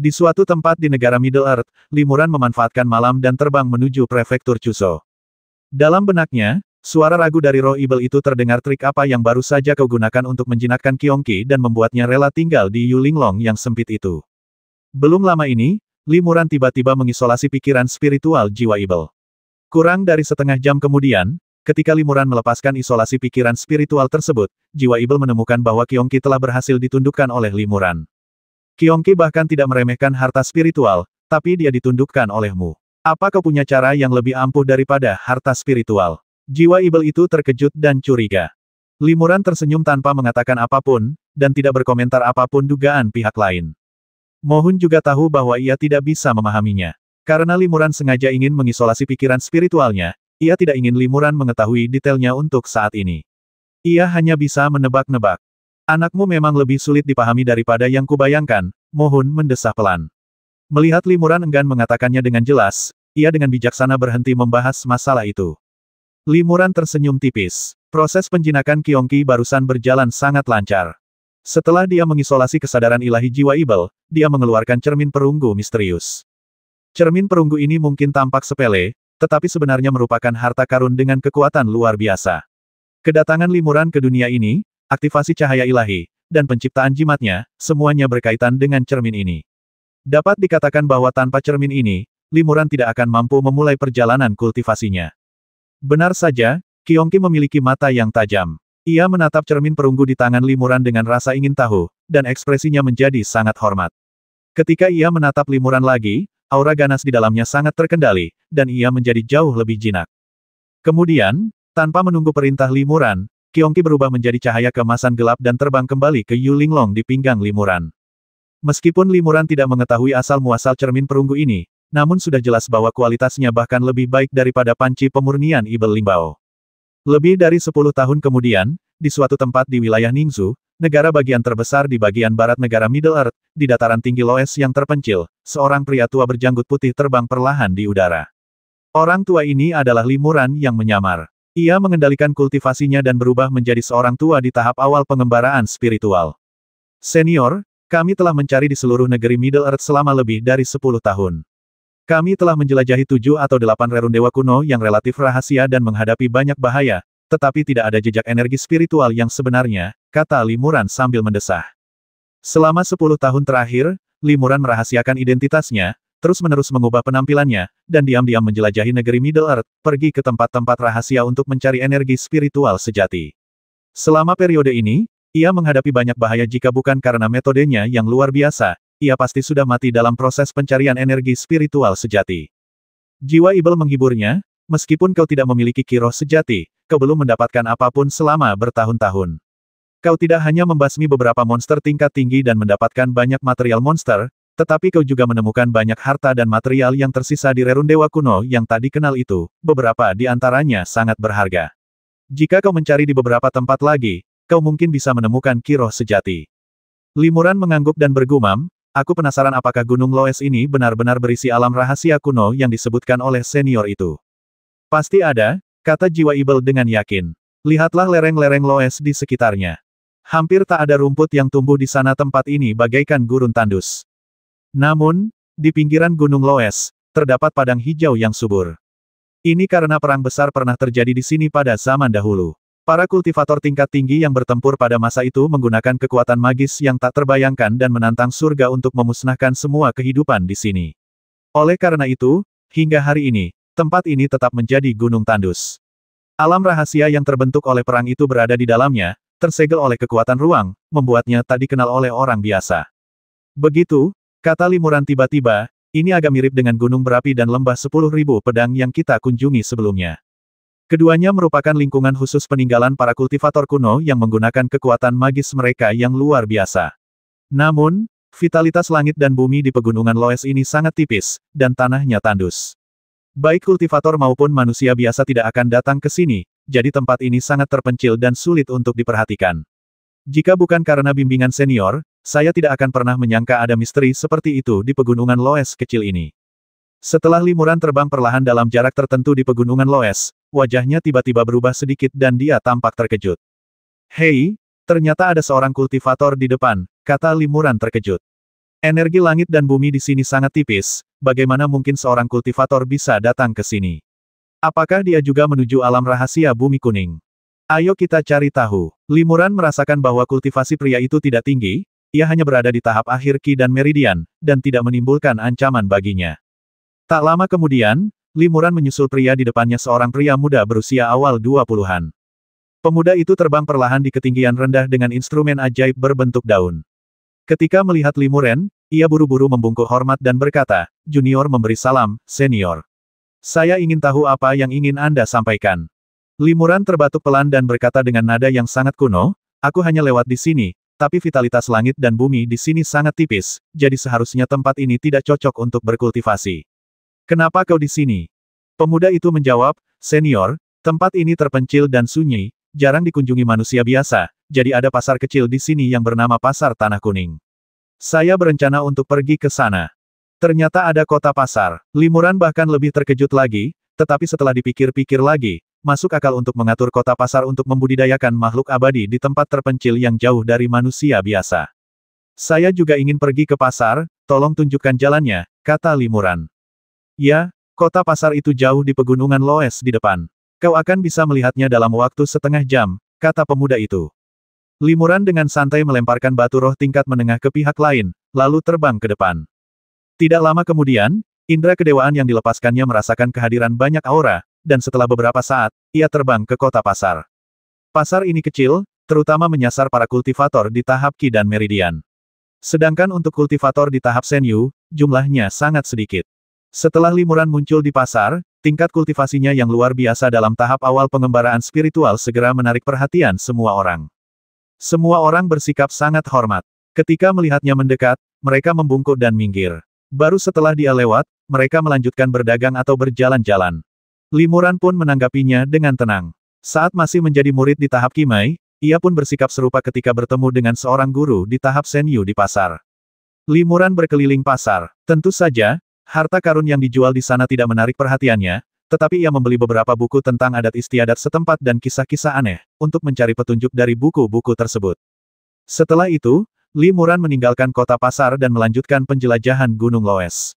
Di suatu tempat di negara Middle Earth, Limuran memanfaatkan malam dan terbang menuju prefektur Chuso. Dalam benaknya, suara ragu dari roh Ibel itu terdengar. Trik apa yang baru saja kau gunakan untuk menjinakkan Qiongqi dan membuatnya rela tinggal di Yulinglong yang sempit itu? Belum lama ini, Limuran tiba-tiba mengisolasi pikiran spiritual jiwa Ibel. Kurang dari setengah jam kemudian, ketika Limuran melepaskan isolasi pikiran spiritual tersebut, jiwa Ibel menemukan bahwa Qiongqi telah berhasil ditundukkan oleh Limuran. Qiongqi bahkan tidak meremehkan harta spiritual, tapi dia ditundukkan olehmu. Apa kau punya cara yang lebih ampuh daripada harta spiritual? Jiwa Ibel itu terkejut dan curiga. Limuran tersenyum tanpa mengatakan apapun, dan tidak berkomentar apapun dugaan pihak lain. Mohun juga tahu bahwa ia tidak bisa memahaminya. Karena Limuran sengaja ingin mengisolasi pikiran spiritualnya, ia tidak ingin Limuran mengetahui detailnya untuk saat ini. Ia hanya bisa menebak-nebak. Anakmu memang lebih sulit dipahami daripada yang kubayangkan, Mohun mendesah pelan. Melihat Limuran enggan mengatakannya dengan jelas, ia dengan bijaksana berhenti membahas masalah itu. Limuran tersenyum tipis. Proses penjinakan Qiongqi barusan berjalan sangat lancar. Setelah dia mengisolasi kesadaran ilahi jiwa Ibel, dia mengeluarkan cermin perunggu misterius. Cermin perunggu ini mungkin tampak sepele, tetapi sebenarnya merupakan harta karun dengan kekuatan luar biasa. Kedatangan Limuran ke dunia ini, aktivasi cahaya ilahi, dan penciptaan jimatnya, semuanya berkaitan dengan cermin ini. Dapat dikatakan bahwa tanpa cermin ini, Limuran tidak akan mampu memulai perjalanan kultivasinya. Benar saja, Qiongqi memiliki mata yang tajam. Ia menatap cermin perunggu di tangan Limuran dengan rasa ingin tahu, dan ekspresinya menjadi sangat hormat. Ketika ia menatap Limuran lagi, aura ganas di dalamnya sangat terkendali, dan ia menjadi jauh lebih jinak. Kemudian, tanpa menunggu perintah Limuran, Qiongqi berubah menjadi cahaya keemasan gelap dan terbang kembali ke Yulinglong di pinggang Limuran. Meskipun Limuran tidak mengetahui asal-muasal cermin perunggu ini, namun sudah jelas bahwa kualitasnya bahkan lebih baik daripada panci pemurnian Ibel Lingbao. Lebih dari 10 tahun kemudian, di suatu tempat di wilayah Ningzu, negara bagian terbesar di bagian barat negara Middle Earth, di dataran tinggi Loes yang terpencil, seorang pria tua berjanggut putih terbang perlahan di udara. Orang tua ini adalah Limuran yang menyamar. Ia mengendalikan kultivasinya dan berubah menjadi seorang tua di tahap awal pengembaraan spiritual. Senior, kami telah mencari di seluruh negeri Middle Earth selama lebih dari 10 tahun. Kami telah menjelajahi 7 atau 8 rerun dewa kuno yang relatif rahasia dan menghadapi banyak bahaya, tetapi tidak ada jejak energi spiritual yang sebenarnya, kata Limuran sambil mendesah. Selama 10 tahun terakhir, Limuran merahasiakan identitasnya, terus-menerus mengubah penampilannya, dan diam-diam menjelajahi negeri Middle Earth, pergi ke tempat-tempat rahasia untuk mencari energi spiritual sejati. Selama periode ini, ia menghadapi banyak bahaya jika bukan karena metodenya yang luar biasa, ia pasti sudah mati dalam proses pencarian energi spiritual sejati. Jiwa Ibel menghiburnya, meskipun kau tidak memiliki kiroh sejati, kau belum mendapatkan apapun selama bertahun-tahun. Kau tidak hanya membasmi beberapa monster tingkat tinggi dan mendapatkan banyak material monster, tetapi kau juga menemukan banyak harta dan material yang tersisa di rerun dewa kuno yang tadi kenal itu, beberapa di antaranya sangat berharga. Jika kau mencari di beberapa tempat lagi, kau mungkin bisa menemukan kiroh sejati. Limuran mengangguk dan bergumam, aku penasaran apakah Gunung Loes ini benar-benar berisi alam rahasia kuno yang disebutkan oleh senior itu. Pasti ada, kata jiwa Ibel dengan yakin. Lihatlah lereng-lereng Loes di sekitarnya. Hampir tak ada rumput yang tumbuh di sana, tempat ini bagaikan gurun tandus. Namun, di pinggiran Gunung Loes, terdapat padang hijau yang subur. Ini karena perang besar pernah terjadi di sini pada zaman dahulu. Para kultivator tingkat tinggi yang bertempur pada masa itu menggunakan kekuatan magis yang tak terbayangkan dan menantang surga untuk memusnahkan semua kehidupan di sini. Oleh karena itu, hingga hari ini, tempat ini tetap menjadi gunung tandus. Alam rahasia yang terbentuk oleh perang itu berada di dalamnya, tersegel oleh kekuatan ruang, membuatnya tak dikenal oleh orang biasa. Begitu, kata Limuran tiba-tiba, ini agak mirip dengan gunung berapi dan lembah 10.000 pedang yang kita kunjungi sebelumnya. Keduanya merupakan lingkungan khusus peninggalan para kultivator kuno yang menggunakan kekuatan magis mereka yang luar biasa. Namun, vitalitas langit dan bumi di pegunungan Loes ini sangat tipis, dan tanahnya tandus. Baik kultivator maupun manusia biasa tidak akan datang ke sini, jadi tempat ini sangat terpencil dan sulit untuk diperhatikan. Jika bukan karena bimbingan senior, saya tidak akan pernah menyangka ada misteri seperti itu di pegunungan Loes kecil ini. Setelah Limuran terbang perlahan dalam jarak tertentu di pegunungan Loes, wajahnya tiba-tiba berubah sedikit dan dia tampak terkejut. Hei, ternyata ada seorang kultivator di depan, kata Limuran terkejut. Energi langit dan bumi di sini sangat tipis, bagaimana mungkin seorang kultivator bisa datang ke sini? Apakah dia juga menuju alam rahasia bumi kuning? Ayo kita cari tahu. Limuran merasakan bahwa kultivasi pria itu tidak tinggi, ia hanya berada di tahap akhir Qi dan Meridian, dan tidak menimbulkan ancaman baginya. Tak lama kemudian, Limuran menyusul pria di depannya, seorang pria muda berusia awal 20-an. Pemuda itu terbang perlahan di ketinggian rendah dengan instrumen ajaib berbentuk daun. Ketika melihat Limuran, ia buru-buru membungkuk hormat dan berkata, "Junior memberi salam, senior. Saya ingin tahu apa yang ingin Anda sampaikan." Limuran terbatuk pelan dan berkata dengan nada yang sangat kuno, "Aku hanya lewat di sini, tapi vitalitas langit dan bumi di sini sangat tipis, jadi seharusnya tempat ini tidak cocok untuk berkultivasi. Kenapa kau di sini?" Pemuda itu menjawab, "Senior, tempat ini terpencil dan sunyi, jarang dikunjungi manusia biasa, jadi ada pasar kecil di sini yang bernama Pasar Tanah Kuning. Saya berencana untuk pergi ke sana." Ternyata ada kota pasar. Limuran bahkan lebih terkejut lagi, tetapi setelah dipikir-pikir lagi, masuk akal untuk mengatur kota pasar untuk membudidayakan makhluk abadi di tempat terpencil yang jauh dari manusia biasa. "Saya juga ingin pergi ke pasar, tolong tunjukkan jalannya," kata Limuran. "Ya, kota pasar itu jauh di pegunungan Loes di depan. Kau akan bisa melihatnya dalam waktu setengah jam," kata pemuda itu. Limuran dengan santai melemparkan batu roh tingkat menengah ke pihak lain, lalu terbang ke depan. Tidak lama kemudian, indera kedewaan yang dilepaskannya merasakan kehadiran banyak aura, dan setelah beberapa saat, ia terbang ke kota pasar. Pasar ini kecil, terutama menyasar para kultivator di tahap Qi dan Meridian. Sedangkan untuk kultivator di tahap Senyu, jumlahnya sangat sedikit. Setelah Limuran muncul di pasar, tingkat kultivasinya yang luar biasa dalam tahap awal pengembaraan spiritual segera menarik perhatian semua orang. Semua orang bersikap sangat hormat. Ketika melihatnya mendekat, mereka membungkuk dan minggir. Baru setelah dia lewat, mereka melanjutkan berdagang atau berjalan-jalan. Limuran pun menanggapinya dengan tenang. Saat masih menjadi murid di tahap Qimei, ia pun bersikap serupa ketika bertemu dengan seorang guru di tahap Senyu di pasar. Limuran berkeliling pasar. Tentu saja, harta karun yang dijual di sana tidak menarik perhatiannya, tetapi ia membeli beberapa buku tentang adat istiadat setempat dan kisah-kisah aneh, untuk mencari petunjuk dari buku-buku tersebut. Setelah itu, Limuran meninggalkan kota pasar dan melanjutkan penjelajahan Gunung Loes.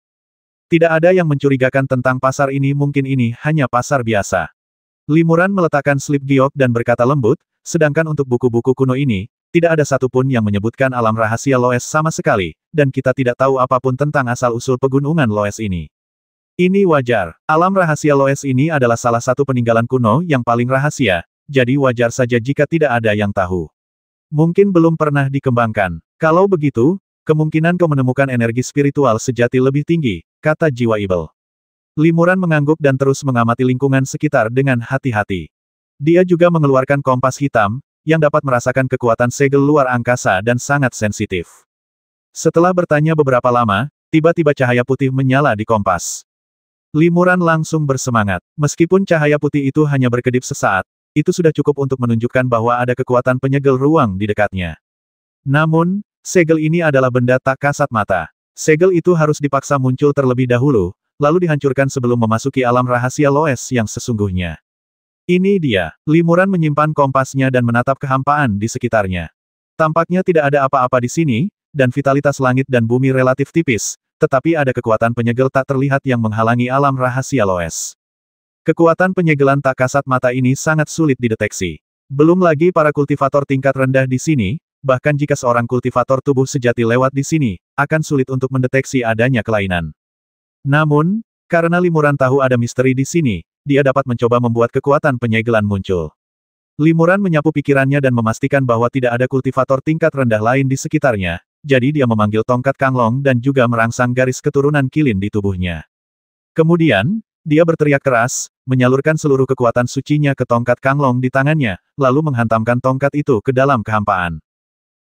Tidak ada yang mencurigakan tentang pasar ini, mungkin ini hanya pasar biasa. Limuran meletakkan slip giok dan berkata lembut, sedangkan untuk buku-buku kuno ini, tidak ada satupun yang menyebutkan alam rahasia Loes sama sekali, dan kita tidak tahu apapun tentang asal-usul pegunungan Loes ini. Ini wajar. Alam rahasia Loes ini adalah salah satu peninggalan kuno yang paling rahasia, jadi wajar saja jika tidak ada yang tahu. Mungkin belum pernah dikembangkan. Kalau begitu, kemungkinan kau menemukan energi spiritual sejati lebih tinggi, kata jiwa Ibel. Limuran mengangguk dan terus mengamati lingkungan sekitar dengan hati-hati. Dia juga mengeluarkan kompas hitam, yang dapat merasakan kekuatan segel luar angkasa dan sangat sensitif. Setelah bertanya beberapa lama, tiba-tiba cahaya putih menyala di kompas. Limuran langsung bersemangat. Meskipun cahaya putih itu hanya berkedip sesaat, itu sudah cukup untuk menunjukkan bahwa ada kekuatan penyegel ruang di dekatnya. Namun, segel ini adalah benda tak kasat mata. Segel itu harus dipaksa muncul terlebih dahulu, lalu dihancurkan sebelum memasuki alam rahasia Loes yang sesungguhnya. Ini dia. Limuran menyimpan kompasnya dan menatap kehampaan di sekitarnya. Tampaknya tidak ada apa-apa di sini, dan vitalitas langit dan bumi relatif tipis, tetapi ada kekuatan penyegel tak terlihat yang menghalangi alam rahasia Loes. Kekuatan penyegelan tak kasat mata ini sangat sulit dideteksi. Belum lagi para kultivator tingkat rendah di sini, bahkan jika seorang kultivator tubuh sejati lewat di sini, akan sulit untuk mendeteksi adanya kelainan. Namun, karena Limuran tahu ada misteri di sini, dia dapat mencoba membuat kekuatan penyegelan muncul. Limuran menyapu pikirannya dan memastikan bahwa tidak ada kultivator tingkat rendah lain di sekitarnya, jadi dia memanggil tongkat Kanglong dan juga merangsang garis keturunan kilin di tubuhnya. Kemudian, dia berteriak keras, menyalurkan seluruh kekuatan sucinya ke tongkat Kanglong di tangannya, lalu menghantamkan tongkat itu ke dalam kehampaan.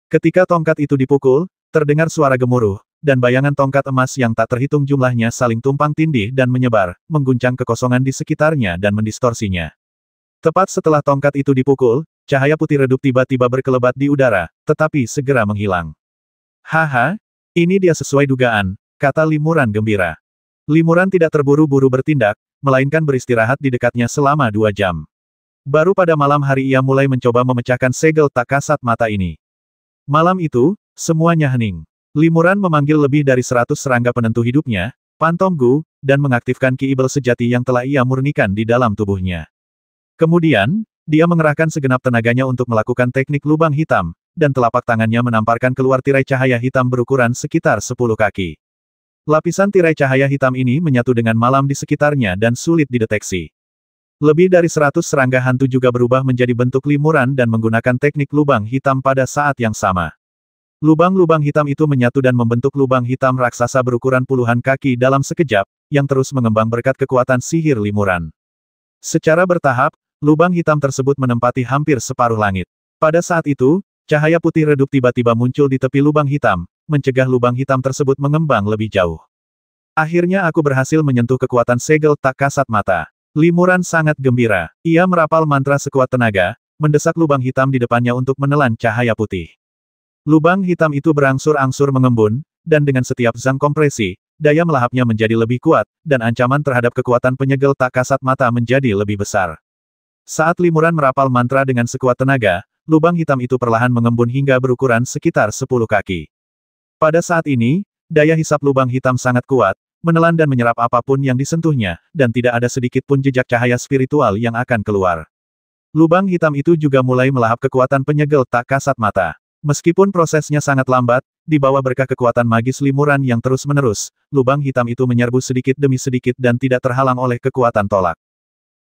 Ketika tongkat itu dipukul, terdengar suara gemuruh, dan bayangan tongkat emas yang tak terhitung jumlahnya saling tumpang tindih dan menyebar, mengguncang kekosongan di sekitarnya dan mendistorsinya. Tepat setelah tongkat itu dipukul, cahaya putih redup tiba-tiba berkelebat di udara, tetapi segera menghilang. Haha, ini dia sesuai dugaan, kata Limuran gembira. Limuran tidak terburu-buru bertindak, melainkan beristirahat di dekatnya selama 2 jam. Baru pada malam hari ia mulai mencoba memecahkan segel tak kasat mata ini. Malam itu, semuanya hening. Limuran memanggil lebih dari 100 serangga penentu hidupnya, Phantom Gu, dan mengaktifkan Ki Ibel sejati yang telah ia murnikan di dalam tubuhnya. Kemudian, dia mengerahkan segenap tenaganya untuk melakukan teknik lubang hitam, dan telapak tangannya menamparkan keluar tirai cahaya hitam berukuran sekitar 10 kaki. Lapisan tirai cahaya hitam ini menyatu dengan malam di sekitarnya dan sulit dideteksi. Lebih dari 100 serangga hantu juga berubah menjadi bentuk limuran dan menggunakan teknik lubang hitam pada saat yang sama. Lubang-lubang hitam itu menyatu dan membentuk lubang hitam raksasa berukuran puluhan kaki dalam sekejap, yang terus mengembang berkat kekuatan sihir limuran. Secara bertahap, lubang hitam tersebut menempati hampir separuh langit. Pada saat itu, cahaya putih redup tiba-tiba muncul di tepi lubang hitam, mencegah lubang hitam tersebut mengembang lebih jauh. Akhirnya aku berhasil menyentuh kekuatan segel tak kasat mata. Limuran sangat gembira. Ia merapal mantra sekuat tenaga, mendesak lubang hitam di depannya untuk menelan cahaya putih. Lubang hitam itu berangsur-angsur mengembun, dan dengan setiap zang kompresi, daya melahapnya menjadi lebih kuat, dan ancaman terhadap kekuatan penyegel tak kasat mata menjadi lebih besar. Saat limuran merapal mantra dengan sekuat tenaga, lubang hitam itu perlahan mengembun hingga berukuran sekitar 10 kaki. Pada saat ini, daya hisap lubang hitam sangat kuat, menelan dan menyerap apapun yang disentuhnya, dan tidak ada sedikit pun jejak cahaya spiritual yang akan keluar. Lubang hitam itu juga mulai melahap kekuatan penyegel tak kasat mata. Meskipun prosesnya sangat lambat, di bawah berkah kekuatan magis limuran yang terus-menerus, lubang hitam itu menyerbu sedikit demi sedikit dan tidak terhalang oleh kekuatan tolak.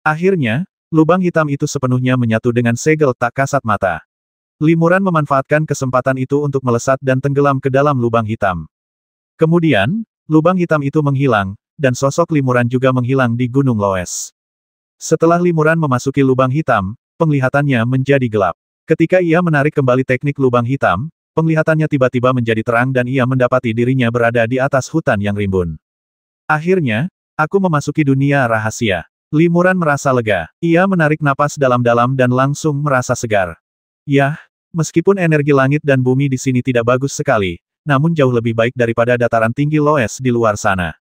Akhirnya, lubang hitam itu sepenuhnya menyatu dengan segel tak kasat mata. Limuran memanfaatkan kesempatan itu untuk melesat dan tenggelam ke dalam lubang hitam. Kemudian, lubang hitam itu menghilang, dan sosok limuran juga menghilang di Gunung Loes. Setelah limuran memasuki lubang hitam, penglihatannya menjadi gelap. Ketika ia menarik kembali teknik lubang hitam, penglihatannya tiba-tiba menjadi terang dan ia mendapati dirinya berada di atas hutan yang rimbun. Akhirnya, aku memasuki dunia rahasia. Limuran merasa lega. Ia menarik napas dalam-dalam dan langsung merasa segar. Yah, meskipun energi langit dan bumi di sini tidak bagus sekali, namun jauh lebih baik daripada dataran tinggi Loes di luar sana.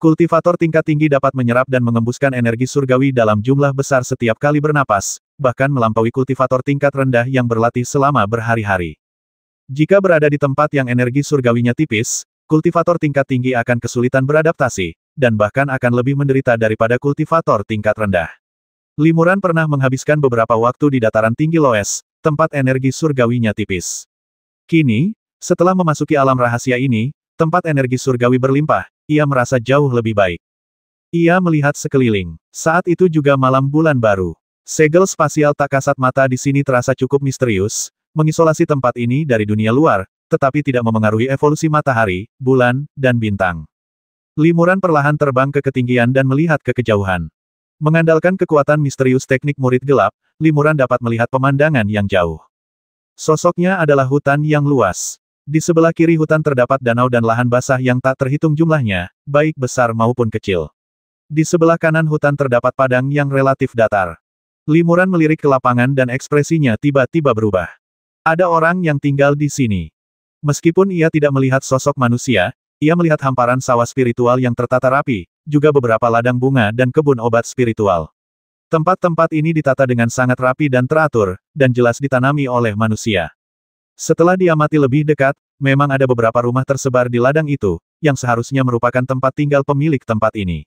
Kultivator tingkat tinggi dapat menyerap dan mengembuskan energi surgawi dalam jumlah besar setiap kali bernapas, bahkan melampaui kultivator tingkat rendah yang berlatih selama berhari-hari. Jika berada di tempat yang energi surgawinya tipis, kultivator tingkat tinggi akan kesulitan beradaptasi, dan bahkan akan lebih menderita daripada kultivator tingkat rendah. Limuran pernah menghabiskan beberapa waktu di dataran tinggi Loes, tempat energi surgawinya tipis. Kini, setelah memasuki alam rahasia ini, tempat energi surgawi berlimpah, ia merasa jauh lebih baik. Ia melihat sekeliling. Saat itu juga malam bulan baru. Segel spasial tak kasat mata di sini terasa cukup misterius, mengisolasi tempat ini dari dunia luar, tetapi tidak memengaruhi evolusi matahari, bulan, dan bintang. Limuran perlahan terbang ke ketinggian dan melihat ke kejauhan. Mengandalkan kekuatan misterius teknik murid gelap, Limuran dapat melihat pemandangan yang jauh. Sosoknya adalah hutan yang luas. Di sebelah kiri hutan terdapat danau dan lahan basah yang tak terhitung jumlahnya, baik besar maupun kecil. Di sebelah kanan hutan terdapat padang yang relatif datar. Limuran melirik ke lapangan dan ekspresinya tiba-tiba berubah. Ada orang yang tinggal di sini. Meskipun ia tidak melihat sosok manusia, ia melihat hamparan sawah spiritual yang tertata rapi, juga beberapa ladang bunga dan kebun obat spiritual. Tempat-tempat ini ditata dengan sangat rapi dan teratur, dan jelas ditanami oleh manusia. Setelah diamati lebih dekat, memang ada beberapa rumah tersebar di ladang itu, yang seharusnya merupakan tempat tinggal pemilik tempat ini.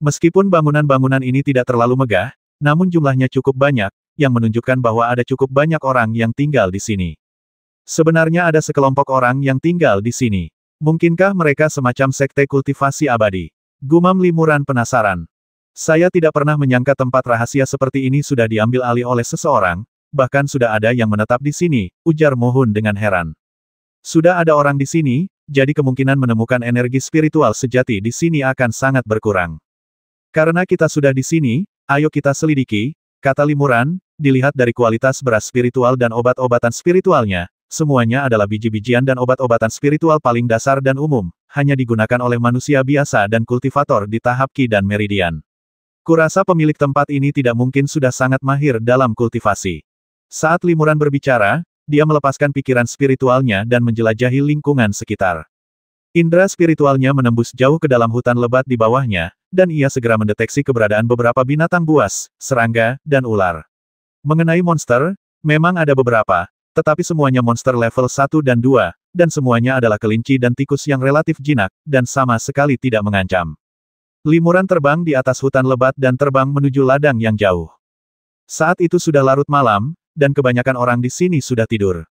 Meskipun bangunan-bangunan ini tidak terlalu megah, namun jumlahnya cukup banyak, yang menunjukkan bahwa ada cukup banyak orang yang tinggal di sini. Sebenarnya ada sekelompok orang yang tinggal di sini. Mungkinkah mereka semacam sekte kultivasi abadi? Gumam Limuran penasaran. Saya tidak pernah menyangka tempat rahasia seperti ini sudah diambil alih oleh seseorang, bahkan sudah ada yang menetap di sini, ujar Mohun dengan heran. Sudah ada orang di sini, jadi kemungkinan menemukan energi spiritual sejati di sini akan sangat berkurang. Karena kita sudah di sini, ayo kita selidiki, kata Limuran, dilihat dari kualitas beras spiritual dan obat-obatan spiritualnya, semuanya adalah biji-bijian dan obat-obatan spiritual paling dasar dan umum, hanya digunakan oleh manusia biasa dan kultivator di tahap Ki dan Meridian. Kurasa pemilik tempat ini tidak mungkin sudah sangat mahir dalam kultivasi. Saat Limuran berbicara, dia melepaskan pikiran spiritualnya dan menjelajahi lingkungan sekitar. Indra spiritualnya menembus jauh ke dalam hutan lebat di bawahnya, dan ia segera mendeteksi keberadaan beberapa binatang buas, serangga, dan ular. Mengenai monster, memang ada beberapa, tetapi semuanya monster level 1 dan 2, dan semuanya adalah kelinci dan tikus yang relatif jinak, dan sama sekali tidak mengancam. Limuran terbang di atas hutan lebat dan terbang menuju ladang yang jauh. Saat itu sudah larut malam, dan kebanyakan orang di sini sudah tidur.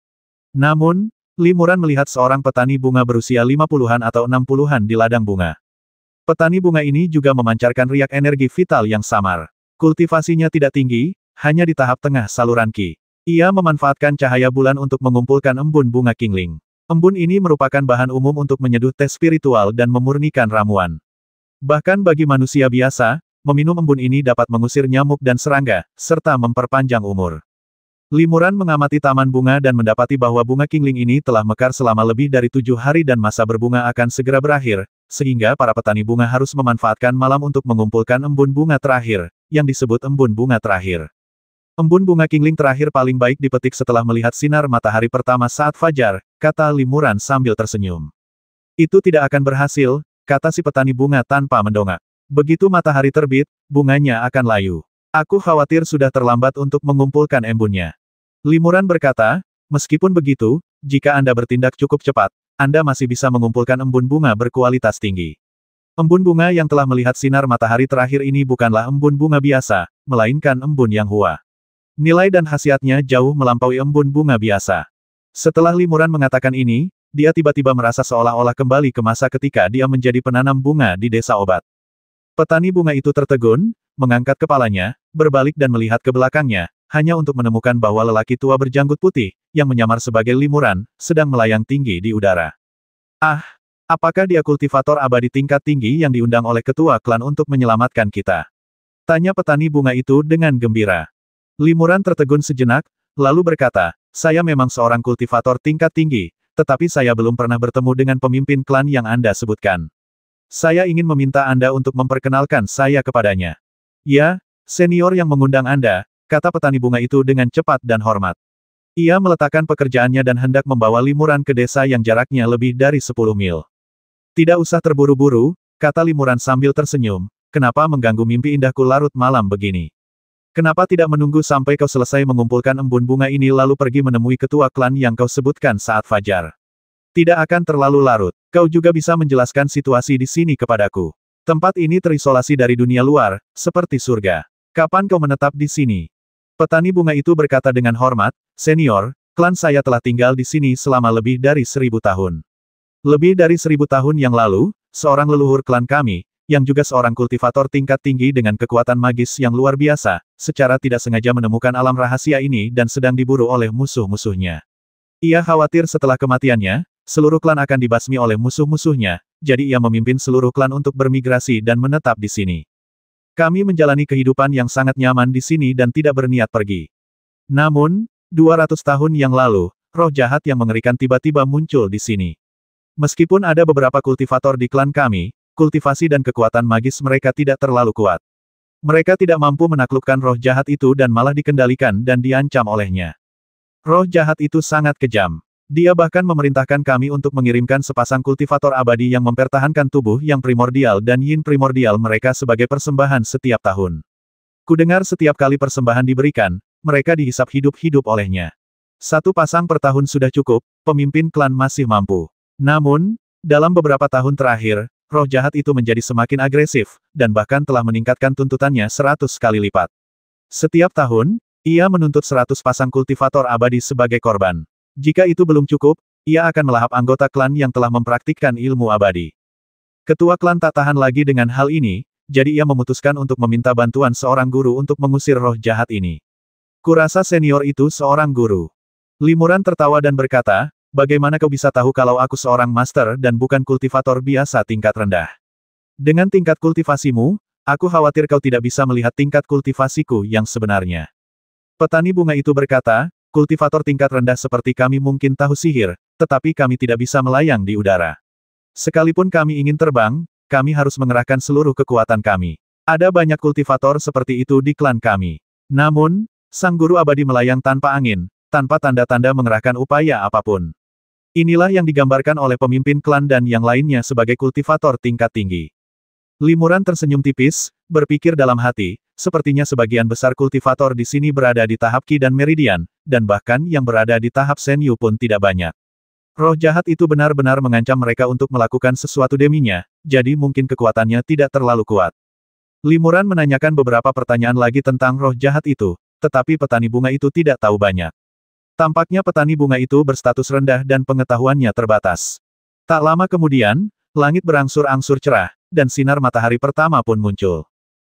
Namun, Limuran melihat seorang petani bunga berusia 50-an atau 60-an di ladang bunga. Petani bunga ini juga memancarkan riak energi vital yang samar. Kultivasinya tidak tinggi, hanya di tahap tengah saluran Qi. Ia memanfaatkan cahaya bulan untuk mengumpulkan embun bunga kingling. Embun ini merupakan bahan umum untuk menyeduh tes spiritual dan memurnikan ramuan. Bahkan bagi manusia biasa, meminum embun ini dapat mengusir nyamuk dan serangga, serta memperpanjang umur. Limuran mengamati taman bunga dan mendapati bahwa bunga kingling ini telah mekar selama lebih dari 7 hari dan masa berbunga akan segera berakhir, sehingga para petani bunga harus memanfaatkan malam untuk mengumpulkan embun bunga terakhir, yang disebut embun bunga terakhir. Embun bunga kingling terakhir paling baik dipetik setelah melihat sinar matahari pertama saat fajar, kata Limuran sambil tersenyum. Itu tidak akan berhasil, kata si petani bunga tanpa mendongak. Begitu matahari terbit, bunganya akan layu. Aku khawatir sudah terlambat untuk mengumpulkan embunnya. Limuran berkata, meskipun begitu, jika Anda bertindak cukup cepat, Anda masih bisa mengumpulkan embun bunga berkualitas tinggi. Embun bunga yang telah melihat sinar matahari terakhir ini bukanlah embun bunga biasa, melainkan embun yang hua. Nilai dan khasiatnya jauh melampaui embun bunga biasa. Setelah Limuran mengatakan ini, dia tiba-tiba merasa seolah-olah kembali ke masa ketika dia menjadi penanam bunga di desa obat. Petani bunga itu tertegun, mengangkat kepalanya, berbalik dan melihat ke belakangnya, hanya untuk menemukan bahwa lelaki tua berjanggut putih, yang menyamar sebagai Limuran, sedang melayang tinggi di udara. Ah, apakah dia kultivator abadi tingkat tinggi yang diundang oleh ketua klan untuk menyelamatkan kita? Tanya petani bunga itu dengan gembira. Limuran tertegun sejenak, lalu berkata, saya memang seorang kultivator tingkat tinggi, tetapi saya belum pernah bertemu dengan pemimpin klan yang Anda sebutkan. Saya ingin meminta Anda untuk memperkenalkan saya kepadanya. Ya, senior yang mengundang Anda, kata petani bunga itu dengan cepat dan hormat. Ia meletakkan pekerjaannya dan hendak membawa Limuran ke desa yang jaraknya lebih dari 10 mil. Tidak usah terburu-buru, kata Limuran sambil tersenyum, kenapa mengganggu mimpi indahku larut malam begini? Kenapa tidak menunggu sampai kau selesai mengumpulkan embun bunga ini lalu pergi menemui ketua klan yang kau sebutkan saat fajar? Tidak akan terlalu larut. Kau juga bisa menjelaskan situasi di sini kepadaku. Tempat ini terisolasi dari dunia luar, seperti surga. Kapan kau menetap di sini? Petani bunga itu berkata dengan hormat, senior, klan saya telah tinggal di sini selama lebih dari 1000 tahun. Lebih dari 1000 tahun yang lalu, seorang leluhur klan kami, yang juga seorang kultivator tingkat tinggi dengan kekuatan magis yang luar biasa, secara tidak sengaja menemukan alam rahasia ini dan sedang diburu oleh musuh-musuhnya. Ia khawatir setelah kematiannya, seluruh klan akan dibasmi oleh musuh-musuhnya, jadi ia memimpin seluruh klan untuk bermigrasi dan menetap di sini. Kami menjalani kehidupan yang sangat nyaman di sini dan tidak berniat pergi. Namun, 200 tahun yang lalu, roh jahat yang mengerikan tiba-tiba muncul di sini. Meskipun ada beberapa kultivator di klan kami, kultivasi dan kekuatan magis mereka tidak terlalu kuat. Mereka tidak mampu menaklukkan roh jahat itu dan malah dikendalikan dan diancam olehnya. Roh jahat itu sangat kejam. Dia bahkan memerintahkan kami untuk mengirimkan sepasang kultivator abadi yang mempertahankan tubuh yang primordial dan yin primordial mereka sebagai persembahan setiap tahun. Kudengar setiap kali persembahan diberikan, mereka dihisap hidup-hidup olehnya. 1 pasang per tahun sudah cukup, pemimpin klan masih mampu. Namun, dalam beberapa tahun terakhir, roh jahat itu menjadi semakin agresif, dan bahkan telah meningkatkan tuntutannya 100 kali lipat. Setiap tahun, ia menuntut 100 pasang kultivator abadi sebagai korban. Jika itu belum cukup, ia akan melahap anggota klan yang telah mempraktikkan ilmu abadi. Ketua klan tak tahan lagi dengan hal ini, jadi ia memutuskan untuk meminta bantuan seorang guru untuk mengusir roh jahat ini. Kurasa senior itu seorang guru. Limuran tertawa dan berkata, bagaimana kau bisa tahu kalau aku seorang master dan bukan kultivator biasa tingkat rendah? Dengan tingkat kultivasimu, aku khawatir kau tidak bisa melihat tingkat kultivasiku yang sebenarnya. Petani bunga itu berkata, kultivator tingkat rendah seperti kami mungkin tahu sihir, tetapi kami tidak bisa melayang di udara. Sekalipun kami ingin terbang, kami harus mengerahkan seluruh kekuatan kami. Ada banyak kultivator seperti itu di klan kami. Namun, sang guru abadi melayang tanpa angin, tanpa tanda-tanda mengerahkan upaya apapun. Inilah yang digambarkan oleh pemimpin klan dan yang lainnya sebagai kultivator tingkat tinggi. Limuran tersenyum tipis, berpikir dalam hati, sepertinya sebagian besar kultivator di sini berada di tahap Qi dan Meridian, dan bahkan yang berada di tahap Senyu pun tidak banyak. Roh jahat itu benar-benar mengancam mereka untuk melakukan sesuatu deminya, jadi mungkin kekuatannya tidak terlalu kuat. Limuran menanyakan beberapa pertanyaan lagi tentang roh jahat itu, tetapi petani bunga itu tidak tahu banyak. Tampaknya petani bunga itu berstatus rendah dan pengetahuannya terbatas. Tak lama kemudian, langit berangsur-angsur cerah, dan sinar matahari pertama pun muncul.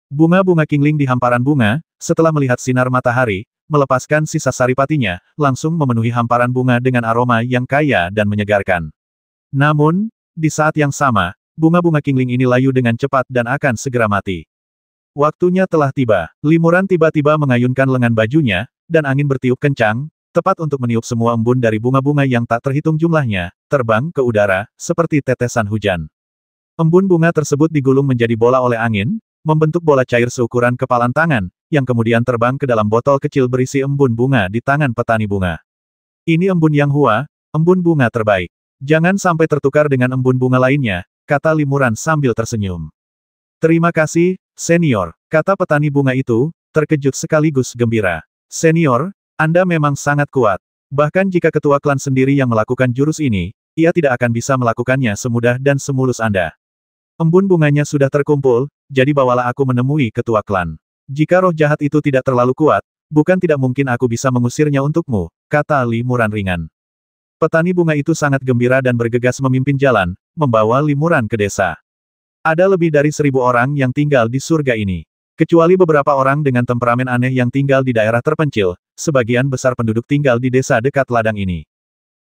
Bunga-bunga kingling di hamparan bunga, setelah melihat sinar matahari, melepaskan sisa saripatinya, langsung memenuhi hamparan bunga dengan aroma yang kaya dan menyegarkan. Namun, di saat yang sama, bunga-bunga kingling ini layu dengan cepat dan akan segera mati. Waktunya telah tiba. Limuran tiba-tiba mengayunkan lengan bajunya, dan angin bertiup kencang, tepat untuk meniup semua embun dari bunga-bunga yang tak terhitung jumlahnya, terbang ke udara, seperti tetesan hujan. Embun bunga tersebut digulung menjadi bola oleh angin, membentuk bola cair seukuran kepalan tangan, yang kemudian terbang ke dalam botol kecil berisi embun bunga di tangan petani bunga. Ini embun yang hua, embun bunga terbaik. Jangan sampai tertukar dengan embun bunga lainnya, kata Limuran sambil tersenyum. Terima kasih, senior, kata petani bunga itu, terkejut sekaligus gembira. Senior, Anda memang sangat kuat. Bahkan jika ketua klan sendiri yang melakukan jurus ini, ia tidak akan bisa melakukannya semudah dan semulus Anda. Embun bunganya sudah terkumpul, jadi bawalah aku menemui ketua klan. Jika roh jahat itu tidak terlalu kuat, bukan tidak mungkin aku bisa mengusirnya untukmu, kata Limuran ringan. Petani bunga itu sangat gembira dan bergegas memimpin jalan, membawa Limuran ke desa. Ada lebih dari 1000 orang yang tinggal di surga ini. Kecuali beberapa orang dengan temperamen aneh yang tinggal di daerah terpencil, sebagian besar penduduk tinggal di desa dekat ladang ini.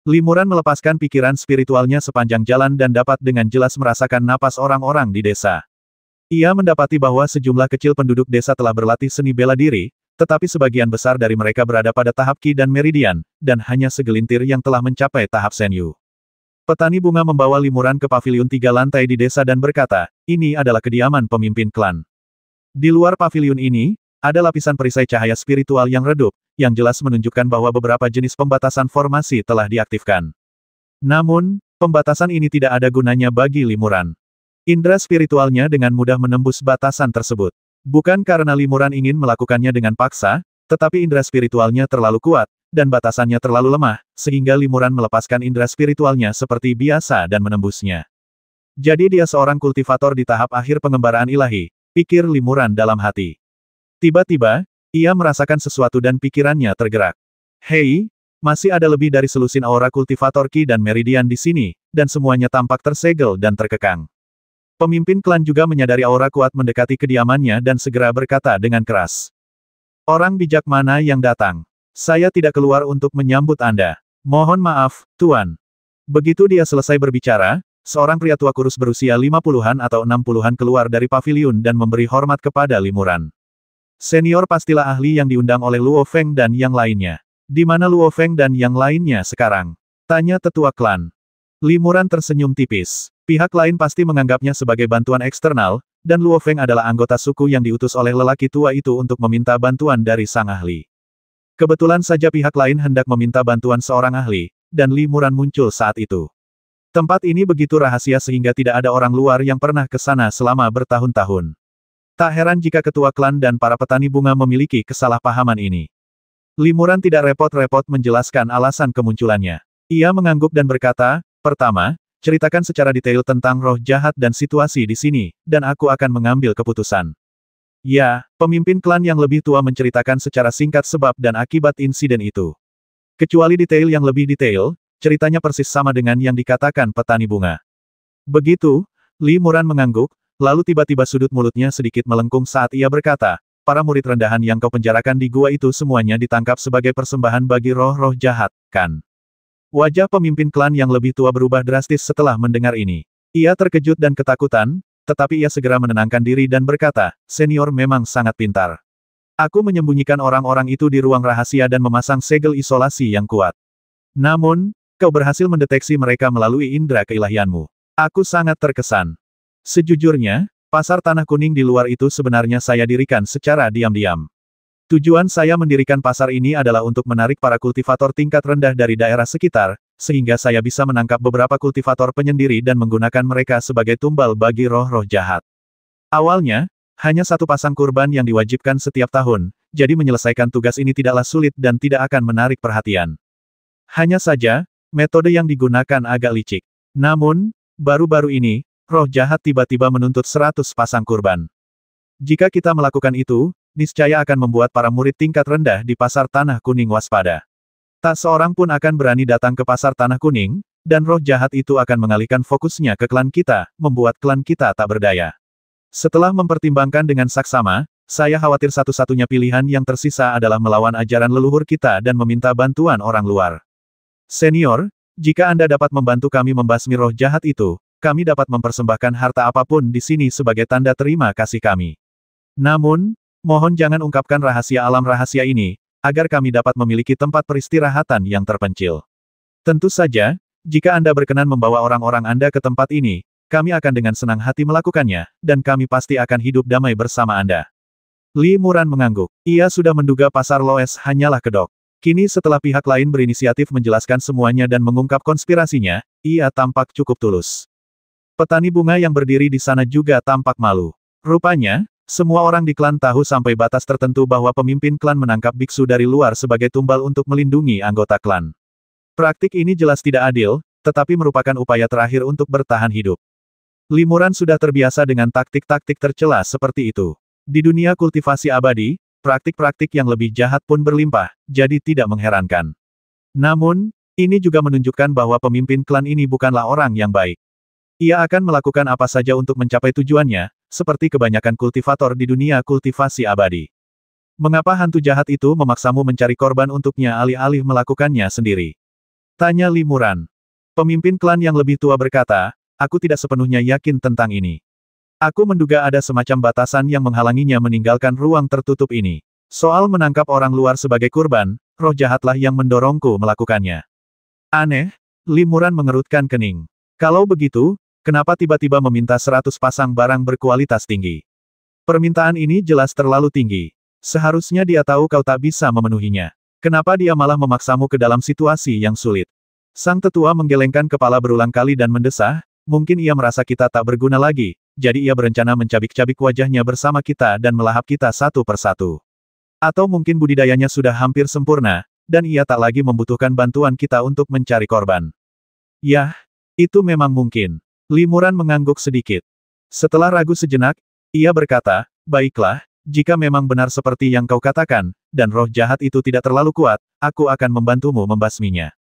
Limuran melepaskan pikiran spiritualnya sepanjang jalan dan dapat dengan jelas merasakan napas orang-orang di desa. Ia mendapati bahwa sejumlah kecil penduduk desa telah berlatih seni bela diri, tetapi sebagian besar dari mereka berada pada tahap Qi dan Meridian, dan hanya segelintir yang telah mencapai tahap Senyu. Petani bunga membawa Limuran ke paviliun 3 lantai di desa dan berkata, ini adalah kediaman pemimpin klan. Di luar paviliun ini, ada lapisan perisai cahaya spiritual yang redup, yang jelas menunjukkan bahwa beberapa jenis pembatasan formasi telah diaktifkan. Namun, pembatasan ini tidak ada gunanya bagi Limuran. Indra spiritualnya dengan mudah menembus batasan tersebut. Bukan karena Limuran ingin melakukannya dengan paksa, tetapi indra spiritualnya terlalu kuat, dan batasannya terlalu lemah, sehingga Limuran melepaskan indra spiritualnya seperti biasa dan menembusnya. Jadi dia seorang kultivator di tahap akhir pengembaraan ilahi, pikir Limuran dalam hati. Tiba-tiba, ia merasakan sesuatu dan pikirannya tergerak. Hei, masih ada lebih dari selusin aura kultivator Qi dan Meridian di sini, dan semuanya tampak tersegel dan terkekang. Pemimpin klan juga menyadari aura kuat mendekati kediamannya dan segera berkata dengan keras. Orang bijak mana yang datang? Saya tidak keluar untuk menyambut Anda. Mohon maaf, Tuan. Begitu dia selesai berbicara, seorang pria tua kurus berusia 50-an atau 60-an keluar dari paviliun dan memberi hormat kepada Limuran. Senior pastilah ahli yang diundang oleh Luo Feng dan yang lainnya. Di mana Luo Feng dan yang lainnya sekarang? Tanya tetua klan. Limuran tersenyum tipis. Pihak lain pasti menganggapnya sebagai bantuan eksternal, dan Luo Feng adalah anggota suku yang diutus oleh lelaki tua itu untuk meminta bantuan dari sang ahli. Kebetulan saja pihak lain hendak meminta bantuan seorang ahli, dan Limuran muncul saat itu. Tempat ini begitu rahasia sehingga tidak ada orang luar yang pernah ke sana selama bertahun-tahun. Tak heran jika ketua klan dan para petani bunga memiliki kesalahpahaman ini. Limuran tidak repot-repot menjelaskan alasan kemunculannya. Ia mengangguk dan berkata, pertama, ceritakan secara detail tentang roh jahat dan situasi di sini, dan aku akan mengambil keputusan. Ya, pemimpin klan yang lebih tua menceritakan secara singkat sebab dan akibat insiden itu. Kecuali detail yang lebih detail, ceritanya persis sama dengan yang dikatakan petani bunga. Begitu, Limuran mengangguk, lalu tiba-tiba sudut mulutnya sedikit melengkung saat ia berkata, para murid rendahan yang kau penjarakan di gua itu semuanya ditangkap sebagai persembahan bagi roh-roh jahat, kan? Wajah pemimpin klan yang lebih tua berubah drastis setelah mendengar ini. Ia terkejut dan ketakutan, tetapi ia segera menenangkan diri dan berkata, senior memang sangat pintar. Aku menyembunyikan orang-orang itu di ruang rahasia dan memasang segel isolasi yang kuat. Namun, kau berhasil mendeteksi mereka melalui indera keilahianmu. Aku sangat terkesan. Sejujurnya, pasar tanah kuning di luar itu sebenarnya saya dirikan secara diam-diam. Tujuan saya mendirikan pasar ini adalah untuk menarik para kultivator tingkat rendah dari daerah sekitar, sehingga saya bisa menangkap beberapa kultivator penyendiri dan menggunakan mereka sebagai tumbal bagi roh-roh jahat. Awalnya, hanya satu pasang kurban yang diwajibkan setiap tahun, jadi menyelesaikan tugas ini tidaklah sulit dan tidak akan menarik perhatian. Hanya saja, Metode yang digunakan agak licik. Namun, baru-baru ini, roh jahat tiba-tiba menuntut 100 pasang kurban. Jika kita melakukan itu, niscaya akan membuat para murid tingkat rendah di pasar Tanah Kuning waspada. Tak seorang pun akan berani datang ke pasar Tanah Kuning, dan roh jahat itu akan mengalihkan fokusnya ke klan kita, membuat klan kita tak berdaya. Setelah mempertimbangkan dengan saksama, saya khawatir satu-satunya pilihan yang tersisa adalah melawan ajaran leluhur kita dan meminta bantuan orang luar. Senior, jika Anda dapat membantu kami membasmi roh jahat itu, kami dapat mempersembahkan harta apapun di sini sebagai tanda terima kasih kami. Namun, mohon jangan ungkapkan rahasia alam rahasia ini, agar kami dapat memiliki tempat peristirahatan yang terpencil. Tentu saja, jika Anda berkenan membawa orang-orang Anda ke tempat ini, kami akan dengan senang hati melakukannya, dan kami pasti akan hidup damai bersama Anda. Li Muran mengangguk. Ia sudah menduga pasar Loes hanyalah kedok. Kini setelah pihak lain berinisiatif menjelaskan semuanya dan mengungkap konspirasinya, ia tampak cukup tulus. Petani bunga yang berdiri di sana juga tampak malu. Rupanya, semua orang di klan tahu sampai batas tertentu bahwa pemimpin klan menangkap biksu dari luar sebagai tumbal untuk melindungi anggota klan. Praktik ini jelas tidak adil, tetapi merupakan upaya terakhir untuk bertahan hidup. Li Muran sudah terbiasa dengan taktik-taktik tercela seperti itu. Di dunia kultivasi abadi, praktik-praktik yang lebih jahat pun berlimpah, jadi tidak mengherankan. Namun, ini juga menunjukkan bahwa pemimpin klan ini bukanlah orang yang baik. Ia akan melakukan apa saja untuk mencapai tujuannya, seperti kebanyakan kultivator di dunia kultivasi abadi. Mengapa hantu jahat itu memaksamu mencari korban untuknya alih-alih melakukannya sendiri? Tanya Li Muran. Pemimpin klan yang lebih tua berkata, aku tidak sepenuhnya yakin tentang ini. Aku menduga ada semacam batasan yang menghalanginya meninggalkan ruang tertutup ini. Soal menangkap orang luar sebagai kurban, roh jahatlah yang mendorongku melakukannya. Aneh, Li Muran mengerutkan kening. Kalau begitu, kenapa tiba-tiba meminta 100 pasang barang berkualitas tinggi? Permintaan ini jelas terlalu tinggi. Seharusnya dia tahu kau tak bisa memenuhinya. Kenapa dia malah memaksamu ke dalam situasi yang sulit? Sang tetua menggelengkan kepala berulang kali dan mendesah, mungkin ia merasa kita tak berguna lagi, jadi ia berencana mencabik-cabik wajahnya bersama kita dan melahap kita satu persatu. Atau mungkin budidayanya sudah hampir sempurna, dan ia tak lagi membutuhkan bantuan kita untuk mencari korban. Yah, itu memang mungkin. Li Muran mengangguk sedikit. Setelah ragu sejenak, ia berkata, baiklah, jika memang benar seperti yang kau katakan, dan roh jahat itu tidak terlalu kuat, aku akan membantumu membasminya.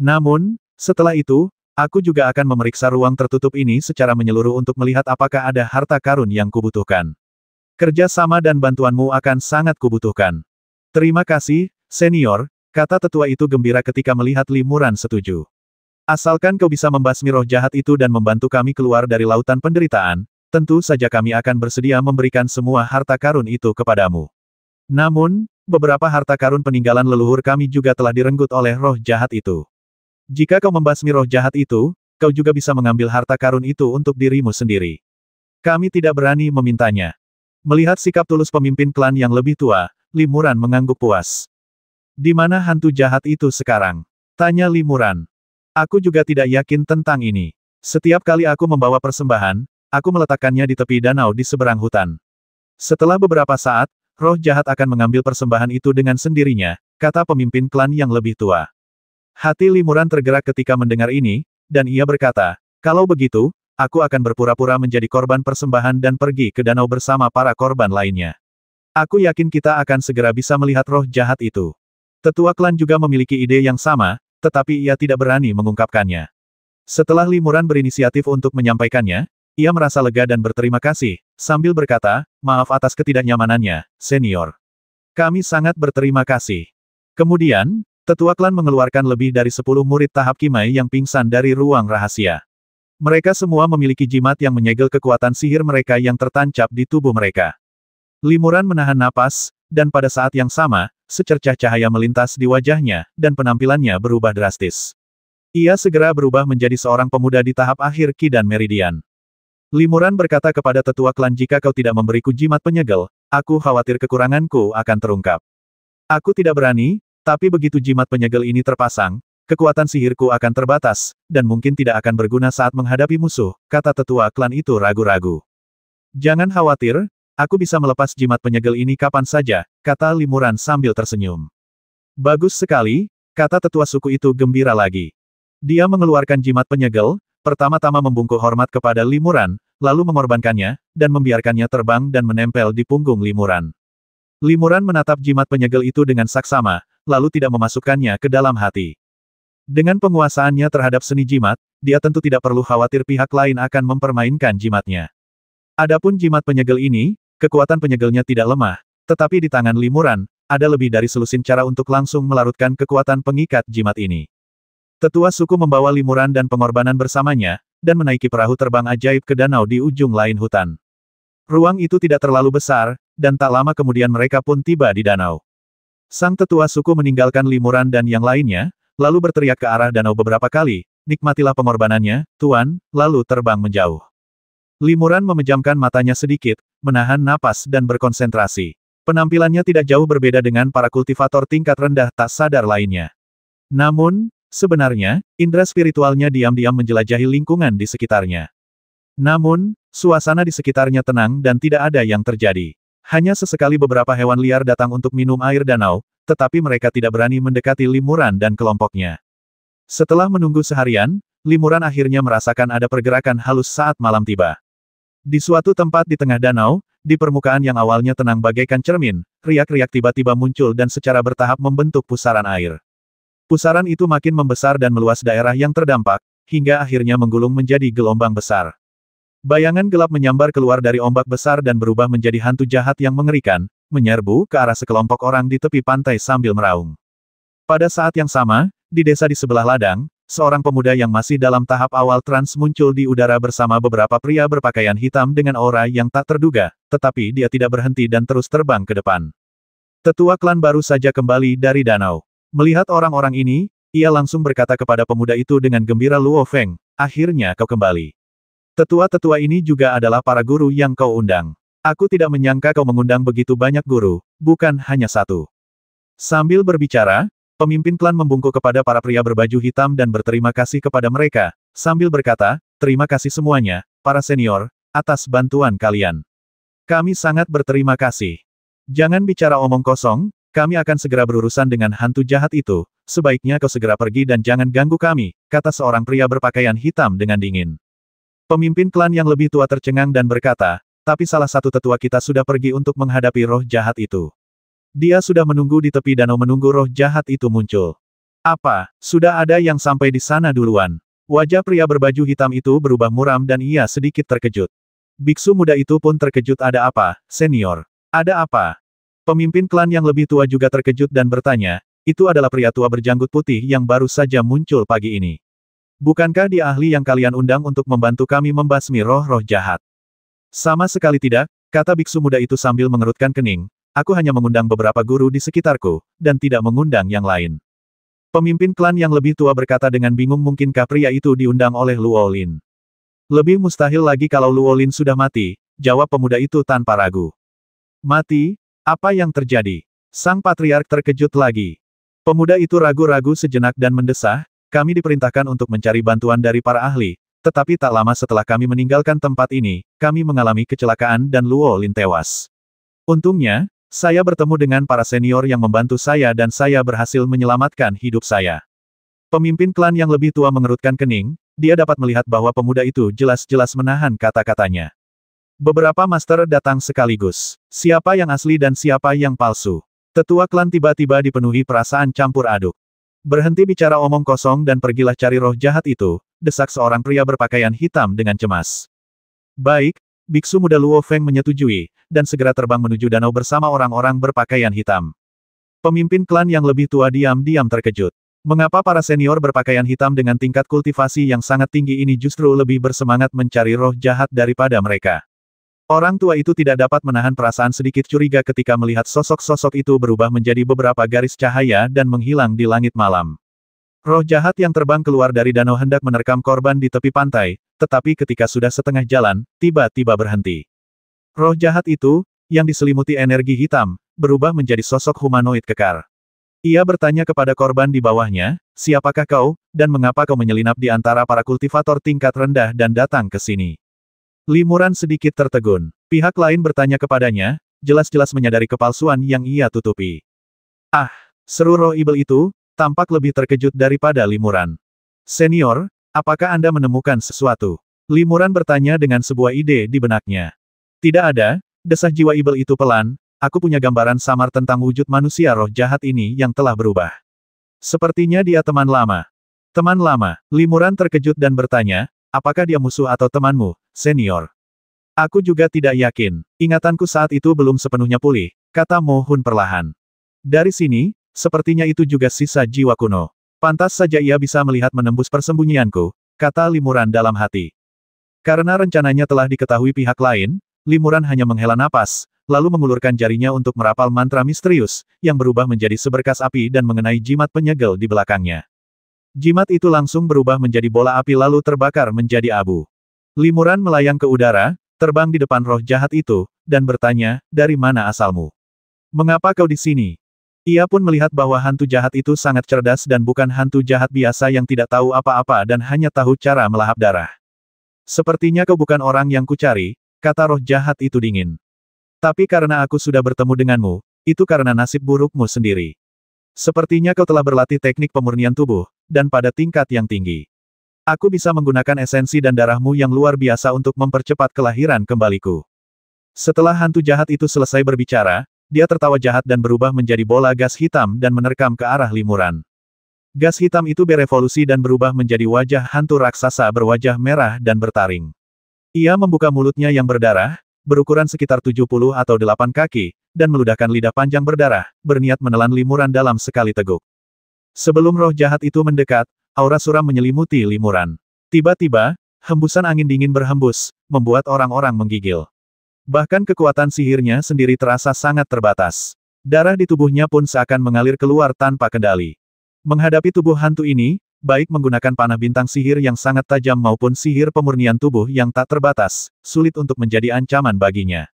Namun, setelah itu, aku juga akan memeriksa ruang tertutup ini secara menyeluruh untuk melihat apakah ada harta karun yang kubutuhkan. Kerja sama dan bantuanmu akan sangat kubutuhkan. Terima kasih, senior, kata tetua itu gembira ketika melihat Li Muran setuju. Asalkan kau bisa membasmi roh jahat itu dan membantu kami keluar dari lautan penderitaan, tentu saja kami akan bersedia memberikan semua harta karun itu kepadamu. Namun, beberapa harta karun peninggalan leluhur kami juga telah direnggut oleh roh jahat itu. Jika kau membasmi roh jahat itu, kau juga bisa mengambil harta karun itu untuk dirimu sendiri. Kami tidak berani memintanya. Melihat sikap tulus pemimpin klan yang lebih tua, Li Muran mengangguk puas. Di mana hantu jahat itu sekarang? Tanya Li Muran. Aku juga tidak yakin tentang ini. Setiap kali aku membawa persembahan, aku meletakkannya di tepi danau di seberang hutan. Setelah beberapa saat, roh jahat akan mengambil persembahan itu dengan sendirinya, kata pemimpin klan yang lebih tua. Hati Li Muran tergerak ketika mendengar ini, dan ia berkata, kalau begitu, aku akan berpura-pura menjadi korban persembahan dan pergi ke danau bersama para korban lainnya. Aku yakin kita akan segera bisa melihat roh jahat itu. Tetua klan juga memiliki ide yang sama, tetapi ia tidak berani mengungkapkannya. Setelah Li Muran berinisiatif untuk menyampaikannya, ia merasa lega dan berterima kasih, sambil berkata, maaf atas ketidaknyamanannya, senior. Kami sangat berterima kasih. Kemudian, tetua klan mengeluarkan lebih dari 10 murid tahap Kimai yang pingsan dari ruang rahasia. Mereka semua memiliki jimat yang menyegel kekuatan sihir mereka yang tertancap di tubuh mereka. Li Muran menahan napas, dan pada saat yang sama, secercah cahaya melintas di wajahnya, dan penampilannya berubah drastis. Ia segera berubah menjadi seorang pemuda di tahap akhir Ki dan Meridian. Li Muran berkata kepada tetua klan, jika kau tidak memberiku jimat penyegel, aku khawatir kekuranganku akan terungkap. Aku tidak berani, tapi begitu jimat penyegel ini terpasang, kekuatan sihirku akan terbatas, dan mungkin tidak akan berguna saat menghadapi musuh, kata tetua klan itu ragu-ragu. Jangan khawatir, aku bisa melepas jimat penyegel ini kapan saja, kata Li Muran sambil tersenyum. Bagus sekali, kata tetua suku itu gembira lagi. Dia mengeluarkan jimat penyegel, pertama-tama membungkuk hormat kepada Limuran, lalu mengorbankannya, dan membiarkannya terbang dan menempel di punggung Limuran. Limuran menatap jimat penyegel itu dengan saksama, lalu tidak memasukkannya ke dalam hati. Dengan penguasaannya terhadap seni jimat, dia tentu tidak perlu khawatir pihak lain akan mempermainkan jimatnya. Adapun jimat penyegel ini, kekuatan penyegelnya tidak lemah, tetapi di tangan Limuran, ada lebih dari selusin cara untuk langsung melarutkan kekuatan pengikat jimat ini. Tetua suku membawa Limuran dan pengorbanan bersamanya, dan menaiki perahu terbang ajaib ke danau di ujung lain hutan. Ruang itu tidak terlalu besar, dan tak lama kemudian mereka pun tiba di danau. Sang tetua suku meninggalkan Limuran dan yang lainnya, lalu berteriak ke arah danau beberapa kali, "Nikmatilah pengorbanannya, Tuan," lalu terbang menjauh. Limuran memejamkan matanya sedikit, menahan napas dan berkonsentrasi. Penampilannya tidak jauh berbeda dengan para kultivator tingkat rendah tak sadar lainnya. Namun, sebenarnya, indera spiritualnya diam-diam menjelajahi lingkungan di sekitarnya. Namun, suasana di sekitarnya tenang dan tidak ada yang terjadi. Hanya sesekali beberapa hewan liar datang untuk minum air danau, tetapi mereka tidak berani mendekati Limuran dan kelompoknya. Setelah menunggu seharian, Limuran akhirnya merasakan ada pergerakan halus saat malam tiba. Di suatu tempat di tengah danau, di permukaan yang awalnya tenang bagaikan cermin, riak-riak tiba-tiba muncul dan secara bertahap membentuk pusaran air. Pusaran itu makin membesar dan meluas daerah yang terdampak, hingga akhirnya menggulung menjadi gelombang besar. Bayangan gelap menyambar keluar dari ombak besar dan berubah menjadi hantu jahat yang mengerikan, menyerbu ke arah sekelompok orang di tepi pantai sambil meraung. Pada saat yang sama, di desa di sebelah ladang, seorang pemuda yang masih dalam tahap awal trans muncul di udara bersama beberapa pria berpakaian hitam dengan aura yang tak terduga, tetapi dia tidak berhenti dan terus terbang ke depan. Tetua klan baru saja kembali dari danau. Melihat orang-orang ini, ia langsung berkata kepada pemuda itu dengan gembira, "Luo Feng, akhirnya kau kembali. Tetua-tetua ini juga adalah para guru yang kau undang. Aku tidak menyangka kau mengundang begitu banyak guru, bukan hanya satu." Sambil berbicara, pemimpin klan membungkuk kepada para pria berbaju hitam dan berterima kasih kepada mereka, sambil berkata, "Terima kasih semuanya, para senior, atas bantuan kalian. Kami sangat berterima kasih. Jangan bicara omong kosong, kami akan segera berurusan dengan hantu jahat itu, sebaiknya kau segera pergi dan jangan ganggu kami," kata seorang pria berpakaian hitam dengan dingin. Pemimpin klan yang lebih tua tercengang dan berkata, "Tapi salah satu tetua kita sudah pergi untuk menghadapi roh jahat itu. Dia sudah menunggu di tepi danau menunggu roh jahat itu muncul." "Apa, sudah ada yang sampai di sana duluan?" Wajah pria berbaju hitam itu berubah muram dan ia sedikit terkejut. Biksu muda itu pun terkejut. "Ada apa, senior? Ada apa?" Pemimpin klan yang lebih tua juga terkejut dan bertanya, "Itu adalah pria tua berjanggut putih yang baru saja muncul pagi ini. Bukankah dia ahli yang kalian undang untuk membantu kami membasmi roh-roh jahat?" "Sama sekali tidak," kata biksu muda itu sambil mengerutkan kening. "Aku hanya mengundang beberapa guru di sekitarku, dan tidak mengundang yang lain." Pemimpin klan yang lebih tua berkata dengan bingung, "Mungkinkah pria itu diundang oleh Luo Lin?" "Lebih mustahil lagi kalau Luo Lin sudah mati," jawab pemuda itu tanpa ragu. "Mati? Apa yang terjadi?" Sang patriark terkejut lagi. Pemuda itu ragu-ragu sejenak dan mendesah, "Kami diperintahkan untuk mencari bantuan dari para ahli, tetapi tak lama setelah kami meninggalkan tempat ini, kami mengalami kecelakaan dan Luo Lin tewas. Untungnya, saya bertemu dengan para senior yang membantu saya dan saya berhasil menyelamatkan hidup saya." Pemimpin klan yang lebih tua mengerutkan kening, dia dapat melihat bahwa pemuda itu jelas-jelas menahan kata-katanya. Beberapa master datang sekaligus. Siapa yang asli dan siapa yang palsu? Tetua klan tiba-tiba dipenuhi perasaan campur aduk. "Berhenti bicara omong kosong dan pergilah cari roh jahat itu," desak seorang pria berpakaian hitam dengan cemas. "Baik." Biksu muda Luo Feng menyetujui, dan segera terbang menuju danau bersama orang-orang berpakaian hitam. Pemimpin klan yang lebih tua diam-diam terkejut. Mengapa para senior berpakaian hitam dengan tingkat kultivasi yang sangat tinggi ini justru lebih bersemangat mencari roh jahat daripada mereka? Orang tua itu tidak dapat menahan perasaan sedikit curiga ketika melihat sosok-sosok itu berubah menjadi beberapa garis cahaya dan menghilang di langit malam. Roh jahat yang terbang keluar dari danau hendak menerkam korban di tepi pantai, tetapi ketika sudah setengah jalan, tiba-tiba berhenti. Roh jahat itu, yang diselimuti energi hitam, berubah menjadi sosok humanoid kekar. Ia bertanya kepada korban di bawahnya, "Siapakah kau, dan mengapa kau menyelinap di antara para kultivator tingkat rendah dan datang ke sini?" Limuran sedikit tertegun. Pihak lain bertanya kepadanya, jelas-jelas menyadari kepalsuan yang ia tutupi. "Ah!" seru roh ibel itu, tampak lebih terkejut daripada Limuran. Senior, apakah Anda menemukan sesuatu? Limuran bertanya dengan sebuah ide di benaknya. Tidak ada, desah jiwa Ibel itu pelan, aku punya gambaran samar tentang wujud manusia roh jahat ini yang telah berubah. Sepertinya dia teman lama. Teman lama, Limuran terkejut dan bertanya, apakah dia musuh atau temanmu, senior? Aku juga tidak yakin. Ingatanku saat itu belum sepenuhnya pulih, kata Mo Hun perlahan. Dari sini, sepertinya itu juga sisa jiwa kuno. Pantas saja ia bisa melihat menembus persembunyianku, kata Limuran dalam hati. Karena rencananya telah diketahui pihak lain, Limuran hanya menghela napas, lalu mengulurkan jarinya untuk merapal mantra misterius, yang berubah menjadi seberkas api dan mengenai jimat penyegel di belakangnya. Jimat itu langsung berubah menjadi bola api lalu terbakar menjadi abu. Limuran melayang ke udara, terbang di depan roh jahat itu, dan bertanya, dari mana asalmu? Mengapa kau di sini? Ia pun melihat bahwa hantu jahat itu sangat cerdas dan bukan hantu jahat biasa yang tidak tahu apa-apa dan hanya tahu cara melahap darah. Sepertinya kau bukan orang yang kucari, kata roh jahat itu dingin. Tapi karena aku sudah bertemu denganmu, itu karena nasib burukmu sendiri. Sepertinya kau telah berlatih teknik pemurnian tubuh, dan pada tingkat yang tinggi. Aku bisa menggunakan esensi dan darahmu yang luar biasa untuk mempercepat kelahiran kembaliku. Setelah hantu jahat itu selesai berbicara, dia tertawa jahat dan berubah menjadi bola gas hitam dan menerkam ke arah Limuran. Gas hitam itu berevolusi dan berubah menjadi wajah hantu raksasa berwajah merah dan bertaring. Ia membuka mulutnya yang berdarah, berukuran sekitar 70 atau 8 kaki, dan meludahkan lidah panjang berdarah, berniat menelan Limuran dalam sekali teguk. Sebelum roh jahat itu mendekat, aura suram menyelimuti Limuran. Tiba-tiba, hembusan angin dingin berhembus, membuat orang-orang menggigil. Bahkan kekuatan sihirnya sendiri terasa sangat terbatas. Darah di tubuhnya pun seakan mengalir keluar tanpa kendali. Menghadapi tubuh hantu ini, baik menggunakan panah bintang sihir yang sangat tajam maupun sihir pemurnian tubuh yang tak terbatas, sulit untuk menjadi ancaman baginya.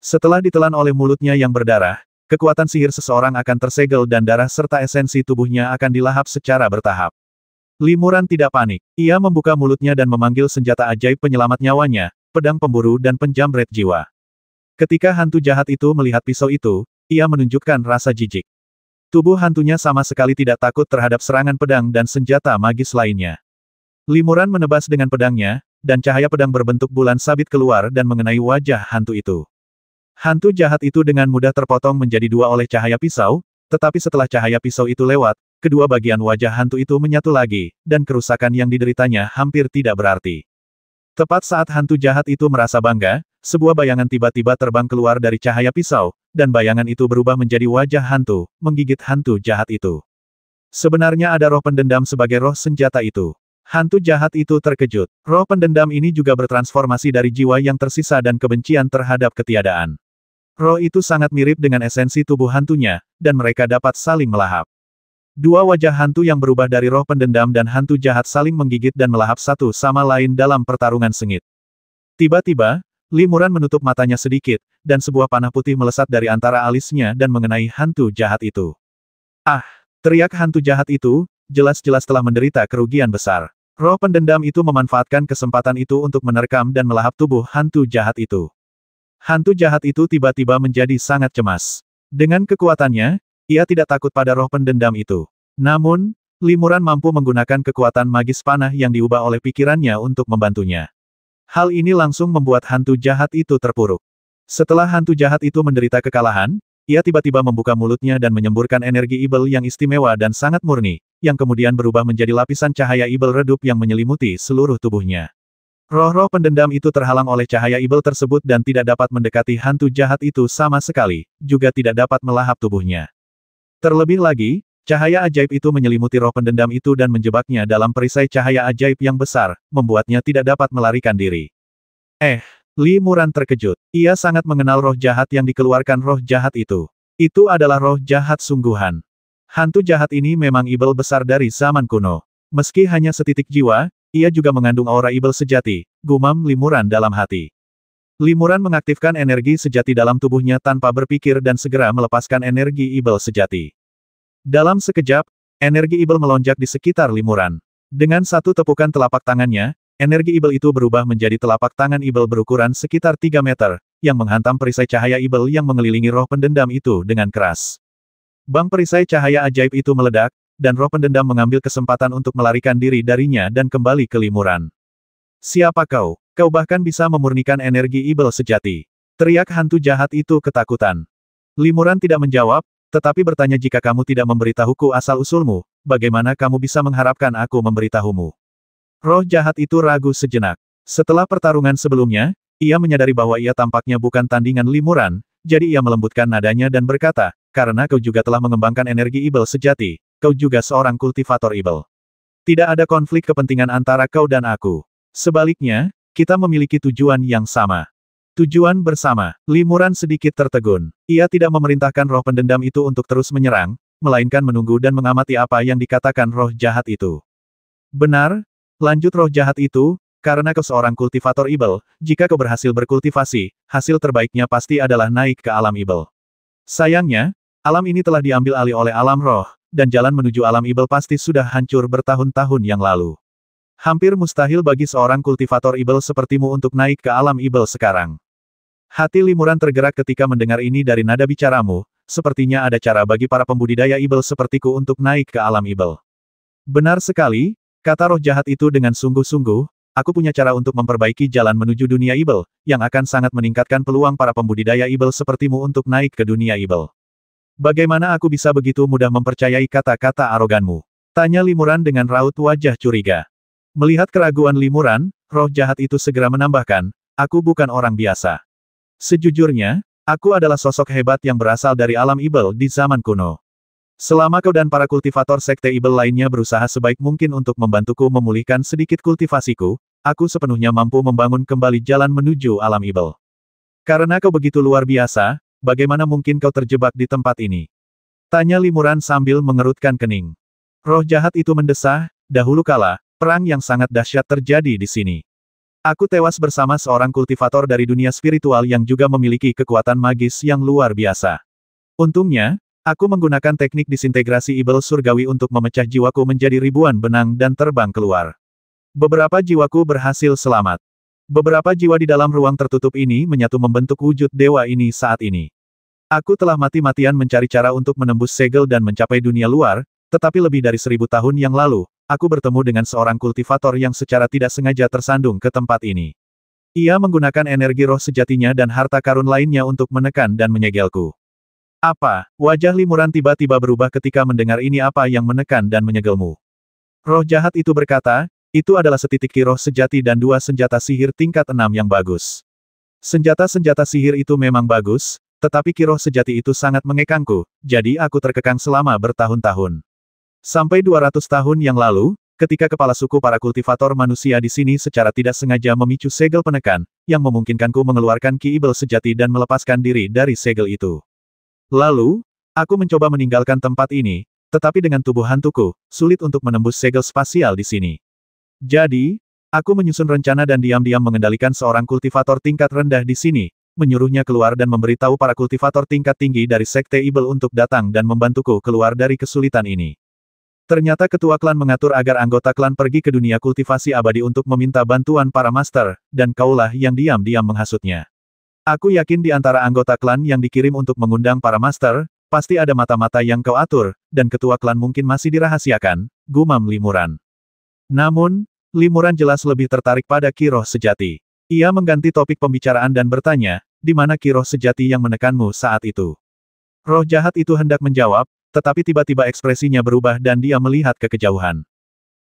Setelah ditelan oleh mulutnya yang berdarah, kekuatan sihir seseorang akan tersegel dan darah serta esensi tubuhnya akan dilahap secara bertahap. Limuran tidak panik. Ia membuka mulutnya dan memanggil senjata ajaib penyelamat nyawanya, pedang pemburu dan penjamret jiwa. Ketika hantu jahat itu melihat pisau itu, ia menunjukkan rasa jijik. Tubuh hantunya sama sekali tidak takut terhadap serangan pedang dan senjata magis lainnya. Limuran menebas dengan pedangnya, dan cahaya pedang berbentuk bulan sabit keluar dan mengenai wajah hantu itu. Hantu jahat itu dengan mudah terpotong menjadi dua oleh cahaya pisau, tetapi setelah cahaya pisau itu lewat, kedua bagian wajah hantu itu menyatu lagi, dan kerusakan yang dideritanya hampir tidak berarti. Tepat saat hantu jahat itu merasa bangga, sebuah bayangan tiba-tiba terbang keluar dari cahaya pisau, dan bayangan itu berubah menjadi wajah hantu, menggigit hantu jahat itu. Sebenarnya ada roh pendendam sebagai roh senjata itu. Hantu jahat itu terkejut. Roh pendendam ini juga bertransformasi dari jiwa yang tersisa dan kebencian terhadap ketiadaan. Roh itu sangat mirip dengan esensi tubuh hantunya, dan mereka dapat saling melahap. Dua wajah hantu yang berubah dari roh pendendam dan hantu jahat saling menggigit dan melahap satu sama lain dalam pertarungan sengit. Tiba-tiba, Limuran menutup matanya sedikit, dan sebuah panah putih melesat dari antara alisnya dan mengenai hantu jahat itu. Ah! Teriak hantu jahat itu, jelas-jelas telah menderita kerugian besar. Roh pendendam itu memanfaatkan kesempatan itu untuk menerkam dan melahap tubuh hantu jahat itu. Hantu jahat itu tiba-tiba menjadi sangat cemas. Dengan kekuatannya, ia tidak takut pada roh pendendam itu. Namun, Limuran mampu menggunakan kekuatan magis panah yang diubah oleh pikirannya untuk membantunya. Hal ini langsung membuat hantu jahat itu terpuruk. Setelah hantu jahat itu menderita kekalahan, ia tiba-tiba membuka mulutnya dan menyemburkan energi Ibel yang istimewa dan sangat murni, yang kemudian berubah menjadi lapisan cahaya Ibel redup yang menyelimuti seluruh tubuhnya. Roh-roh pendendam itu terhalang oleh cahaya Ibel tersebut dan tidak dapat mendekati hantu jahat itu sama sekali, juga tidak dapat melahap tubuhnya. Terlebih lagi, cahaya ajaib itu menyelimuti roh pendendam itu dan menjebaknya dalam perisai cahaya ajaib yang besar, membuatnya tidak dapat melarikan diri. Limuran terkejut. Ia sangat mengenal roh jahat yang dikeluarkan roh jahat itu. Itu adalah roh jahat sungguhan. Hantu jahat ini memang Ibel besar dari zaman kuno. Meski hanya setitik jiwa, ia juga mengandung aura Ibel sejati, gumam Limuran dalam hati. Limuran mengaktifkan energi sejati dalam tubuhnya tanpa berpikir dan segera melepaskan energi Ibel sejati. Dalam sekejap, energi Ibel melonjak di sekitar Limuran. Dengan satu tepukan telapak tangannya, energi Ibel itu berubah menjadi telapak tangan Ibel berukuran sekitar 3 meter, yang menghantam perisai cahaya Ibel yang mengelilingi roh pendendam itu dengan keras. Bang perisai cahaya ajaib itu meledak, dan roh pendendam mengambil kesempatan untuk melarikan diri darinya dan kembali ke limuran. Siapa kau? Kau bahkan bisa memurnikan energi ibel sejati. Teriak hantu jahat itu ketakutan. Limuran tidak menjawab, tetapi bertanya jika kamu tidak memberitahuku asal-usulmu, bagaimana kamu bisa mengharapkan aku memberitahumu? Roh jahat itu ragu sejenak. Setelah pertarungan sebelumnya, ia menyadari bahwa ia tampaknya bukan tandingan limuran, jadi ia melembutkan nadanya dan berkata, karena kau juga telah mengembangkan energi ibel sejati, kau juga seorang kultivator ibel. Tidak ada konflik kepentingan antara kau dan aku. Sebaliknya, kita memiliki tujuan yang sama. Tujuan bersama. Limuran sedikit tertegun. Ia tidak memerintahkan roh pendendam itu untuk terus menyerang, melainkan menunggu dan mengamati apa yang dikatakan roh jahat itu. Benar, lanjut roh jahat itu, karena kau seorang kultivator ibel, jika kau berhasil berkultivasi, hasil terbaiknya pasti adalah naik ke alam ibel. Sayangnya, alam ini telah diambil alih oleh alam roh, dan jalan menuju alam ibel pasti sudah hancur bertahun-tahun yang lalu. Hampir mustahil bagi seorang kultivator ibel sepertimu untuk naik ke alam ibel sekarang. Hati limuran tergerak ketika mendengar ini dari nada bicaramu, sepertinya ada cara bagi para pembudidaya ibel sepertiku untuk naik ke alam ibel. Benar sekali, kata roh jahat itu dengan sungguh-sungguh, aku punya cara untuk memperbaiki jalan menuju dunia ibel, yang akan sangat meningkatkan peluang para pembudidaya ibel sepertimu untuk naik ke dunia ibel. Bagaimana aku bisa begitu mudah mempercayai kata-kata aroganmu? Tanya limuran dengan raut wajah curiga. Melihat keraguan limuran, roh jahat itu segera menambahkan, aku bukan orang biasa. Sejujurnya, aku adalah sosok hebat yang berasal dari alam ibel di zaman kuno. Selama kau dan para kultivator sekte ibel lainnya berusaha sebaik mungkin untuk membantuku memulihkan sedikit kultivasiku, aku sepenuhnya mampu membangun kembali jalan menuju alam ibel. Karena kau begitu luar biasa, bagaimana mungkin kau terjebak di tempat ini? Tanya limuran sambil mengerutkan kening. Roh jahat itu mendesah, dahulu kala, perang yang sangat dahsyat terjadi di sini. Aku tewas bersama seorang kultivator dari dunia spiritual yang juga memiliki kekuatan magis yang luar biasa. Untungnya, aku menggunakan teknik disintegrasi ibel surgawi untuk memecah jiwaku menjadi ribuan benang dan terbang keluar. Beberapa jiwaku berhasil selamat. Beberapa jiwa di dalam ruang tertutup ini menyatu membentuk wujud dewa ini saat ini. Aku telah mati-matian mencari cara untuk menembus segel dan mencapai dunia luar, tetapi lebih dari 1000 tahun yang lalu, aku bertemu dengan seorang kultivator yang secara tidak sengaja tersandung ke tempat ini. Ia menggunakan energi roh sejatinya dan harta karun lainnya untuk menekan dan menyegelku. Apa? Wajah limuran tiba-tiba berubah ketika mendengar ini apa yang menekan dan menyegelmu. Roh jahat itu berkata, itu adalah setitik ki roh sejati dan 2 senjata sihir tingkat 6 yang bagus. Senjata-senjata sihir itu memang bagus, tetapi ki roh sejati itu sangat mengekangku, jadi aku terkekang selama bertahun-tahun. Sampai 200 tahun yang lalu, ketika kepala suku para kultivator manusia di sini secara tidak sengaja memicu segel penekan, yang memungkinkanku mengeluarkan ki ibel sejati dan melepaskan diri dari segel itu. Lalu, aku mencoba meninggalkan tempat ini, tetapi dengan tubuh hantuku, sulit untuk menembus segel spasial di sini. Jadi, aku menyusun rencana dan diam-diam mengendalikan seorang kultivator tingkat rendah di sini, menyuruhnya keluar dan memberitahu para kultivator tingkat tinggi dari sekte ibel untuk datang dan membantuku keluar dari kesulitan ini. Ternyata ketua klan mengatur agar anggota klan pergi ke dunia kultivasi abadi untuk meminta bantuan para master, dan kaulah yang diam-diam menghasutnya. Aku yakin di antara anggota klan yang dikirim untuk mengundang para master, pasti ada mata-mata yang kau atur, dan ketua klan mungkin masih dirahasiakan, gumam limuran. Namun, limuran jelas lebih tertarik pada ki roh sejati. Ia mengganti topik pembicaraan dan bertanya, di mana ki roh sejati yang menekanmu saat itu? Roh jahat itu hendak menjawab, tetapi tiba-tiba ekspresinya berubah dan dia melihat ke kejauhan.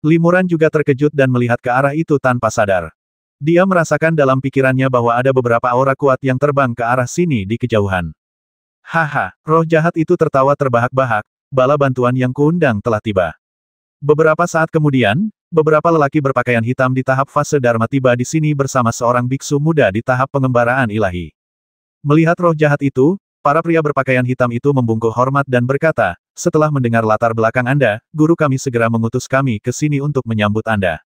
Limuran juga terkejut dan melihat ke arah itu tanpa sadar. Dia merasakan dalam pikirannya bahwa ada beberapa aura kuat yang terbang ke arah sini di kejauhan. Haha, roh jahat itu tertawa terbahak-bahak, bala bantuan yang kuundang telah tiba. Beberapa saat kemudian, beberapa lelaki berpakaian hitam di tahap fase Dharma tiba di sini bersama seorang biksu muda di tahap pengembaraan ilahi. Melihat roh jahat itu, para pria berpakaian hitam itu membungkuk hormat dan berkata, setelah mendengar latar belakang Anda, guru kami segera mengutus kami ke sini untuk menyambut Anda.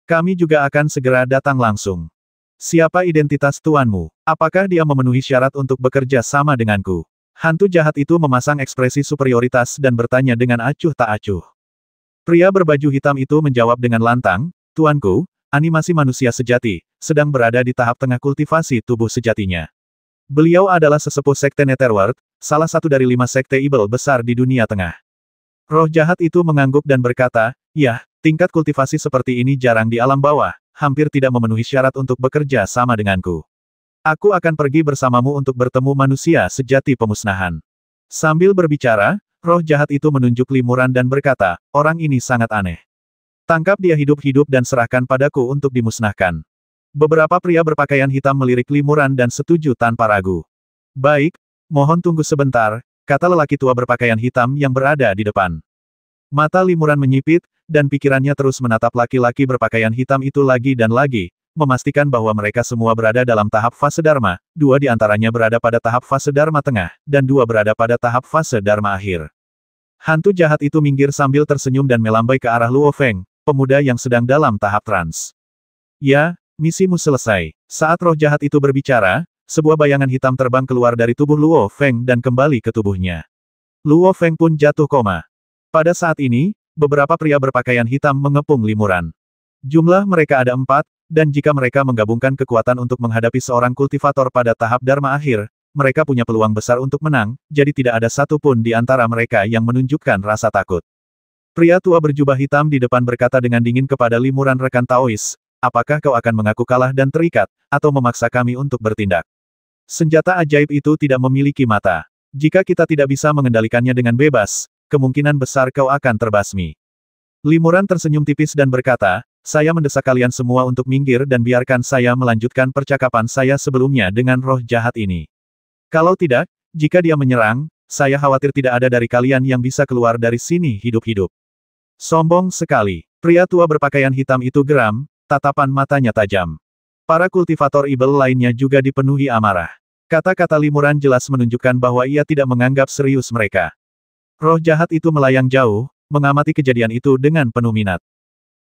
Kami juga akan segera datang langsung. Siapa identitas tuanmu? Apakah dia memenuhi syarat untuk bekerja sama denganku? Hantu jahat itu memasang ekspresi superioritas dan bertanya dengan acuh tak acuh. Pria berbaju hitam itu menjawab dengan lantang, Tuanku, animasi manusia sejati, sedang berada di tahap tengah kultivasi tubuh sejatinya. Beliau adalah sesepuh sekte Netherworld, salah satu dari 5 sekte ibel besar di dunia tengah. Roh jahat itu mengangguk dan berkata, "Yah, tingkat kultivasi seperti ini jarang di alam bawah, hampir tidak memenuhi syarat untuk bekerja sama denganku. Aku akan pergi bersamamu untuk bertemu manusia sejati pemusnahan." Sambil berbicara, roh jahat itu menunjuk Limuran dan berkata, "Orang ini sangat aneh. Tangkap dia hidup-hidup dan serahkan padaku untuk dimusnahkan." Beberapa pria berpakaian hitam melirik Limuran dan setuju tanpa ragu. "Baik, mohon tunggu sebentar," kata lelaki tua berpakaian hitam yang berada di depan. Mata Limuran menyipit, dan pikirannya terus menatap laki-laki berpakaian hitam itu lagi dan lagi, memastikan bahwa mereka semua berada dalam tahap fase Dharma, dua di antaranya berada pada tahap fase Dharma tengah, dan dua berada pada tahap fase Dharma akhir. Hantu jahat itu minggir sambil tersenyum dan melambai ke arah Luo Feng, pemuda yang sedang dalam tahap trans. "Ya, misimu selesai." Saat roh jahat itu berbicara, sebuah bayangan hitam terbang keluar dari tubuh Luo Feng dan kembali ke tubuhnya. Luo Feng pun jatuh koma. Pada saat ini, beberapa pria berpakaian hitam mengepung Limuran. Jumlah mereka ada 4, dan jika mereka menggabungkan kekuatan untuk menghadapi seorang kultivator pada tahap Dharma akhir, mereka punya peluang besar untuk menang, jadi tidak ada satu pun di antara mereka yang menunjukkan rasa takut. Pria tua berjubah hitam di depan berkata dengan dingin kepada Limuran rekan Taois, "Apakah kau akan mengaku kalah dan terikat, atau memaksa kami untuk bertindak? Senjata ajaib itu tidak memiliki mata. Jika kita tidak bisa mengendalikannya dengan bebas, kemungkinan besar kau akan terbasmi." Limuran tersenyum tipis dan berkata, "Saya mendesak kalian semua untuk minggir dan biarkan saya melanjutkan percakapan saya sebelumnya dengan roh jahat ini. Kalau tidak, jika dia menyerang, saya khawatir tidak ada dari kalian yang bisa keluar dari sini hidup-hidup." Sombong sekali. Pria tua berpakaian hitam itu geram, tatapan matanya tajam. Para kultivator Ibel lainnya juga dipenuhi amarah. Kata-kata Limuran jelas menunjukkan bahwa ia tidak menganggap serius mereka. Roh jahat itu melayang jauh, mengamati kejadian itu dengan penuh minat.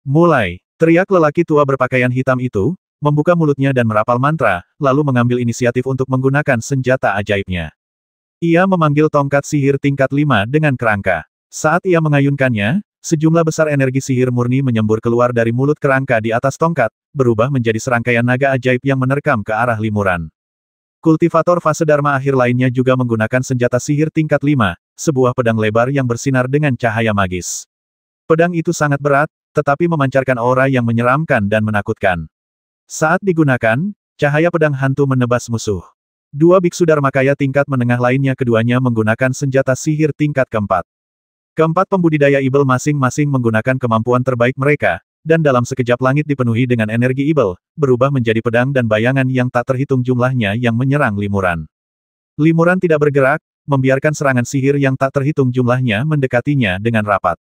"Mulai!" teriak lelaki tua berpakaian hitam itu, membuka mulutnya dan merapal mantra, lalu mengambil inisiatif untuk menggunakan senjata ajaibnya. Ia memanggil tongkat sihir tingkat 5 dengan kerangka. Saat ia mengayunkannya, sejumlah besar energi sihir murni menyembur keluar dari mulut kerangka di atas tongkat, berubah menjadi serangkaian naga ajaib yang menerkam ke arah Limuran. Kultivator fase Dharma akhir lainnya juga menggunakan senjata sihir tingkat 5, sebuah pedang lebar yang bersinar dengan cahaya magis. Pedang itu sangat berat, tetapi memancarkan aura yang menyeramkan dan menakutkan. Saat digunakan, cahaya pedang hantu menebas musuh. Dua biksu Dharmakaya tingkat menengah lainnya keduanya menggunakan senjata sihir tingkat keempat. Keempat pembudidaya Ibel masing-masing menggunakan kemampuan terbaik mereka, dan dalam sekejap langit dipenuhi dengan energi Ibel, berubah menjadi pedang dan bayangan yang tak terhitung jumlahnya yang menyerang Limuran. Limuran tidak bergerak, membiarkan serangan sihir yang tak terhitung jumlahnya mendekatinya dengan rapat.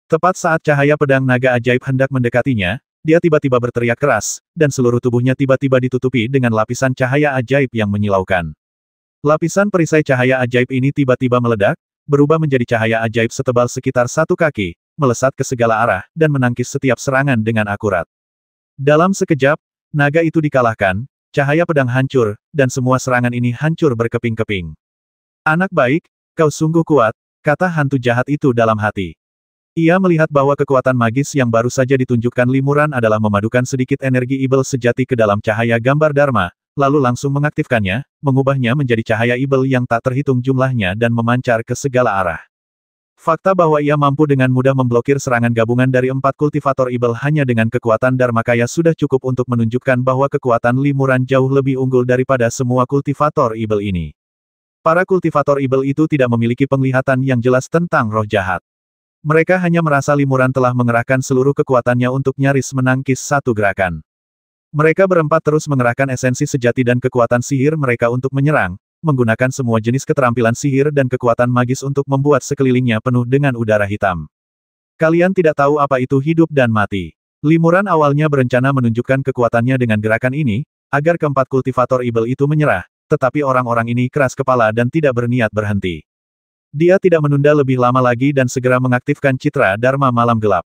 Tepat saat cahaya pedang naga ajaib hendak mendekatinya, dia tiba-tiba berteriak keras, dan seluruh tubuhnya tiba-tiba ditutupi dengan lapisan cahaya ajaib yang menyilaukan. Lapisan perisai cahaya ajaib ini tiba-tiba meledak, berubah menjadi cahaya ajaib setebal sekitar 1 kaki, melesat ke segala arah, dan menangkis setiap serangan dengan akurat. Dalam sekejap, naga itu dikalahkan, cahaya pedang hancur, dan semua serangan ini hancur berkeping-keping. "Anak baik, kau sungguh kuat," kata hantu jahat itu dalam hati. Ia melihat bahwa kekuatan magis yang baru saja ditunjukkan Limuran adalah memadukan sedikit energi Ibel sejati ke dalam cahaya gambar Dharma, lalu langsung mengaktifkannya, mengubahnya menjadi cahaya Ibel yang tak terhitung jumlahnya dan memancar ke segala arah. Fakta bahwa ia mampu dengan mudah memblokir serangan gabungan dari 4 kultivator Ibel hanya dengan kekuatan Dharmakaya sudah cukup untuk menunjukkan bahwa kekuatan Limuran jauh lebih unggul daripada semua kultivator Ibel ini. Para kultivator Ibel itu tidak memiliki penglihatan yang jelas tentang roh jahat. Mereka hanya merasa Limuran telah mengerahkan seluruh kekuatannya untuk nyaris menangkis satu gerakan. Mereka berempat terus mengerahkan esensi sejati dan kekuatan sihir mereka untuk menyerang, menggunakan semua jenis keterampilan sihir dan kekuatan magis untuk membuat sekelilingnya penuh dengan udara hitam. Kalian tidak tahu apa itu hidup dan mati. Limuran awalnya berencana menunjukkan kekuatannya dengan gerakan ini, agar keempat kultivator Ibel itu menyerah, tetapi orang-orang ini keras kepala dan tidak berniat berhenti. Dia tidak menunda lebih lama lagi dan segera mengaktifkan citra Dharma malam gelap.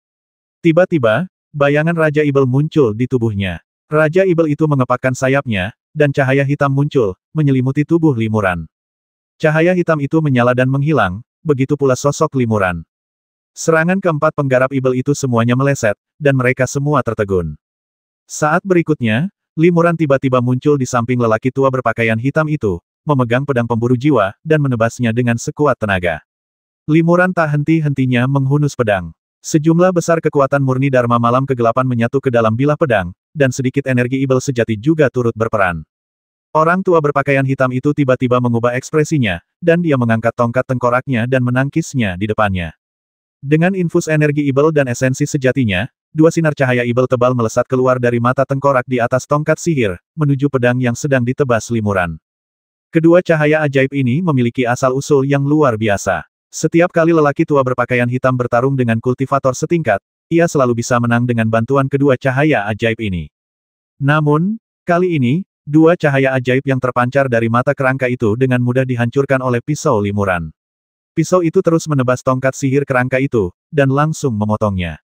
Tiba-tiba, bayangan Raja Ibel muncul di tubuhnya. Raja Ibel itu mengepakkan sayapnya, dan cahaya hitam muncul, menyelimuti tubuh Limuran. Cahaya hitam itu menyala dan menghilang, begitu pula sosok Limuran. Serangan keempat penggarap Ibel itu semuanya meleset, dan mereka semua tertegun. Saat berikutnya, Limuran tiba-tiba muncul di samping lelaki tua berpakaian hitam itu, memegang pedang pemburu jiwa, dan menebasnya dengan sekuat tenaga. Limuran tak henti-hentinya menghunus pedang. Sejumlah besar kekuatan murni Dharma malam kegelapan menyatu ke dalam bilah pedang, dan sedikit energi ibel sejati juga turut berperan. Orang tua berpakaian hitam itu tiba-tiba mengubah ekspresinya, dan dia mengangkat tongkat tengkoraknya dan menangkisnya di depannya. Dengan infus energi ibel dan esensi sejatinya, dua sinar cahaya ibel tebal melesat keluar dari mata tengkorak di atas tongkat sihir, menuju pedang yang sedang ditebas limuran. Kedua cahaya ajaib ini memiliki asal-usul yang luar biasa. Setiap kali lelaki tua berpakaian hitam bertarung dengan kultivator setingkat, ia selalu bisa menang dengan bantuan kedua cahaya ajaib ini. Namun, kali ini, dua cahaya ajaib yang terpancar dari mata kerangka itu dengan mudah dihancurkan oleh pisau limuran. Pisau itu terus menebas tongkat sihir kerangka itu, dan langsung memotongnya.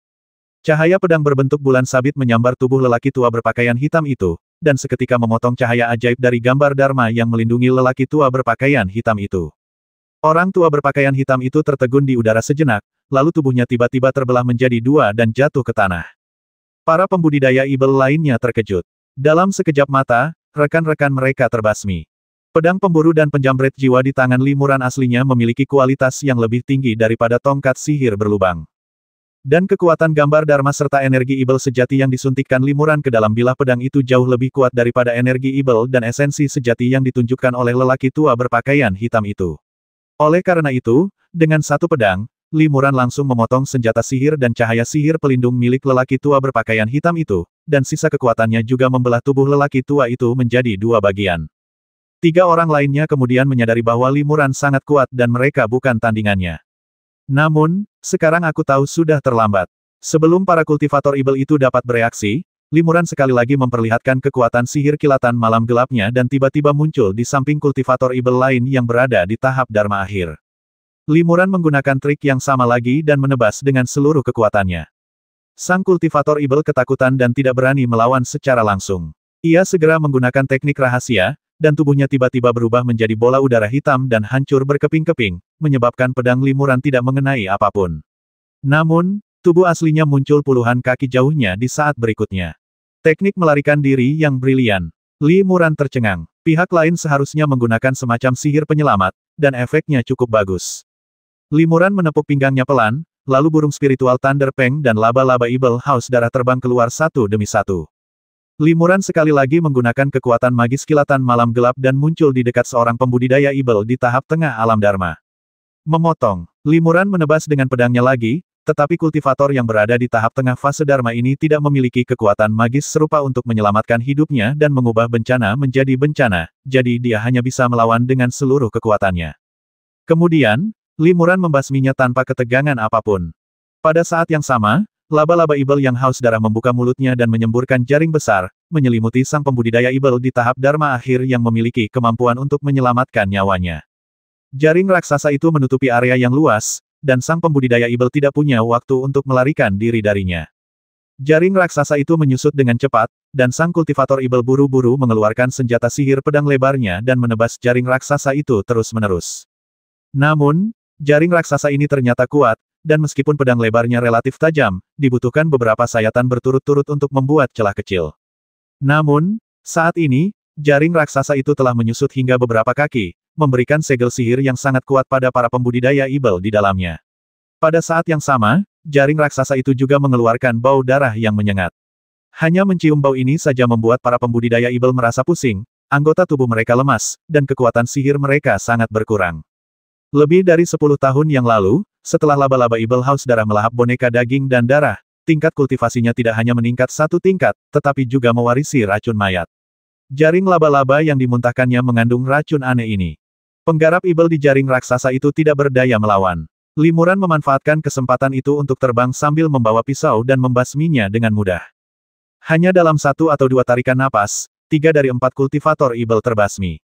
Cahaya pedang berbentuk bulan sabit menyambar tubuh lelaki tua berpakaian hitam itu, dan seketika memotong cahaya ajaib dari gambar Dharma yang melindungi lelaki tua berpakaian hitam itu. Orang tua berpakaian hitam itu tertegun di udara sejenak, lalu tubuhnya tiba-tiba terbelah menjadi dua dan jatuh ke tanah. Para pembudidaya ibel lainnya terkejut. Dalam sekejap mata, rekan-rekan mereka terbasmi. Pedang pemburu dan penjamret jiwa di tangan limuran aslinya memiliki kualitas yang lebih tinggi daripada tongkat sihir berlubang. Dan kekuatan gambar Dharma serta energi ibel sejati yang disuntikkan limuran ke dalam bilah pedang itu jauh lebih kuat daripada energi ibel dan esensi sejati yang ditunjukkan oleh lelaki tua berpakaian hitam itu. Oleh karena itu, dengan satu pedang, limuran langsung memotong senjata sihir dan cahaya sihir pelindung milik lelaki tua berpakaian hitam itu, dan sisa kekuatannya juga membelah tubuh lelaki tua itu menjadi dua bagian. Tiga orang lainnya kemudian menyadari bahwa limuran sangat kuat dan mereka bukan tandingannya. Namun, sekarang aku tahu sudah terlambat. Sebelum para kultivator ibel itu dapat bereaksi, limuran sekali lagi memperlihatkan kekuatan sihir kilatan malam gelapnya dan tiba-tiba muncul di samping kultivator ibel lain yang berada di tahap Dharma akhir. Limuran menggunakan trik yang sama lagi dan menebas dengan seluruh kekuatannya. Sang kultivator ibel ketakutan dan tidak berani melawan secara langsung. Ia segera menggunakan teknik rahasia, dan tubuhnya tiba-tiba berubah menjadi bola udara hitam dan hancur berkeping-keping, menyebabkan pedang limuran tidak mengenai apapun. Namun, tubuh aslinya muncul puluhan kaki jauhnya di saat berikutnya. Teknik melarikan diri yang brilian. Limuran tercengang. Pihak lain seharusnya menggunakan semacam sihir penyelamat, dan efeknya cukup bagus. Limuran menepuk pinggangnya pelan, lalu burung spiritual Thunder Peng dan laba-laba Ibel Haus darah terbang keluar satu demi satu. Limuran sekali lagi menggunakan kekuatan magis kilatan malam gelap dan muncul di dekat seorang pembudidaya Ibel di tahap tengah alam Dharma. Memotong. Limuran menebas dengan pedangnya lagi, tetapi kultivator yang berada di tahap tengah fase Dharma ini tidak memiliki kekuatan magis serupa untuk menyelamatkan hidupnya dan mengubah bencana menjadi bencana, jadi dia hanya bisa melawan dengan seluruh kekuatannya. Kemudian, limuran membasminya tanpa ketegangan apapun. Pada saat yang sama, laba-laba Ibel yang haus darah membuka mulutnya dan menyemburkan jaring besar, menyelimuti sang pembudidaya Ibel di tahap Dharma akhir yang memiliki kemampuan untuk menyelamatkan nyawanya. Jaring raksasa itu menutupi area yang luas, dan sang pembudidaya Ibel tidak punya waktu untuk melarikan diri darinya. Jaring raksasa itu menyusut dengan cepat, dan sang kultivator Ibel buru-buru mengeluarkan senjata sihir pedang lebarnya dan menebas jaring raksasa itu terus-menerus. Namun, jaring raksasa ini ternyata kuat, dan meskipun pedang lebarnya relatif tajam, dibutuhkan beberapa sayatan berturut-turut untuk membuat celah kecil. Namun, saat ini, jaring raksasa itu telah menyusut hingga beberapa kaki, memberikan segel sihir yang sangat kuat pada para pembudidaya Ibel di dalamnya. Pada saat yang sama, jaring raksasa itu juga mengeluarkan bau darah yang menyengat. Hanya mencium bau ini saja membuat para pembudidaya Ibel merasa pusing, anggota tubuh mereka lemas, dan kekuatan sihir mereka sangat berkurang. Lebih dari 10 tahun yang lalu, setelah laba-laba Ibel Haus darah melahap boneka daging dan darah, tingkat kultivasinya tidak hanya meningkat satu tingkat, tetapi juga mewarisi racun mayat. Jaring laba-laba yang dimuntahkannya mengandung racun aneh ini. Penggarap Ibel di jaring raksasa itu tidak berdaya melawan. Limuran memanfaatkan kesempatan itu untuk terbang sambil membawa pisau dan membasminya dengan mudah. Hanya dalam 1 atau 2 tarikan napas, 3 dari 4 kultivator Ibel terbasmi.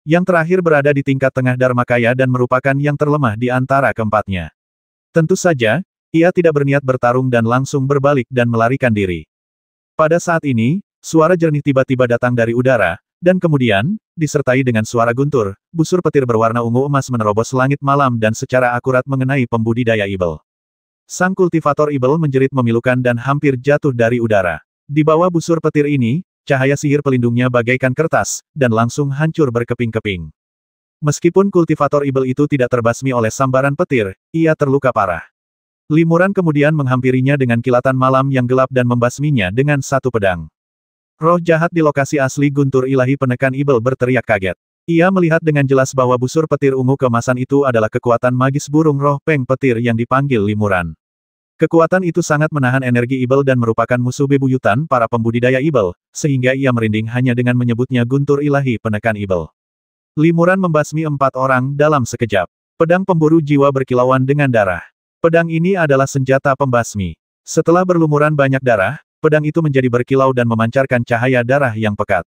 Yang terakhir berada di tingkat tengah Dharmakaya dan merupakan yang terlemah di antara keempatnya. Tentu saja, ia tidak berniat bertarung dan langsung berbalik dan melarikan diri. Pada saat ini, suara jernih tiba-tiba datang dari udara, dan kemudian, disertai dengan suara guntur, busur petir berwarna ungu emas menerobos langit malam dan secara akurat mengenai pembudidaya Ibel. Sang kultivator Ibel menjerit memilukan dan hampir jatuh dari udara. Di bawah busur petir ini, cahaya sihir pelindungnya bagaikan kertas, dan langsung hancur berkeping-keping. Meskipun kultivator ibel itu tidak terbasmi oleh sambaran petir, ia terluka parah. Limuran kemudian menghampirinya dengan kilatan malam yang gelap dan membasminya dengan satu pedang. Roh jahat di lokasi asli guntur ilahi penekan ibel berteriak kaget. Ia melihat dengan jelas bahwa busur petir ungu keemasan itu adalah kekuatan magis burung roh peng petir yang dipanggil limuran. Kekuatan itu sangat menahan energi ibel dan merupakan musuh bebuyutan para pembudidaya ibel, sehingga ia merinding hanya dengan menyebutnya guntur ilahi penekan ibel. Limuran membasmi 4 orang dalam sekejap. Pedang pemburu jiwa berkilauan dengan darah. Pedang ini adalah senjata pembasmi. Setelah berlumuran banyak darah, pedang itu menjadi berkilau dan memancarkan cahaya darah yang pekat.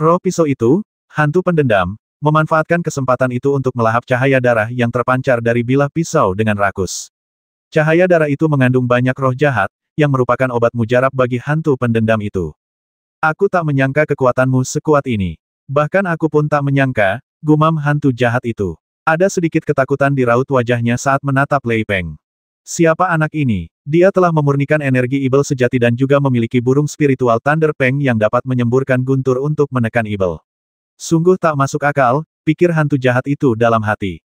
Roh pisau itu, hantu pendendam, memanfaatkan kesempatan itu untuk melahap cahaya darah yang terpancar dari bilah pisau dengan rakus. Cahaya darah itu mengandung banyak roh jahat, yang merupakan obat mujarab bagi hantu pendendam itu. Aku tak menyangka kekuatanmu sekuat ini. Bahkan aku pun tak menyangka, gumam hantu jahat itu. Ada sedikit ketakutan di raut wajahnya saat menatap Lei Peng. Siapa anak ini? Dia telah memurnikan energi ibel sejati dan juga memiliki burung spiritual Thunder Peng yang dapat menyemburkan guntur untuk menekan ibel. Sungguh tak masuk akal, pikir hantu jahat itu dalam hati.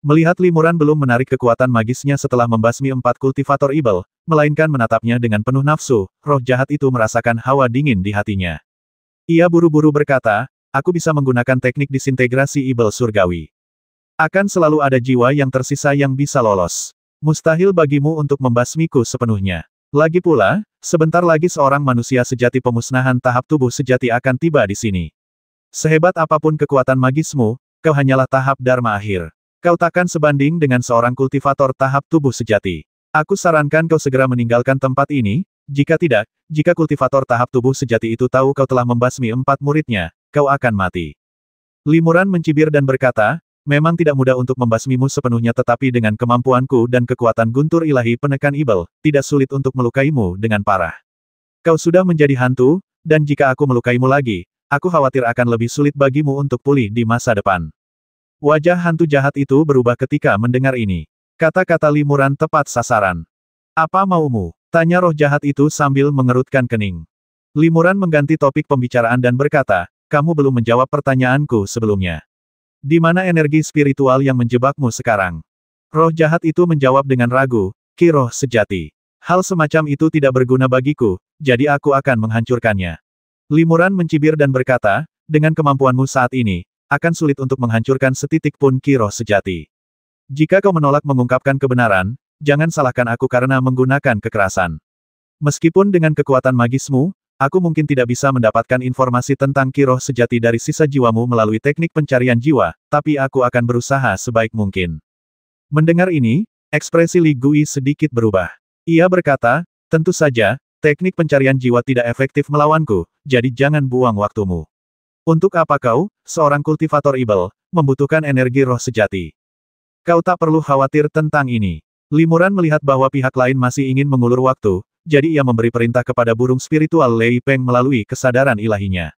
Melihat limuran belum menarik kekuatan magisnya setelah membasmi 4 kultivator ibel, melainkan menatapnya dengan penuh nafsu, roh jahat itu merasakan hawa dingin di hatinya. Ia buru-buru berkata, aku bisa menggunakan teknik disintegrasi ibel surgawi. Akan selalu ada jiwa yang tersisa yang bisa lolos. Mustahil bagimu untuk membasmiku sepenuhnya. Lagi pula, sebentar lagi seorang manusia sejati pemusnahan tahap tubuh sejati akan tiba di sini. Sehebat apapun kekuatan magismu, kau hanyalah tahap dharma akhir. Kau takkan sebanding dengan seorang kultivator tahap tubuh sejati. Aku sarankan kau segera meninggalkan tempat ini, jika tidak, jika kultivator tahap tubuh sejati itu tahu kau telah membasmi 4 muridnya, kau akan mati. Limuran mencibir dan berkata, memang tidak mudah untuk membasmimu sepenuhnya tetapi dengan kemampuanku dan kekuatan guntur ilahi penekan ibel, tidak sulit untuk melukaimu dengan parah. Kau sudah menjadi hantu, dan jika aku melukaimu lagi, aku khawatir akan lebih sulit bagimu untuk pulih di masa depan. Wajah hantu jahat itu berubah ketika mendengar ini. Kata-kata limuran tepat sasaran. Apa maumu? Tanya roh jahat itu sambil mengerutkan kening. Limuran mengganti topik pembicaraan dan berkata, kamu belum menjawab pertanyaanku sebelumnya. Di mana energi spiritual yang menjebakmu sekarang? Roh jahat itu menjawab dengan ragu, Ki roh sejati. Hal semacam itu tidak berguna bagiku, jadi aku akan menghancurkannya. Limuran mencibir dan berkata, dengan kemampuanmu saat ini, akan sulit untuk menghancurkan setitik pun Ki roh sejati. Jika kau menolak mengungkapkan kebenaran, jangan salahkan aku karena menggunakan kekerasan. Meskipun dengan kekuatan magismu, aku mungkin tidak bisa mendapatkan informasi tentang Ki roh sejati dari sisa jiwamu melalui teknik pencarian jiwa, tapi aku akan berusaha sebaik mungkin. Mendengar ini, ekspresi Li Gui sedikit berubah. Ia berkata, tentu saja, teknik pencarian jiwa tidak efektif melawanku, jadi jangan buang waktumu. Untuk apa kau, seorang kultivator ibel, membutuhkan energi roh sejati? Kau tak perlu khawatir tentang ini. Limuran melihat bahwa pihak lain masih ingin mengulur waktu, jadi ia memberi perintah kepada burung spiritual Lei Peng melalui kesadaran ilahinya.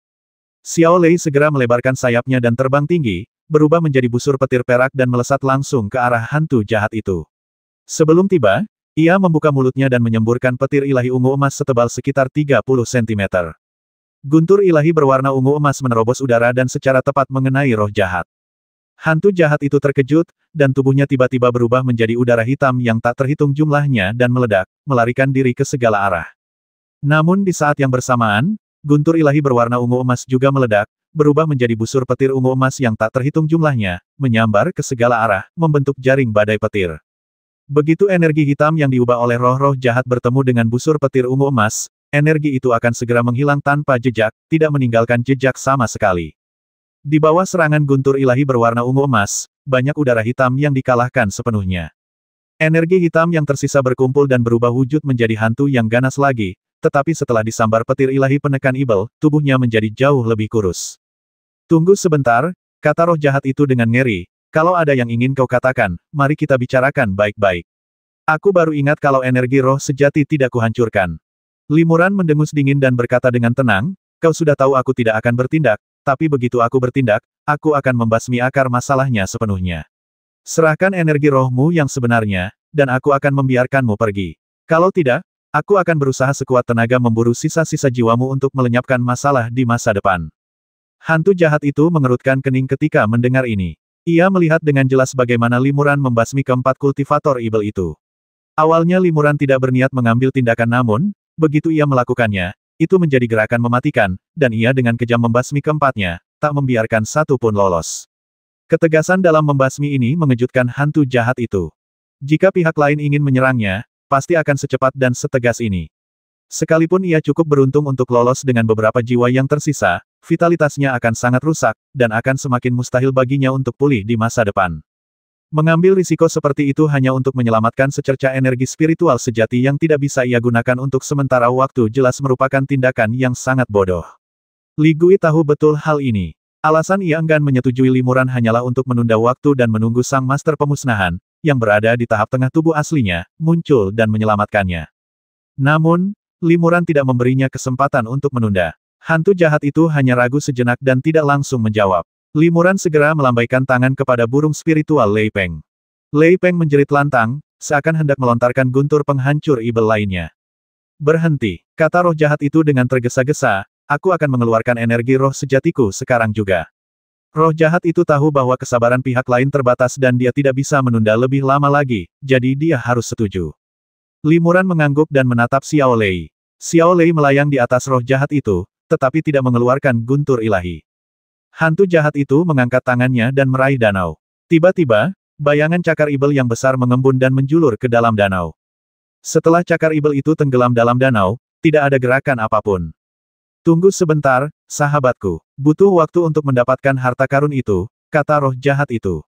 Xiao Lei segera melebarkan sayapnya dan terbang tinggi, berubah menjadi busur petir perak dan melesat langsung ke arah hantu jahat itu. Sebelum tiba, ia membuka mulutnya dan menyemburkan petir ilahi ungu emas setebal sekitar 30 cm. Guntur ilahi berwarna ungu emas menerobos udara dan secara tepat mengenai roh jahat. Hantu jahat itu terkejut, dan tubuhnya tiba-tiba berubah menjadi udara hitam yang tak terhitung jumlahnya dan meledak, melarikan diri ke segala arah. Namun di saat yang bersamaan, guntur ilahi berwarna ungu emas juga meledak, berubah menjadi busur petir ungu emas yang tak terhitung jumlahnya, menyambar ke segala arah, membentuk jaring badai petir. Begitu energi hitam yang diubah oleh roh-roh jahat bertemu dengan busur petir ungu emas, energi itu akan segera menghilang tanpa jejak, tidak meninggalkan jejak sama sekali. Di bawah serangan guntur ilahi berwarna ungu emas, banyak udara hitam yang dikalahkan sepenuhnya. Energi hitam yang tersisa berkumpul dan berubah wujud menjadi hantu yang ganas lagi, tetapi setelah disambar petir ilahi penekan ibel, tubuhnya menjadi jauh lebih kurus. Tunggu sebentar, kata roh jahat itu dengan ngeri, kalau ada yang ingin kau katakan, mari kita bicarakan baik-baik. Aku baru ingat kalau energi roh sejati tidak kuhancurkan. Limuran mendengus dingin dan berkata dengan tenang, kau sudah tahu aku tidak akan bertindak, tapi begitu aku bertindak, aku akan membasmi akar masalahnya sepenuhnya. Serahkan energi rohmu yang sebenarnya, dan aku akan membiarkanmu pergi. Kalau tidak, aku akan berusaha sekuat tenaga memburu sisa-sisa jiwamu untuk melenyapkan masalah di masa depan. Hantu jahat itu mengerutkan kening ketika mendengar ini. Ia melihat dengan jelas bagaimana Limuran membasmi keempat kultivator ibel itu. Awalnya Limuran tidak berniat mengambil tindakan namun, begitu ia melakukannya, itu menjadi gerakan mematikan, dan ia dengan kejam membasmi keempatnya, tak membiarkan satu pun lolos. Ketegasan dalam membasmi ini mengejutkan hantu jahat itu. Jika pihak lain ingin menyerangnya, pasti akan secepat dan setegas ini. Sekalipun ia cukup beruntung untuk lolos dengan beberapa jiwa yang tersisa, vitalitasnya akan sangat rusak, dan akan semakin mustahil baginya untuk pulih di masa depan. Mengambil risiko seperti itu hanya untuk menyelamatkan secerca energi spiritual sejati yang tidak bisa ia gunakan untuk sementara waktu jelas merupakan tindakan yang sangat bodoh. Li Gui tahu betul hal ini. Alasan ia enggan menyetujui Limuran hanyalah untuk menunda waktu dan menunggu sang master pemusnahan, yang berada di tahap tengah tubuh aslinya, muncul dan menyelamatkannya. Namun, Limuran tidak memberinya kesempatan untuk menunda. Hantu jahat itu hanya ragu sejenak dan tidak langsung menjawab. Limuran segera melambaikan tangan kepada burung spiritual Lei Peng. Lei Peng menjerit lantang, seakan hendak melontarkan guntur penghancur ibel lainnya. Berhenti, kata roh jahat itu dengan tergesa-gesa, aku akan mengeluarkan energi roh sejatiku sekarang juga. Roh jahat itu tahu bahwa kesabaran pihak lain terbatas dan dia tidak bisa menunda lebih lama lagi, jadi dia harus setuju. Limuran mengangguk dan menatap Xiao Lei. Xiao Lei melayang di atas roh jahat itu, tetapi tidak mengeluarkan guntur ilahi. Hantu jahat itu mengangkat tangannya dan meraih danau. Tiba-tiba, bayangan cakar ibel yang besar mengembun dan menjulur ke dalam danau. Setelah cakar ibel itu tenggelam dalam danau, tidak ada gerakan apapun. Tunggu sebentar, sahabatku. Butuh waktu untuk mendapatkan harta karun itu, kata roh jahat itu.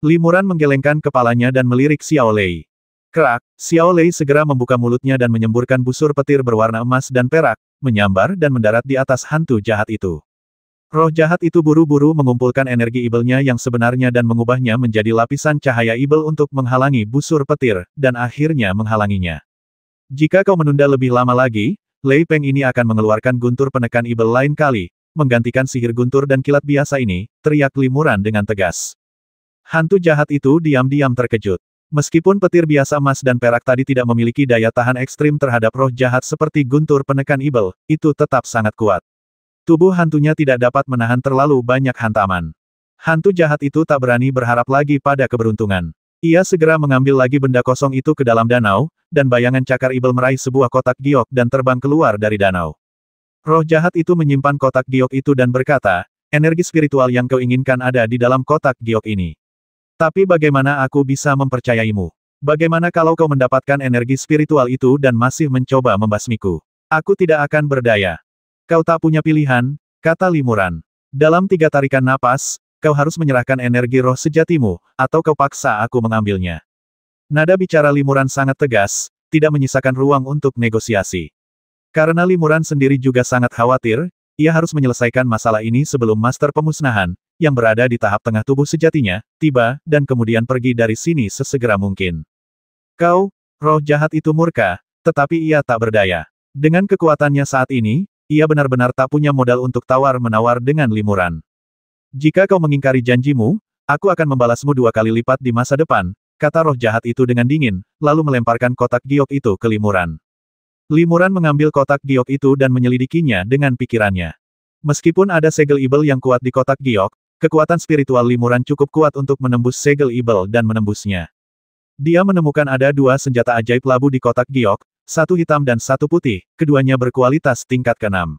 Limuran menggelengkan kepalanya dan melirik Xiao Lei. Kerak, Xiao Lei segera membuka mulutnya dan menyemburkan busur petir berwarna emas dan perak, menyambar dan mendarat di atas hantu jahat itu. Roh jahat itu buru-buru mengumpulkan energi ibelnya yang sebenarnya dan mengubahnya menjadi lapisan cahaya ibel untuk menghalangi busur petir, dan akhirnya menghalanginya. Jika kau menunda lebih lama lagi, Lei Peng ini akan mengeluarkan guntur penekan ibel lain kali, menggantikan sihir guntur dan kilat biasa ini, teriak Limuran dengan tegas. Hantu jahat itu diam-diam terkejut. Meskipun petir biasa emas dan perak tadi tidak memiliki daya tahan ekstrim terhadap roh jahat seperti guntur penekan ibel, itu tetap sangat kuat. Tubuh hantunya tidak dapat menahan terlalu banyak hantaman. Hantu jahat itu tak berani berharap lagi pada keberuntungan. Ia segera mengambil lagi benda kosong itu ke dalam danau, dan bayangan cakar ibel meraih sebuah kotak giok dan terbang keluar dari danau. Roh jahat itu menyimpan kotak giok itu dan berkata, energi spiritual yang kau inginkan ada di dalam kotak giok ini. Tapi bagaimana aku bisa mempercayaimu? Bagaimana kalau kau mendapatkan energi spiritual itu dan masih mencoba membasmiku? Aku tidak akan berdaya. Kau tak punya pilihan, kata Limuran. Dalam 3 tarikan napas, kau harus menyerahkan energi roh sejatimu, atau kau paksa aku mengambilnya. Nada bicara Limuran sangat tegas, tidak menyisakan ruang untuk negosiasi. Karena Limuran sendiri juga sangat khawatir, ia harus menyelesaikan masalah ini sebelum master pemusnahan, yang berada di tahap tengah tubuh sejatinya, tiba, dan kemudian pergi dari sini sesegera mungkin. Kau, roh jahat itu murka, tetapi ia tak berdaya. Dengan kekuatannya saat ini, ia benar-benar tak punya modal untuk tawar-menawar dengan Limuran. Jika kau mengingkari janjimu, aku akan membalasmu 2 kali lipat di masa depan, kata roh jahat itu dengan dingin, lalu melemparkan kotak giok itu ke Limuran. Limuran mengambil kotak giok itu dan menyelidikinya dengan pikirannya. Meskipun ada segel ibel yang kuat di kotak giok, kekuatan spiritual Limuran cukup kuat untuk menembus segel ibel dan menembusnya. Dia menemukan ada 2 senjata ajaib labu di kotak giok, 1 hitam dan 1 putih, keduanya berkualitas tingkat ke-6.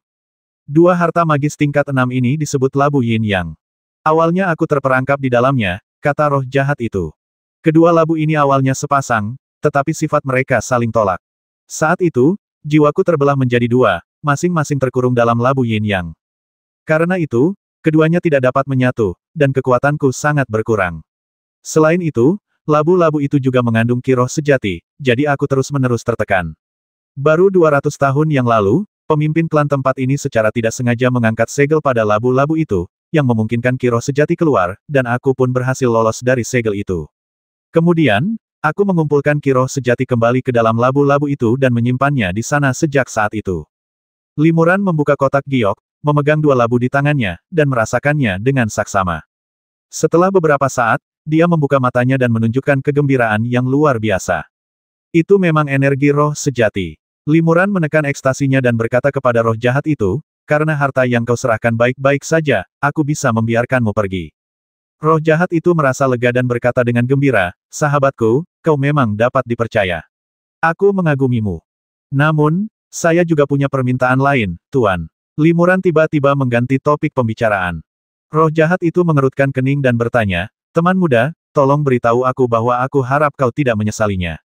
2 harta magis tingkat 6 ini disebut labu yin yang. Awalnya aku terperangkap di dalamnya, kata roh jahat itu. Kedua labu ini awalnya sepasang, tetapi sifat mereka saling tolak. Saat itu, jiwaku terbelah menjadi 2, masing-masing terkurung dalam labu yin yang. Karena itu, keduanya tidak dapat menyatu, dan kekuatanku sangat berkurang. Selain itu, labu-labu itu juga mengandung ki roh sejati, jadi aku terus-menerus tertekan. Baru 200 tahun yang lalu, pemimpin klan tempat ini secara tidak sengaja mengangkat segel pada labu-labu itu, yang memungkinkan ki roh sejati keluar, dan aku pun berhasil lolos dari segel itu. Kemudian, aku mengumpulkan ki roh sejati kembali ke dalam labu-labu itu dan menyimpannya di sana sejak saat itu. Limuran membuka kotak giok, memegang 2 labu di tangannya, dan merasakannya dengan saksama. Setelah beberapa saat, dia membuka matanya dan menunjukkan kegembiraan yang luar biasa. Itu memang energi roh sejati. Limuran menekan ekstasinya dan berkata kepada roh jahat itu, karena harta yang kau serahkan baik-baik saja, aku bisa membiarkanmu pergi. Roh jahat itu merasa lega dan berkata dengan gembira, sahabatku, kau memang dapat dipercaya. Aku mengagumimu. Namun, saya juga punya permintaan lain, Tuan. Limuran tiba-tiba mengganti topik pembicaraan. Roh jahat itu mengerutkan kening dan bertanya, teman muda, tolong beritahu aku bahwa aku harap kau tidak menyesalinya.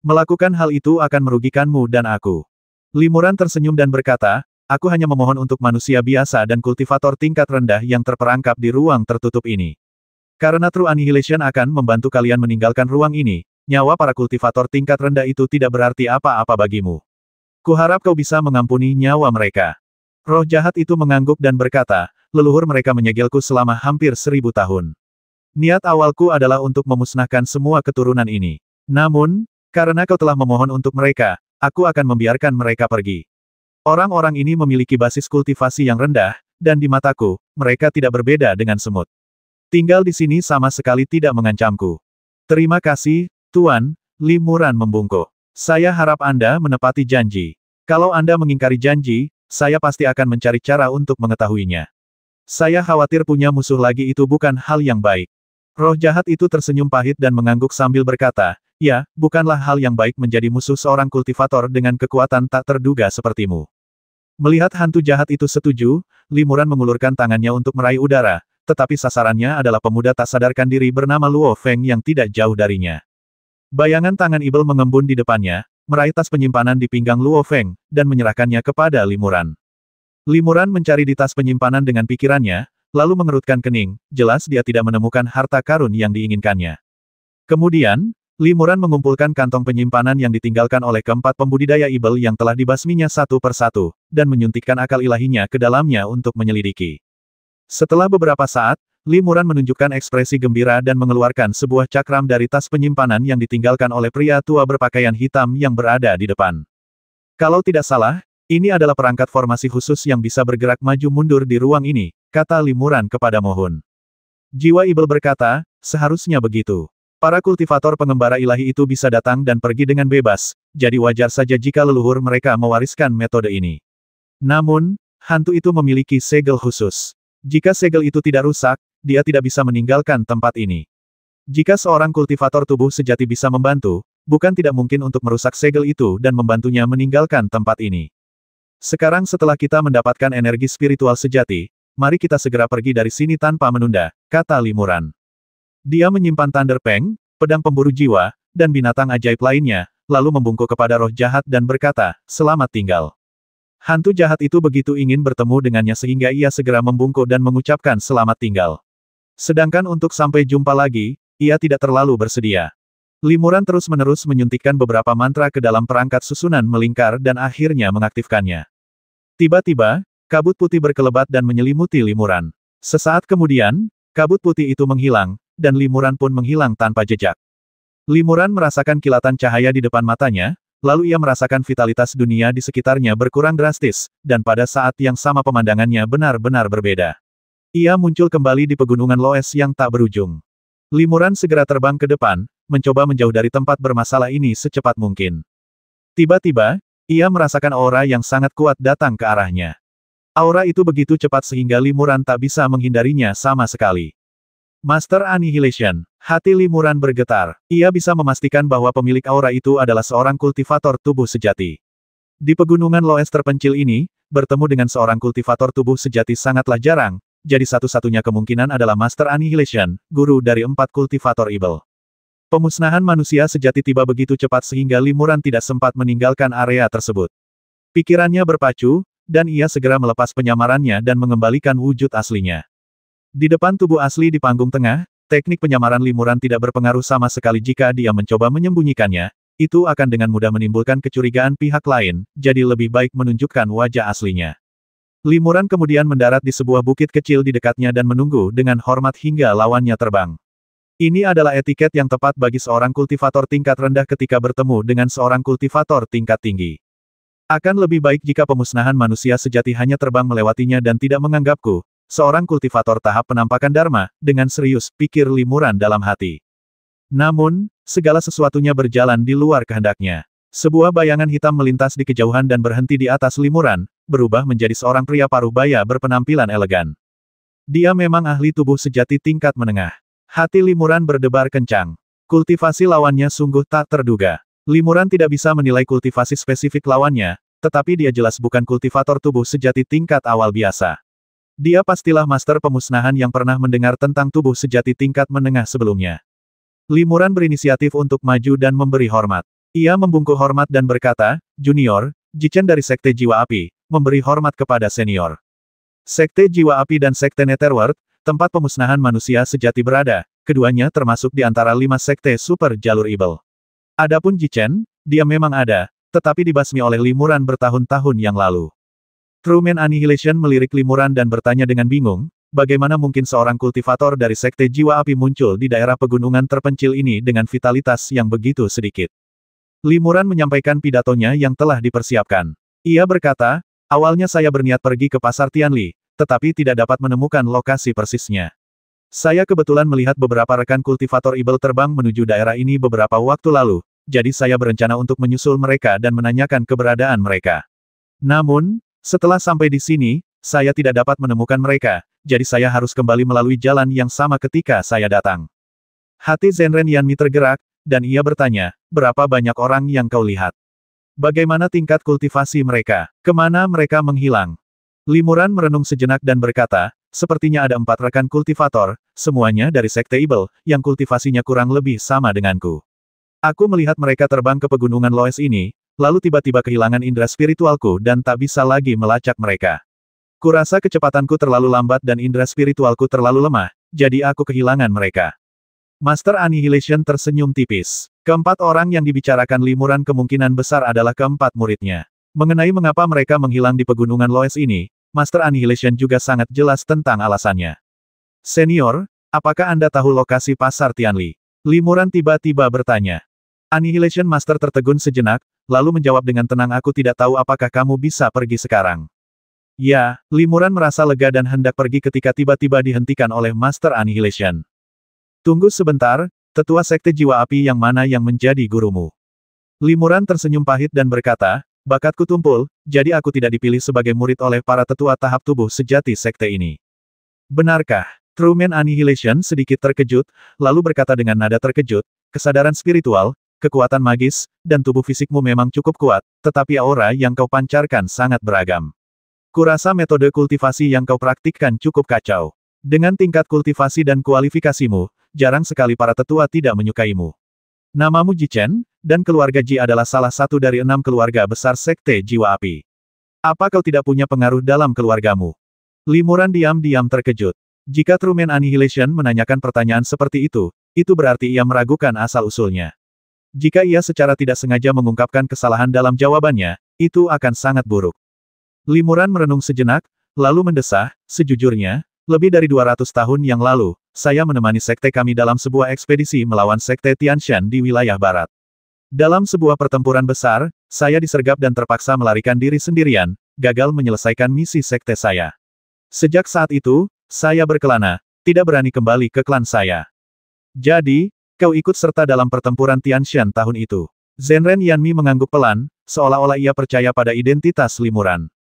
Melakukan hal itu akan merugikanmu dan aku. Limuran tersenyum dan berkata, aku hanya memohon untuk manusia biasa dan kultivator tingkat rendah yang terperangkap di ruang tertutup ini. Karena True Annihilation akan membantu kalian meninggalkan ruang ini, nyawa para kultivator tingkat rendah itu tidak berarti apa-apa bagimu. Kuharap kau bisa mengampuni nyawa mereka. Roh jahat itu mengangguk dan berkata, leluhur mereka menyegelku selama hampir 1000 tahun. Niat awalku adalah untuk memusnahkan semua keturunan ini. Namun, karena kau telah memohon untuk mereka, aku akan membiarkan mereka pergi. Orang-orang ini memiliki basis kultivasi yang rendah, dan di mataku, mereka tidak berbeda dengan semut. Tinggal di sini sama sekali tidak mengancamku. Terima kasih, Tuan, Limuran membungkuk. Saya harap Anda menepati janji. Kalau Anda mengingkari janji, saya pasti akan mencari cara untuk mengetahuinya. Saya khawatir punya musuh lagi itu bukan hal yang baik. Roh jahat itu tersenyum pahit dan mengangguk sambil berkata, ya, bukanlah hal yang baik menjadi musuh seorang kultivator dengan kekuatan tak terduga sepertimu. Melihat hantu jahat itu setuju, Limuran mengulurkan tangannya untuk meraih udara, tetapi sasarannya adalah pemuda tak sadarkan diri bernama Luo Feng yang tidak jauh darinya. Bayangan tangan Ibel mengembun di depannya, meraih tas penyimpanan di pinggang Luo Feng, dan menyerahkannya kepada Limuran. Limuran mencari di tas penyimpanan dengan pikirannya, lalu mengerutkan kening, jelas dia tidak menemukan harta karun yang diinginkannya. Kemudian, Limuran mengumpulkan kantong penyimpanan yang ditinggalkan oleh keempat pembudidaya Ibel yang telah dibasminya satu persatu, dan menyuntikkan akal ilahinya ke dalamnya untuk menyelidiki. Setelah beberapa saat, Limuran menunjukkan ekspresi gembira dan mengeluarkan sebuah cakram dari tas penyimpanan yang ditinggalkan oleh pria tua berpakaian hitam yang berada di depan. Kalau tidak salah, ini adalah perangkat formasi khusus yang bisa bergerak maju mundur di ruang ini, kata Limuran kepada Mohun. Jiwa Ibel berkata, seharusnya begitu. Para kultivator pengembara ilahi itu bisa datang dan pergi dengan bebas, jadi wajar saja jika leluhur mereka mewariskan metode ini. Namun, hantu itu memiliki segel khusus. Jika segel itu tidak rusak, dia tidak bisa meninggalkan tempat ini. Jika seorang kultivator tubuh sejati bisa membantu, bukan tidak mungkin untuk merusak segel itu dan membantunya meninggalkan tempat ini. Sekarang setelah kita mendapatkan energi spiritual sejati, mari kita segera pergi dari sini tanpa menunda, kata Limuran. Dia menyimpan Thunder Peng, pedang pemburu jiwa, dan binatang ajaib lainnya, lalu membungkuk kepada roh jahat dan berkata, selamat tinggal. Hantu jahat itu begitu ingin bertemu dengannya sehingga ia segera membungkuk dan mengucapkan selamat tinggal. Sedangkan untuk sampai jumpa lagi, ia tidak terlalu bersedia. Limuran terus-menerus menyuntikkan beberapa mantra ke dalam perangkat susunan melingkar dan akhirnya mengaktifkannya. Tiba-tiba, kabut putih berkelebat dan menyelimuti Limuran. Sesaat kemudian, kabut putih itu menghilang, dan Limuran pun menghilang tanpa jejak. Limuran merasakan kilatan cahaya di depan matanya, lalu ia merasakan vitalitas dunia di sekitarnya berkurang drastis, dan pada saat yang sama pemandangannya benar-benar berbeda. Ia muncul kembali di pegunungan Loes yang tak berujung. Limuran segera terbang ke depan, mencoba menjauh dari tempat bermasalah ini secepat mungkin. Tiba-tiba, ia merasakan aura yang sangat kuat datang ke arahnya. Aura itu begitu cepat sehingga Limuran tak bisa menghindarinya sama sekali. Master Annihilation. Hati Limuran bergetar. Ia bisa memastikan bahwa pemilik aura itu adalah seorang kultivator tubuh sejati. Di pegunungan Loes terpencil ini, bertemu dengan seorang kultivator tubuh sejati sangatlah jarang, jadi satu-satunya kemungkinan adalah Master Annihilation, guru dari 4 kultivator Ibel. Pemusnahan manusia sejati tiba begitu cepat sehingga Limuran tidak sempat meninggalkan area tersebut. Pikirannya berpacu, dan ia segera melepas penyamarannya dan mengembalikan wujud aslinya. Di depan tubuh asli di panggung tengah, teknik penyamaran Limuran tidak berpengaruh sama sekali jika dia mencoba menyembunyikannya, itu akan dengan mudah menimbulkan kecurigaan pihak lain, jadi lebih baik menunjukkan wajah aslinya. Limuran kemudian mendarat di sebuah bukit kecil di dekatnya dan menunggu dengan hormat hingga lawannya terbang. Ini adalah etiket yang tepat bagi seorang kultivator tingkat rendah ketika bertemu dengan seorang kultivator tingkat tinggi. Akan lebih baik jika pemusnahan manusia sejati hanya terbang melewatinya dan tidak menganggapku, seorang kultivator tahap penampakan Dharma, dengan serius, pikir Limuran dalam hati. Namun, segala sesuatunya berjalan di luar kehendaknya. Sebuah bayangan hitam melintas di kejauhan dan berhenti di atas Limuran, berubah menjadi seorang pria paruh baya berpenampilan elegan. Dia memang ahli tubuh sejati tingkat menengah. Hati Limuran berdebar kencang. Kultivasi lawannya sungguh tak terduga. Limuran tidak bisa menilai kultivasi spesifik lawannya, tetapi dia jelas bukan kultivator tubuh sejati tingkat awal biasa. Dia pastilah master pemusnahan yang pernah mendengar tentang tubuh sejati tingkat menengah sebelumnya. Limuran berinisiatif untuk maju dan memberi hormat. Ia membungkuk hormat dan berkata, "Junior, Jichen dari Sekte Jiwa Api, memberi hormat kepada senior." Sekte Jiwa Api dan Sekte Netherworld, tempat pemusnahan manusia sejati berada, keduanya termasuk di antara 5 sekte super jalur Ibel. Adapun Jichen, dia memang ada, tetapi dibasmi oleh Limuran bertahun-tahun yang lalu. Truman Annihilation melirik Limuran dan bertanya dengan bingung, bagaimana mungkin seorang kultivator dari Sekte Jiwa Api muncul di daerah pegunungan terpencil ini dengan vitalitas yang begitu sedikit. Limuran menyampaikan pidatonya yang telah dipersiapkan. Ia berkata, "Awalnya saya berniat pergi ke pasar Tianli, tetapi tidak dapat menemukan lokasi persisnya. Saya kebetulan melihat beberapa rekan kultivator Ibel terbang menuju daerah ini beberapa waktu lalu, jadi saya berencana untuk menyusul mereka dan menanyakan keberadaan mereka. Namun, setelah sampai di sini, saya tidak dapat menemukan mereka, jadi saya harus kembali melalui jalan yang sama ketika saya datang." Hati Zenren Yanmi tergerak, dan ia bertanya, "Berapa banyak orang yang kau lihat? Bagaimana tingkat kultivasi mereka? Kemana mereka menghilang?" Limuran merenung sejenak dan berkata, "Sepertinya ada 4 rekan kultivator, semuanya dari Sekte Ibel, yang kultivasinya kurang lebih sama denganku. Aku melihat mereka terbang ke pegunungan Loes ini, lalu tiba-tiba kehilangan indera spiritualku dan tak bisa lagi melacak mereka. Kurasa kecepatanku terlalu lambat dan indera spiritualku terlalu lemah, jadi aku kehilangan mereka." Master Annihilation tersenyum tipis. Keempat orang yang dibicarakan Limuran kemungkinan besar adalah keempat muridnya. Mengenai mengapa mereka menghilang di pegunungan Loes ini, Master Annihilation juga sangat jelas tentang alasannya. "Senior, apakah Anda tahu lokasi pasar Tianli?" Limuran tiba-tiba bertanya. Annihilation Master tertegun sejenak, lalu menjawab dengan tenang, "Aku tidak tahu apakah kamu bisa pergi sekarang." Ya, Limuran merasa lega dan hendak pergi ketika tiba-tiba dihentikan oleh Master Annihilation. "Tunggu sebentar, tetua Sekte Jiwa Api yang mana yang menjadi gurumu?" Limuran tersenyum pahit dan berkata, "Bakatku tumpul, jadi aku tidak dipilih sebagai murid oleh para tetua tahap tubuh sejati sekte ini." "Benarkah?" Truman Annihilation sedikit terkejut, lalu berkata dengan nada terkejut, "Kesadaran spiritual, kekuatan magis, dan tubuh fisikmu memang cukup kuat, tetapi aura yang kau pancarkan sangat beragam. Kurasa metode kultivasi yang kau praktikkan cukup kacau. Dengan tingkat kultivasi dan kualifikasimu, jarang sekali para tetua tidak menyukaimu. Namamu Jichen, dan keluarga Ji adalah salah satu dari 6 keluarga besar Sekte Jiwa Api. Apa kau tidak punya pengaruh dalam keluargamu?" Limuran diam-diam terkejut. Jika Truman Annihilation menanyakan pertanyaan seperti itu berarti ia meragukan asal-usulnya. Jika ia secara tidak sengaja mengungkapkan kesalahan dalam jawabannya, itu akan sangat buruk. Limuran merenung sejenak, lalu mendesah, "Sejujurnya, lebih dari 200 tahun yang lalu, saya menemani sekte kami dalam sebuah ekspedisi melawan Sekte Tianshan di wilayah barat. Dalam sebuah pertempuran besar, saya disergap dan terpaksa melarikan diri sendirian, gagal menyelesaikan misi sekte saya. Sejak saat itu, saya berkelana, tidak berani kembali ke klan saya." "Jadi, kau ikut serta dalam pertempuran Tianshan tahun itu?" Zenren Yanmi mengangguk pelan, seolah-olah ia percaya pada identitas Limuran.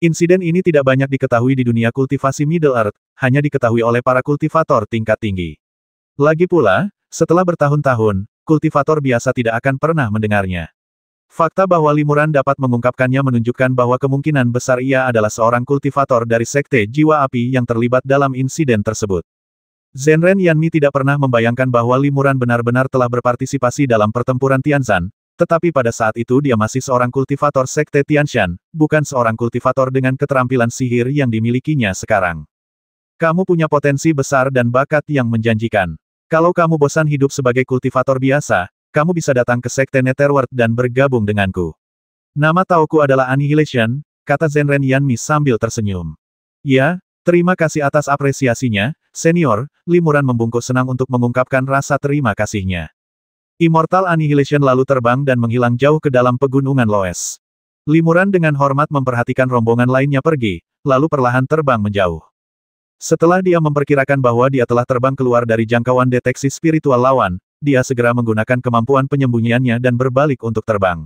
Insiden ini tidak banyak diketahui di dunia kultivasi Middle Earth, hanya diketahui oleh para kultivator tingkat tinggi. Lagi pula, setelah bertahun-tahun, kultivator biasa tidak akan pernah mendengarnya. Fakta bahwa Limuran dapat mengungkapkannya menunjukkan bahwa kemungkinan besar ia adalah seorang kultivator dari Sekte Jiwa Api yang terlibat dalam insiden tersebut. Zenren Yanmi tidak pernah membayangkan bahwa Limuran benar-benar telah berpartisipasi dalam pertempuran Tianzan, tetapi pada saat itu dia masih seorang kultivator Sekte Tianshan, bukan seorang kultivator dengan keterampilan sihir yang dimilikinya sekarang. "Kamu punya potensi besar dan bakat yang menjanjikan. Kalau kamu bosan hidup sebagai kultivator biasa, kamu bisa datang ke Sekte Netherworld dan bergabung denganku. Nama tauku adalah Annihilation," kata Zenren Yanmi sambil tersenyum. "Ya, terima kasih atas apresiasinya, senior." Limuran membungkuk senang untuk mengungkapkan rasa terima kasihnya. Immortal Annihilation lalu terbang dan menghilang jauh ke dalam pegunungan Loes. Limuran dengan hormat memperhatikan rombongan lainnya pergi, lalu perlahan terbang menjauh. Setelah dia memperkirakan bahwa dia telah terbang keluar dari jangkauan deteksi spiritual lawan, dia segera menggunakan kemampuan penyembunyiannya dan berbalik untuk terbang.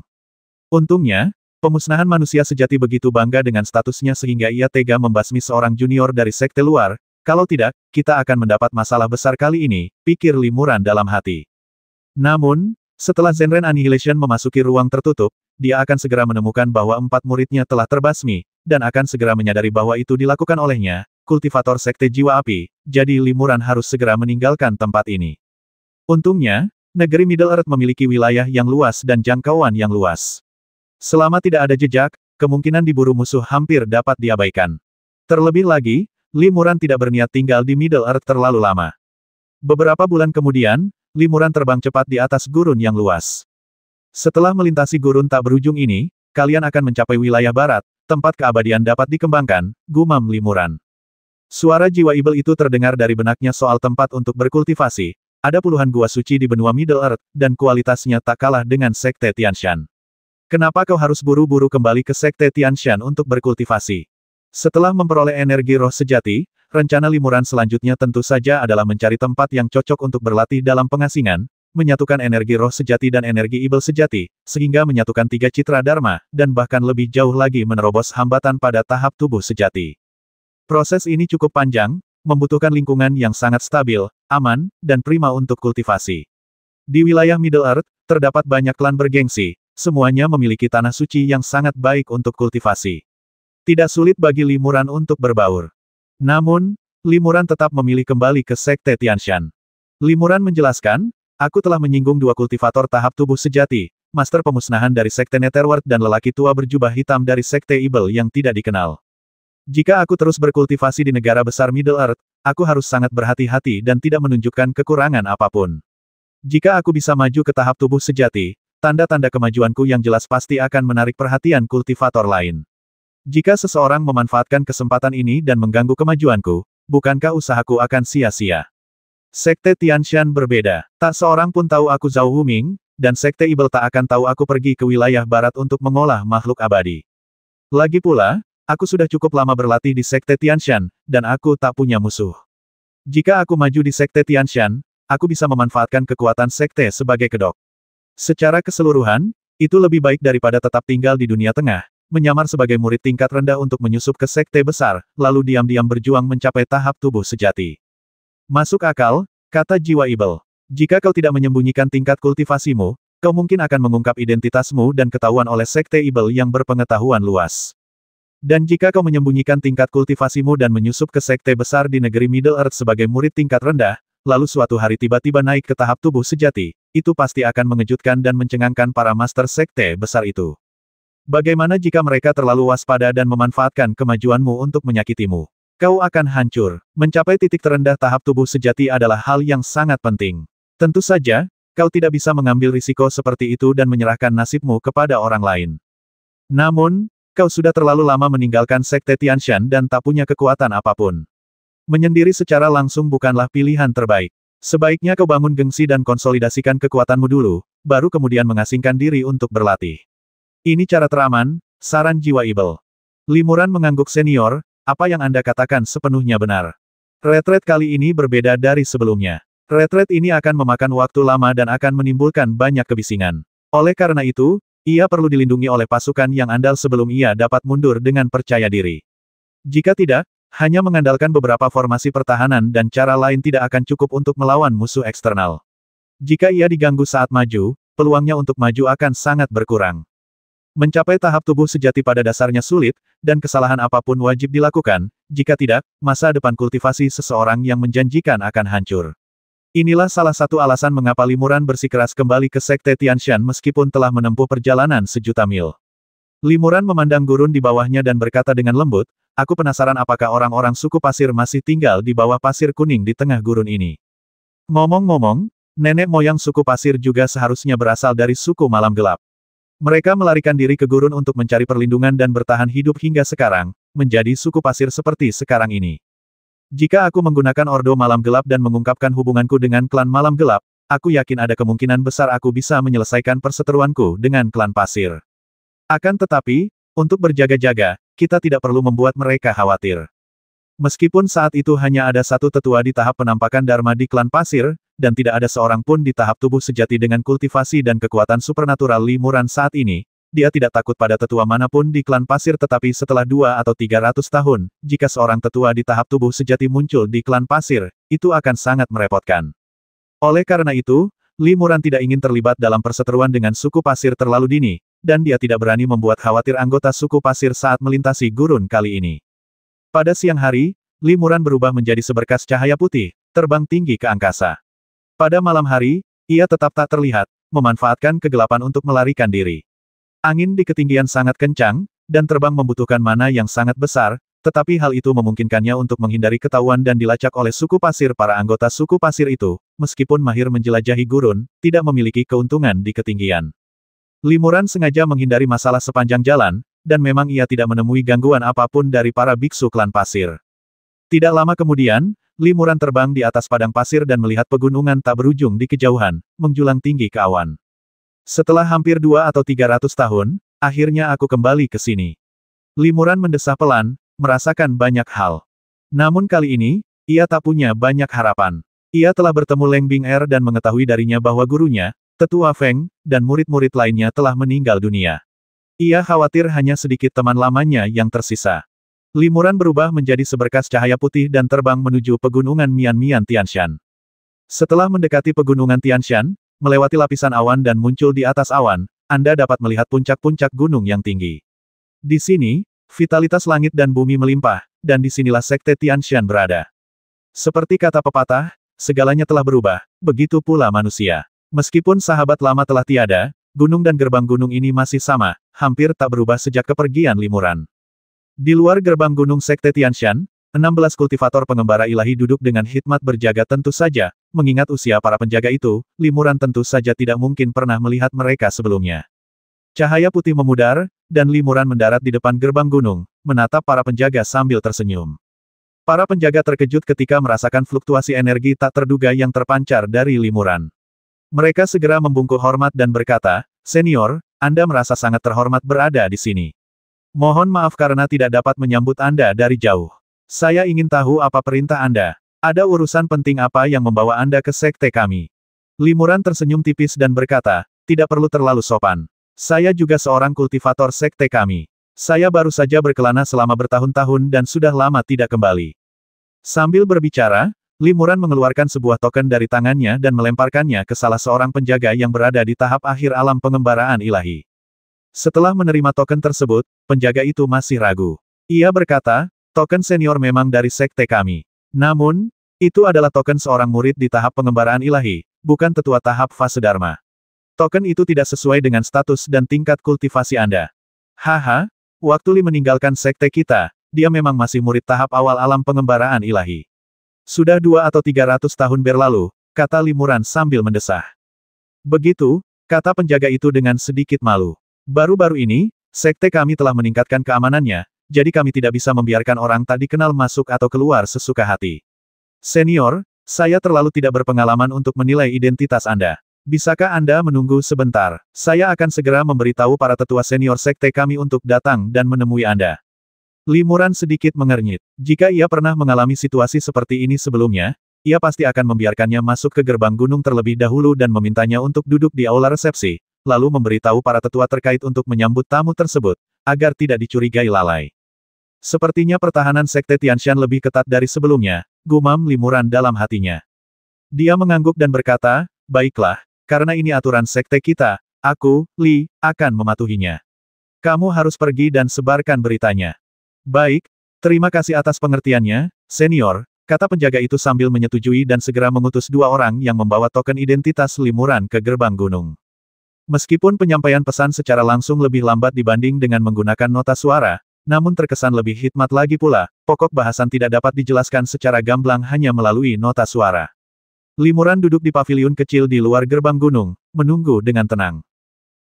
Untungnya, pemusnahan manusia sejati begitu bangga dengan statusnya sehingga ia tega membasmi seorang junior dari sekte luar, Kalau tidak, kita akan mendapat masalah besar kali ini, pikir Limuran dalam hati. Namun, setelah Zenren Annihilation memasuki ruang tertutup, dia akan segera menemukan bahwa 4 muridnya telah terbasmi, dan akan segera menyadari bahwa itu dilakukan olehnya, kultivator sekte jiwa api, jadi Limuran harus segera meninggalkan tempat ini. Untungnya, negeri Middle Earth memiliki wilayah yang luas dan jangkauan yang luas. Selama tidak ada jejak, kemungkinan diburu musuh hampir dapat diabaikan. Terlebih lagi, Limuran tidak berniat tinggal di Middle Earth terlalu lama. Beberapa bulan kemudian, Limuran terbang cepat di atas gurun yang luas. Setelah melintasi gurun tak berujung ini, kalian akan mencapai wilayah barat, tempat keabadian dapat dikembangkan, gumam Limuran. Suara jiwa Ibel itu terdengar dari benaknya soal tempat untuk berkultivasi. Ada puluhan gua suci di benua Middle Earth, dan kualitasnya tak kalah dengan Sekte Tianshan. Kenapa kau harus buru-buru kembali ke Sekte Tianshan untuk berkultivasi? Setelah memperoleh energi roh sejati, rencana Limuran selanjutnya tentu saja adalah mencari tempat yang cocok untuk berlatih dalam pengasingan, menyatukan energi roh sejati dan energi Ibel sejati, sehingga menyatukan 3 citra Dharma, dan bahkan lebih jauh lagi menerobos hambatan pada tahap tubuh sejati. Proses ini cukup panjang, membutuhkan lingkungan yang sangat stabil, aman, dan prima untuk kultivasi. Di wilayah Middle Earth, terdapat banyak klan bergengsi, semuanya memiliki tanah suci yang sangat baik untuk kultivasi. Tidak sulit bagi Limuran untuk berbaur. Namun, Limuran tetap memilih kembali ke Sekte Tianshan. Limuran menjelaskan, aku telah menyinggung 2 kultivator tahap tubuh sejati, master pemusnahan dari Sekte Netherworld dan lelaki tua berjubah hitam dari Sekte Ibel yang tidak dikenal. Jika aku terus berkultivasi di negara besar Middle Earth, aku harus sangat berhati-hati dan tidak menunjukkan kekurangan apapun. Jika aku bisa maju ke tahap tubuh sejati, tanda-tanda kemajuanku yang jelas pasti akan menarik perhatian kultivator lain. Jika seseorang memanfaatkan kesempatan ini dan mengganggu kemajuanku, bukankah usahaku akan sia-sia? Sekte Tianshan berbeda. Tak seorang pun tahu aku Zhao Wuming, dan Sekte Ibel tak akan tahu aku pergi ke wilayah barat untuk mengolah makhluk abadi. Lagi pula, aku sudah cukup lama berlatih di Sekte Tianshan, dan aku tak punya musuh. Jika aku maju di Sekte Tianshan, aku bisa memanfaatkan kekuatan Sekte sebagai kedok. Secara keseluruhan, itu lebih baik daripada tetap tinggal di dunia tengah, menyamar sebagai murid tingkat rendah untuk menyusup ke sekte besar, lalu diam-diam berjuang mencapai tahap tubuh sejati. Masuk akal, kata jiwa Ibel. Jika kau tidak menyembunyikan tingkat kultivasimu, kau mungkin akan mengungkap identitasmu dan ketahuan oleh Sekte Ibel yang berpengetahuan luas. Dan jika kau menyembunyikan tingkat kultivasimu dan menyusup ke sekte besar di negeri Middle Earth sebagai murid tingkat rendah, lalu suatu hari tiba-tiba naik ke tahap tubuh sejati, itu pasti akan mengejutkan dan mencengangkan para master sekte besar itu. Bagaimana jika mereka terlalu waspada dan memanfaatkan kemajuanmu untuk menyakitimu? Kau akan hancur. Mencapai titik terendah tahap tubuh sejati adalah hal yang sangat penting. Tentu saja, kau tidak bisa mengambil risiko seperti itu dan menyerahkan nasibmu kepada orang lain. Namun, kau sudah terlalu lama meninggalkan Sekte Tianshan dan tak punya kekuatan apapun. Menyendiri secara langsung bukanlah pilihan terbaik. Sebaiknya kau bangun gengsi dan konsolidasikan kekuatanmu dulu, baru kemudian mengasingkan diri untuk berlatih. Ini cara teraman, saran jiwa Ibel. Limuran mengangguk senior, apa yang Anda katakan sepenuhnya benar. Retret kali ini berbeda dari sebelumnya. Retret ini akan memakan waktu lama dan akan menimbulkan banyak kebisingan. Oleh karena itu, ia perlu dilindungi oleh pasukan yang andal sebelum ia dapat mundur dengan percaya diri. Jika tidak, hanya mengandalkan beberapa formasi pertahanan dan cara lain tidak akan cukup untuk melawan musuh eksternal. Jika ia diganggu saat maju, peluangnya untuk maju akan sangat berkurang. Mencapai tahap tubuh sejati pada dasarnya sulit, dan kesalahan apapun wajib dilakukan, jika tidak, masa depan kultivasi seseorang yang menjanjikan akan hancur. Inilah salah satu alasan mengapa Limuran bersikeras kembali ke Sekte Tianshan meskipun telah menempuh perjalanan sejuta mil. Limuran memandang gurun di bawahnya dan berkata dengan lembut, aku penasaran apakah orang-orang suku pasir masih tinggal di bawah pasir kuning di tengah gurun ini. Ngomong-ngomong, nenek moyang suku pasir juga seharusnya berasal dari suku malam gelap. Mereka melarikan diri ke gurun untuk mencari perlindungan dan bertahan hidup hingga sekarang, menjadi suku pasir seperti sekarang ini. Jika aku menggunakan Ordo Malam Gelap dan mengungkapkan hubunganku dengan klan Malam Gelap, aku yakin ada kemungkinan besar aku bisa menyelesaikan perseteruanku dengan klan pasir. Akan tetapi, untuk berjaga-jaga, kita tidak perlu membuat mereka khawatir. Meskipun saat itu hanya ada satu tetua di tahap penampakan Dharma di klan pasir, dan tidak ada seorang pun di tahap tubuh sejati dengan kultivasi dan kekuatan supernatural Limuran saat ini, dia tidak takut pada tetua manapun di klan pasir tetapi setelah 2 atau 300 tahun, jika seorang tetua di tahap tubuh sejati muncul di klan pasir, itu akan sangat merepotkan. Oleh karena itu, Li Muran tidak ingin terlibat dalam perseteruan dengan suku pasir terlalu dini, dan dia tidak berani membuat khawatir anggota suku pasir saat melintasi gurun kali ini. Pada siang hari, Li Muran berubah menjadi seberkas cahaya putih, terbang tinggi ke angkasa. Pada malam hari, ia tetap tak terlihat, memanfaatkan kegelapan untuk melarikan diri. Angin di ketinggian sangat kencang, dan terbang membutuhkan mana yang sangat besar, tetapi hal itu memungkinkannya untuk menghindari ketahuan dan dilacak oleh suku pasir. Para anggota suku pasir itu, meskipun mahir menjelajahi gurun, tidak memiliki keuntungan di ketinggian. Li Muran sengaja menghindari masalah sepanjang jalan, dan memang ia tidak menemui gangguan apapun dari para biksu klan pasir. Tidak lama kemudian, Li Muran terbang di atas padang pasir dan melihat pegunungan tak berujung di kejauhan, menjulang tinggi ke awan. Setelah hampir 2 atau 300 tahun, akhirnya aku kembali ke sini. Li Muran mendesah pelan, merasakan banyak hal. Namun kali ini, ia tak punya banyak harapan. Ia telah bertemu Leng Bing-er dan mengetahui darinya bahwa gurunya, Tetua Feng, dan murid-murid lainnya telah meninggal dunia. Ia khawatir hanya sedikit teman lamanya yang tersisa. Li Muran berubah menjadi seberkas cahaya putih dan terbang menuju pegunungan Mian-Mian Tianshan. Setelah mendekati pegunungan Tianshan, melewati lapisan awan dan muncul di atas awan, Anda dapat melihat puncak-puncak gunung yang tinggi. Di sini, vitalitas langit dan bumi melimpah, dan disinilah Sekte Tianshan berada. Seperti kata pepatah, segalanya telah berubah, begitu pula manusia. Meskipun sahabat lama telah tiada, gunung dan gerbang gunung ini masih sama, hampir tak berubah sejak kepergian Li Muran. Di luar gerbang gunung Sekte Tianshan, 16 kultivator pengembara ilahi duduk dengan hikmat berjaga tentu saja, mengingat usia para penjaga itu, Li Muran tentu saja tidak mungkin pernah melihat mereka sebelumnya. Cahaya putih memudar, dan Li Muran mendarat di depan gerbang gunung, menatap para penjaga sambil tersenyum. Para penjaga terkejut ketika merasakan fluktuasi energi tak terduga yang terpancar dari Li Muran. Mereka segera membungkuk hormat dan berkata, "Senior, Anda merasa sangat terhormat berada di sini. Mohon maaf karena tidak dapat menyambut Anda dari jauh. Saya ingin tahu apa perintah Anda. Ada urusan penting apa yang membawa Anda ke sekte kami?" Li Muran tersenyum tipis dan berkata, "Tidak perlu terlalu sopan. Saya juga seorang kultivator sekte kami. Saya baru saja berkelana selama bertahun-tahun dan sudah lama tidak kembali." Sambil berbicara, Li Muran mengeluarkan sebuah token dari tangannya dan melemparkannya ke salah seorang penjaga yang berada di tahap akhir alam pengembaraan ilahi. Setelah menerima token tersebut, penjaga itu masih ragu. Ia berkata, "Token senior memang dari sekte kami. Namun, itu adalah token seorang murid di tahap pengembaraan ilahi, bukan tetua tahap fase Dharma. Token itu tidak sesuai dengan status dan tingkat kultivasi Anda." "Haha, waktu Li meninggalkan sekte kita, dia memang masih murid tahap awal alam pengembaraan ilahi. Sudah 2 atau 300 tahun berlalu," kata Li Muran sambil mendesah. "Begitu," kata penjaga itu dengan sedikit malu. "Baru-baru ini, sekte kami telah meningkatkan keamanannya, jadi kami tidak bisa membiarkan orang tak dikenal masuk atau keluar sesuka hati. Senior, saya terlalu tidak berpengalaman untuk menilai identitas Anda. Bisakah Anda menunggu sebentar? Saya akan segera memberitahu para tetua senior sekte kami untuk datang dan menemui Anda." Li Muran sedikit mengernyit. Jika ia pernah mengalami situasi seperti ini sebelumnya, ia pasti akan membiarkannya masuk ke gerbang gunung terlebih dahulu dan memintanya untuk duduk di aula resepsi, lalu memberitahu para tetua terkait untuk menyambut tamu tersebut, agar tidak dicurigai lalai. Sepertinya pertahanan Sekte Tianshan lebih ketat dari sebelumnya, gumam Li Muran dalam hatinya. Dia mengangguk dan berkata, "Baiklah, karena ini aturan sekte kita, aku, Li, akan mematuhinya. Kamu harus pergi dan sebarkan beritanya." "Baik, terima kasih atas pengertiannya, senior," kata penjaga itu sambil menyetujui dan segera mengutus 2 orang yang membawa token identitas Li Muran ke gerbang gunung. Meskipun penyampaian pesan secara langsung lebih lambat dibanding dengan menggunakan nota suara, namun terkesan lebih hikmat lagi pula, pokok bahasan tidak dapat dijelaskan secara gamblang hanya melalui nota suara. Li Muran duduk di paviliun kecil di luar gerbang gunung, menunggu dengan tenang.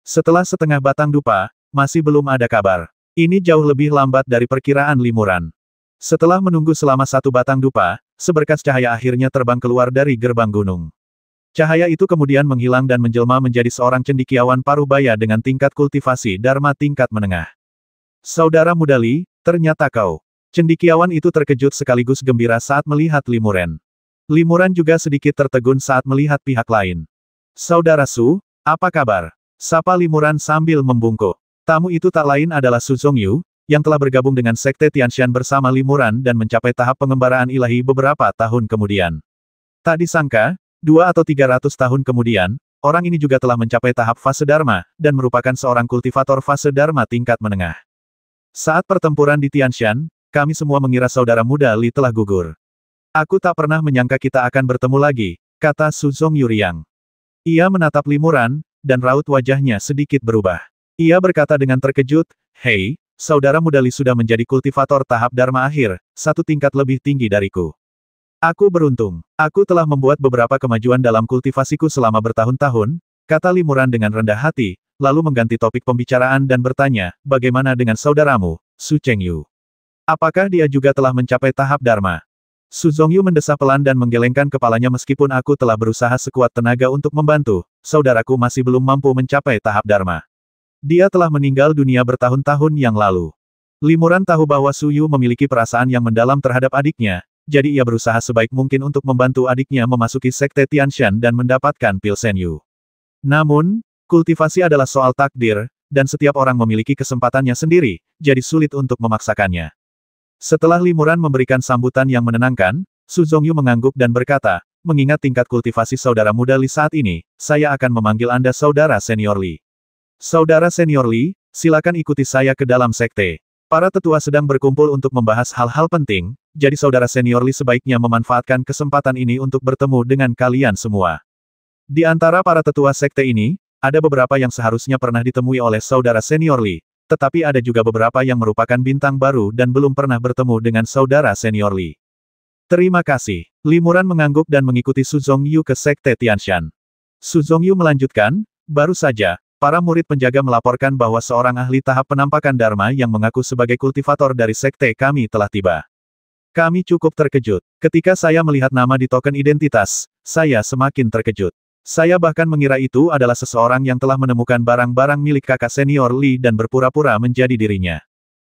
Setelah setengah batang dupa, masih belum ada kabar. Ini jauh lebih lambat dari perkiraan Li Muran. Setelah menunggu selama 1 batang dupa, seberkas cahaya akhirnya terbang keluar dari gerbang gunung. Cahaya itu kemudian menghilang dan menjelma menjadi seorang cendekiawan paruh baya dengan tingkat kultivasi Dharma tingkat menengah. "Saudara muda Li, ternyata kau." Cendekiawan itu terkejut sekaligus gembira saat melihat Li Muran. Li Muran juga sedikit tertegun saat melihat pihak lain. "Saudara Su, apa kabar?" sapa Li Muran sambil membungkuk. Tamu itu tak lain adalah Su Zongyu, yang telah bergabung dengan Sekte Tianshan bersama Limuran dan mencapai tahap pengembaraan ilahi beberapa tahun kemudian. Tak disangka, 2 atau 300 tahun kemudian, orang ini juga telah mencapai tahap fase Dharma, dan merupakan seorang kultivator fase Dharma tingkat menengah. Saat pertempuran di Tianshan, kami semua mengira saudara muda Li telah gugur. Aku tak pernah menyangka kita akan bertemu lagi, kata Su Zongyu riang. Ia menatap Limuran, dan raut wajahnya sedikit berubah. Ia berkata dengan terkejut, "Hei, saudara muda Li sudah menjadi kultivator tahap Dharma akhir, 1 tingkat lebih tinggi dariku. Aku beruntung. Aku telah membuat beberapa kemajuan dalam kultivasiku selama bertahun-tahun," kata Limuran dengan rendah hati, lalu mengganti topik pembicaraan dan bertanya, "Bagaimana dengan saudaramu, Su Chengyu? Apakah dia juga telah mencapai tahap Dharma?" Su Zongyu mendesah pelan dan menggelengkan kepalanya. "Meskipun aku telah berusaha sekuat tenaga untuk membantu, saudaraku masih belum mampu mencapai tahap Dharma. Dia telah meninggal dunia bertahun-tahun yang lalu." Limuran tahu bahwa Su Yu memiliki perasaan yang mendalam terhadap adiknya, jadi ia berusaha sebaik mungkin untuk membantu adiknya memasuki Sekte Tianshan dan mendapatkan pil Senyu. Namun, kultivasi adalah soal takdir, dan setiap orang memiliki kesempatannya sendiri, jadi sulit untuk memaksakannya. Setelah Limuran memberikan sambutan yang menenangkan, Su Zongyu mengangguk dan berkata, "Mengingat tingkat kultivasi saudara muda Li saat ini, saya akan memanggil Anda Saudara Senior Li. Saudara Senior Li, silakan ikuti saya ke dalam sekte. Para tetua sedang berkumpul untuk membahas hal-hal penting, jadi Saudara Senior Li sebaiknya memanfaatkan kesempatan ini untuk bertemu dengan kalian semua." Di antara para tetua sekte ini, ada beberapa yang seharusnya pernah ditemui oleh Saudara Senior Li, tetapi ada juga beberapa yang merupakan bintang baru dan belum pernah bertemu dengan Saudara Senior Li. "Terima kasih." Limuran mengangguk dan mengikuti Su Zongyu ke Sekte Tianshan. Su Zongyu melanjutkan, "Baru saja, para murid penjaga melaporkan bahwa seorang ahli tahap penampakan Dharma yang mengaku sebagai kultivator dari sekte kami telah tiba. Kami cukup terkejut. Ketika saya melihat nama di token identitas, saya semakin terkejut. Saya bahkan mengira itu adalah seseorang yang telah menemukan barang-barang milik kakak senior Li dan berpura-pura menjadi dirinya.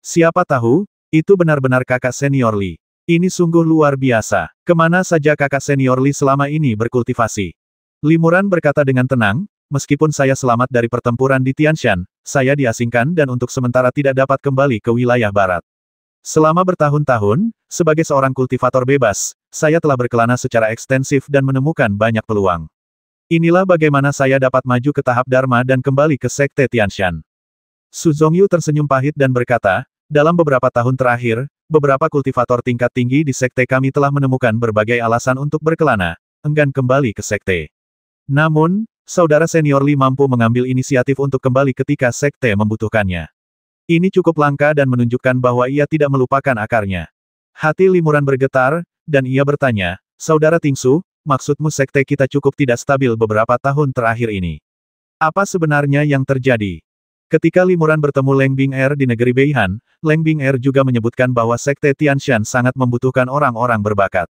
Siapa tahu, itu benar-benar kakak senior Li. Ini sungguh luar biasa. Kemana saja kakak senior Li selama ini berkultivasi?" Limuran berkata dengan tenang, "Meskipun saya selamat dari pertempuran di Tianshan, saya diasingkan dan untuk sementara tidak dapat kembali ke wilayah barat. Selama bertahun-tahun, sebagai seorang kultivator bebas, saya telah berkelana secara ekstensif dan menemukan banyak peluang. Inilah bagaimana saya dapat maju ke tahap Dharma dan kembali ke Sekte Tianshan." Su Zongyu tersenyum pahit dan berkata, "Dalam beberapa tahun terakhir, beberapa kultivator tingkat tinggi di sekte kami telah menemukan berbagai alasan untuk berkelana, enggan kembali ke sekte. Namun, Saudara Senior Li mampu mengambil inisiatif untuk kembali ketika sekte membutuhkannya. Ini cukup langka dan menunjukkan bahwa ia tidak melupakan akarnya." Hati Limuran bergetar, dan ia bertanya, "Saudara Tingsu, maksudmu sekte kita cukup tidak stabil beberapa tahun terakhir ini. Apa sebenarnya yang terjadi?" Ketika Limuran bertemu Leng Bing'er di negeri Beihan, Leng Bing'er juga menyebutkan bahwa Sekte Tianshan sangat membutuhkan orang-orang berbakat.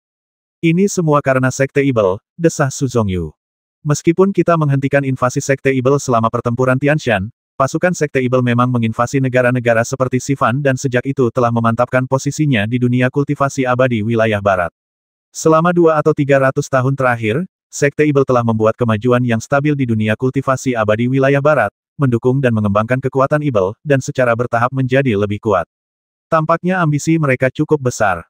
"Ini semua karena Sekte Ibel," desah Su Zongyu. "Meskipun kita menghentikan invasi Sekte Ibel selama pertempuran Tianshan, pasukan Sekte Ibel memang menginvasi negara-negara seperti Sivan dan sejak itu telah memantapkan posisinya di dunia kultivasi abadi wilayah barat. Selama 2 atau 300 tahun terakhir, Sekte Ibel telah membuat kemajuan yang stabil di dunia kultivasi abadi wilayah barat, mendukung dan mengembangkan kekuatan Ibel, dan secara bertahap menjadi lebih kuat. Tampaknya ambisi mereka cukup besar."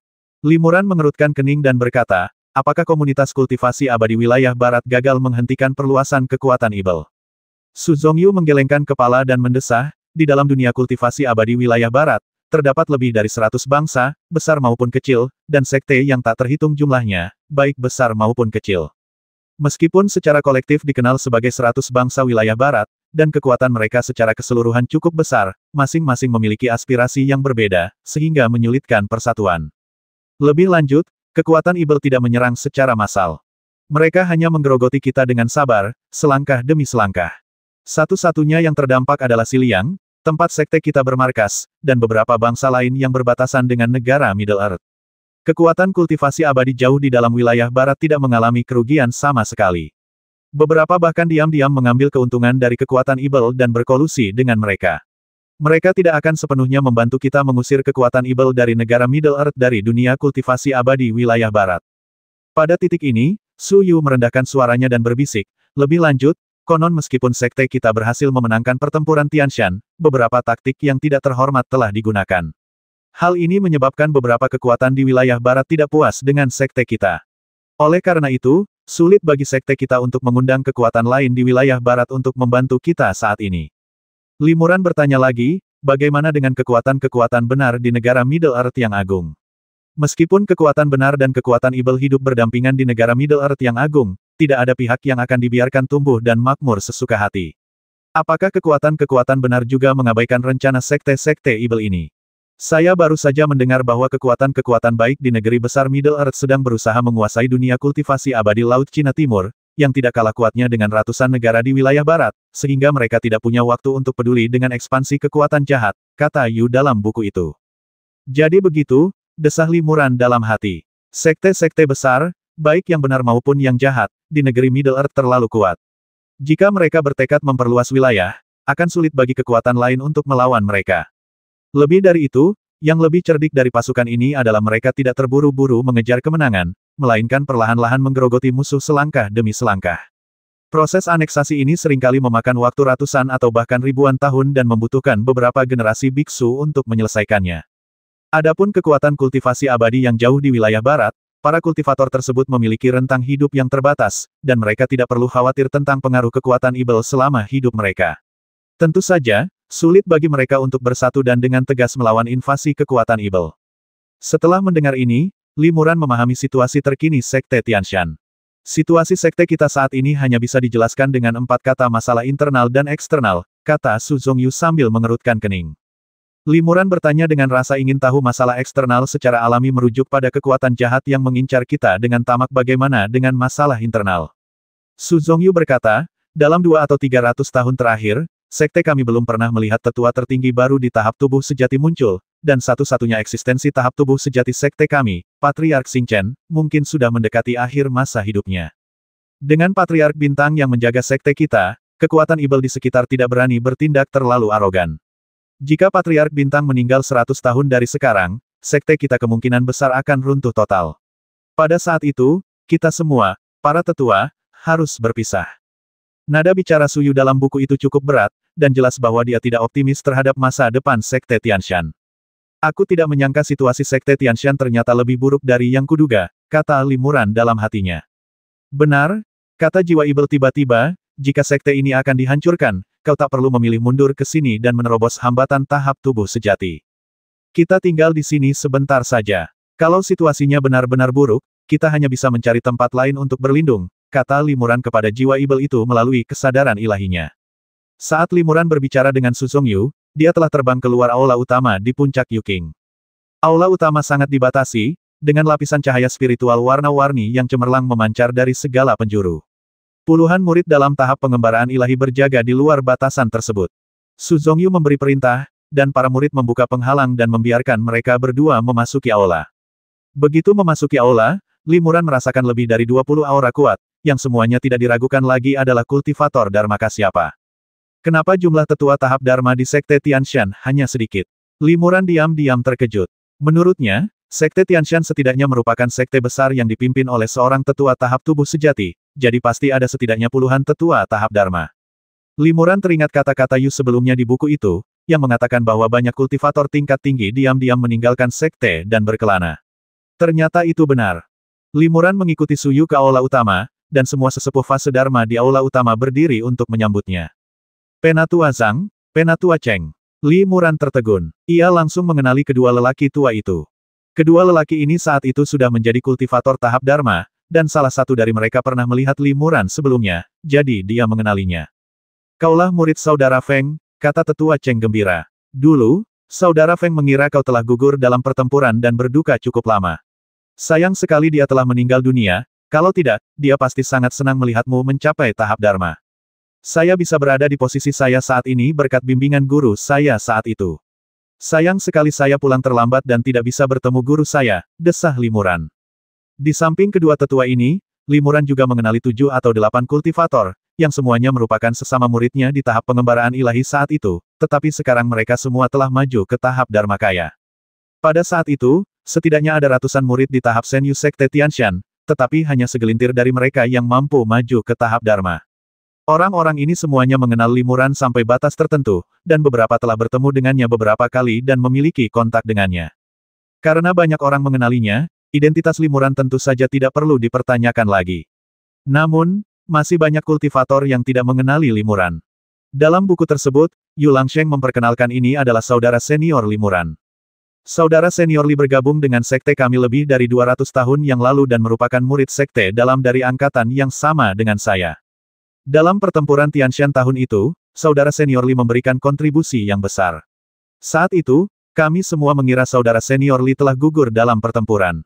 Limuran mengerutkan kening dan berkata, "Apakah komunitas kultivasi abadi wilayah barat gagal menghentikan perluasan kekuatan Ibel?" Su Zongyu menggelengkan kepala dan mendesah, "Di dalam dunia kultivasi abadi wilayah barat, terdapat lebih dari 100 bangsa, besar maupun kecil, dan sekte yang tak terhitung jumlahnya, baik besar maupun kecil. Meskipun secara kolektif dikenal sebagai 100 bangsa wilayah barat, dan kekuatan mereka secara keseluruhan cukup besar, masing-masing memiliki aspirasi yang berbeda, sehingga menyulitkan persatuan. Lebih lanjut, kekuatan Ibel tidak menyerang secara massal. Mereka hanya menggerogoti kita dengan sabar, selangkah demi selangkah. Satu-satunya yang terdampak adalah Xiliang, tempat sekte kita bermarkas, dan beberapa bangsa lain yang berbatasan dengan negara Middle Earth. Kekuatan kultivasi abadi jauh di dalam wilayah barat tidak mengalami kerugian sama sekali. Beberapa bahkan diam-diam mengambil keuntungan dari kekuatan Ibel dan berkolusi dengan mereka. Mereka tidak akan sepenuhnya membantu kita mengusir kekuatan Ibel dari negara Middle Earth dari dunia kultivasi abadi wilayah barat." Pada titik ini, Su Yu merendahkan suaranya dan berbisik, "Lebih lanjut, Konon meskipun sekte kita berhasil memenangkan pertempuran Tianshan, beberapa taktik yang tidak terhormat telah digunakan. Hal ini menyebabkan beberapa kekuatan di wilayah barat tidak puas dengan sekte kita. Oleh karena itu, sulit bagi sekte kita untuk mengundang kekuatan lain di wilayah barat untuk membantu kita saat ini. Limuran bertanya lagi, bagaimana dengan kekuatan-kekuatan benar di negara Middle Earth yang agung? Meskipun kekuatan benar dan kekuatan evil hidup berdampingan di negara Middle Earth yang agung, tidak ada pihak yang akan dibiarkan tumbuh dan makmur sesuka hati. Apakah kekuatan-kekuatan benar juga mengabaikan rencana sekte-sekte evil ini? Saya baru saja mendengar bahwa kekuatan-kekuatan baik di negeri besar Middle Earth sedang berusaha menguasai dunia kultivasi abadi Laut Cina Timur, yang tidak kalah kuatnya dengan ratusan negara di wilayah barat, sehingga mereka tidak punya waktu untuk peduli dengan ekspansi kekuatan jahat, kata Yu dalam buku itu. Jadi begitu, desah Limuran dalam hati. Sekte-sekte besar, baik yang benar maupun yang jahat, di negeri Middle Earth terlalu kuat. Jika mereka bertekad memperluas wilayah, akan sulit bagi kekuatan lain untuk melawan mereka. Lebih dari itu, yang lebih cerdik dari pasukan ini adalah mereka tidak terburu-buru mengejar kemenangan, melainkan perlahan-lahan menggerogoti musuh selangkah demi selangkah. Proses aneksasi ini seringkali memakan waktu ratusan atau bahkan ribuan tahun dan membutuhkan beberapa generasi biksu untuk menyelesaikannya. Adapun kekuatan kultivasi abadi yang jauh di wilayah barat, para kultivator tersebut memiliki rentang hidup yang terbatas, dan mereka tidak perlu khawatir tentang pengaruh kekuatan evil selama hidup mereka. Tentu saja, sulit bagi mereka untuk bersatu dan dengan tegas melawan invasi kekuatan evil. Setelah mendengar ini, Limuran memahami situasi terkini Sekte Tianshan. Situasi sekte kita saat ini hanya bisa dijelaskan dengan 4 kata masalah internal dan eksternal, kata Su Zongyu sambil mengerutkan kening. Limuran bertanya dengan rasa ingin tahu masalah eksternal secara alami merujuk pada kekuatan jahat yang mengincar kita dengan tamak bagaimana dengan masalah internal. Su Zongyu berkata, dalam 2 atau 300 tahun terakhir, sekte kami belum pernah melihat tetua tertinggi baru di tahap tubuh sejati muncul, dan satu-satunya eksistensi tahap tubuh sejati sekte kami, Patriark Xingchen, mungkin sudah mendekati akhir masa hidupnya. Dengan Patriark Bintang yang menjaga sekte kita, kekuatan evil di sekitar tidak berani bertindak terlalu arogan. Jika Patriark Bintang meninggal 100 tahun dari sekarang, sekte kita kemungkinan besar akan runtuh total. Pada saat itu, kita semua, para tetua, harus berpisah. Nada bicara Suyu dalam buku itu cukup berat, dan jelas bahwa dia tidak optimis terhadap masa depan Sekte Tianshan. Aku tidak menyangka situasi Sekte Tianshan ternyata lebih buruk dari yang kuduga, kata Limuran dalam hatinya. Benar, kata jiwa evil tiba-tiba, jika sekte ini akan dihancurkan, kau tak perlu memilih mundur ke sini dan menerobos hambatan tahap tubuh sejati. Kita tinggal di sini sebentar saja. Kalau situasinya benar-benar buruk, kita hanya bisa mencari tempat lain untuk berlindung, kata Limuran kepada jiwa evil itu melalui kesadaran ilahinya. Saat Limuran berbicara dengan Su Zongyu, dia telah terbang keluar aula utama di puncak Yuking. Aula utama sangat dibatasi, dengan lapisan cahaya spiritual warna-warni yang cemerlang memancar dari segala penjuru. Puluhan murid dalam tahap pengembaraan ilahi berjaga di luar batasan tersebut. Su Zongyu memberi perintah, dan para murid membuka penghalang dan membiarkan mereka berdua memasuki aula. Begitu memasuki aula, Limuran merasakan lebih dari 20 aura kuat, yang semuanya tidak diragukan lagi adalah kultivator Dharma siapa. Kenapa jumlah tetua tahap Dharma di Sekte Tianshan hanya sedikit? Limuran diam-diam terkejut. Menurutnya, Sekte Tianshan setidaknya merupakan sekte besar yang dipimpin oleh seorang tetua tahap tubuh sejati, jadi pasti ada setidaknya puluhan tetua tahap Dharma. Limuran teringat kata-kata Yu sebelumnya di buku itu, yang mengatakan bahwa banyak kultivator tingkat tinggi diam-diam meninggalkan sekte dan berkelana. Ternyata itu benar. Limuran mengikuti Suyu ke aula utama, dan semua sesepuh fase Dharma di aula utama berdiri untuk menyambutnya. Penatua Zhang, Penatua Cheng. Limuran tertegun. Ia langsung mengenali kedua lelaki tua itu. Kedua lelaki ini saat itu sudah menjadi kultivator tahap Dharma, dan salah satu dari mereka pernah melihat Limuran sebelumnya, jadi dia mengenalinya. Kaulah murid saudara Feng, kata tetua Cheng gembira. Dulu, saudara Feng mengira kau telah gugur dalam pertempuran dan berduka cukup lama. Sayang sekali dia telah meninggal dunia, kalau tidak, dia pasti sangat senang melihatmu mencapai tahap Dharma. Saya bisa berada di posisi saya saat ini berkat bimbingan guru saya saat itu. Sayang sekali saya pulang terlambat dan tidak bisa bertemu guru saya, desah Limuran. Di samping kedua tetua ini, Limuran juga mengenali 7 atau 8 kultivator, yang semuanya merupakan sesama muridnya di tahap pengembaraan ilahi saat itu, tetapi sekarang mereka semua telah maju ke tahap Dharmakaya. Pada saat itu, setidaknya ada ratusan murid di tahap Senyu Sekte Tianshan, tetapi hanya segelintir dari mereka yang mampu maju ke tahap Dharma. Orang-orang ini semuanya mengenal Limuran sampai batas tertentu, dan beberapa telah bertemu dengannya beberapa kali dan memiliki kontak dengannya. Karena banyak orang mengenalinya, identitas Limuran tentu saja tidak perlu dipertanyakan lagi. Namun, masih banyak kultivator yang tidak mengenali Limuran. Dalam buku tersebut, Yu Langsheng memperkenalkan ini adalah saudara senior Limuran. Saudara senior Li bergabung dengan sekte kami lebih dari 200 tahun yang lalu dan merupakan murid sekte dalam dari angkatan yang sama dengan saya. Dalam pertempuran Tianshan tahun itu, saudara senior Li memberikan kontribusi yang besar. Saat itu, kami semua mengira saudara senior Li telah gugur dalam pertempuran.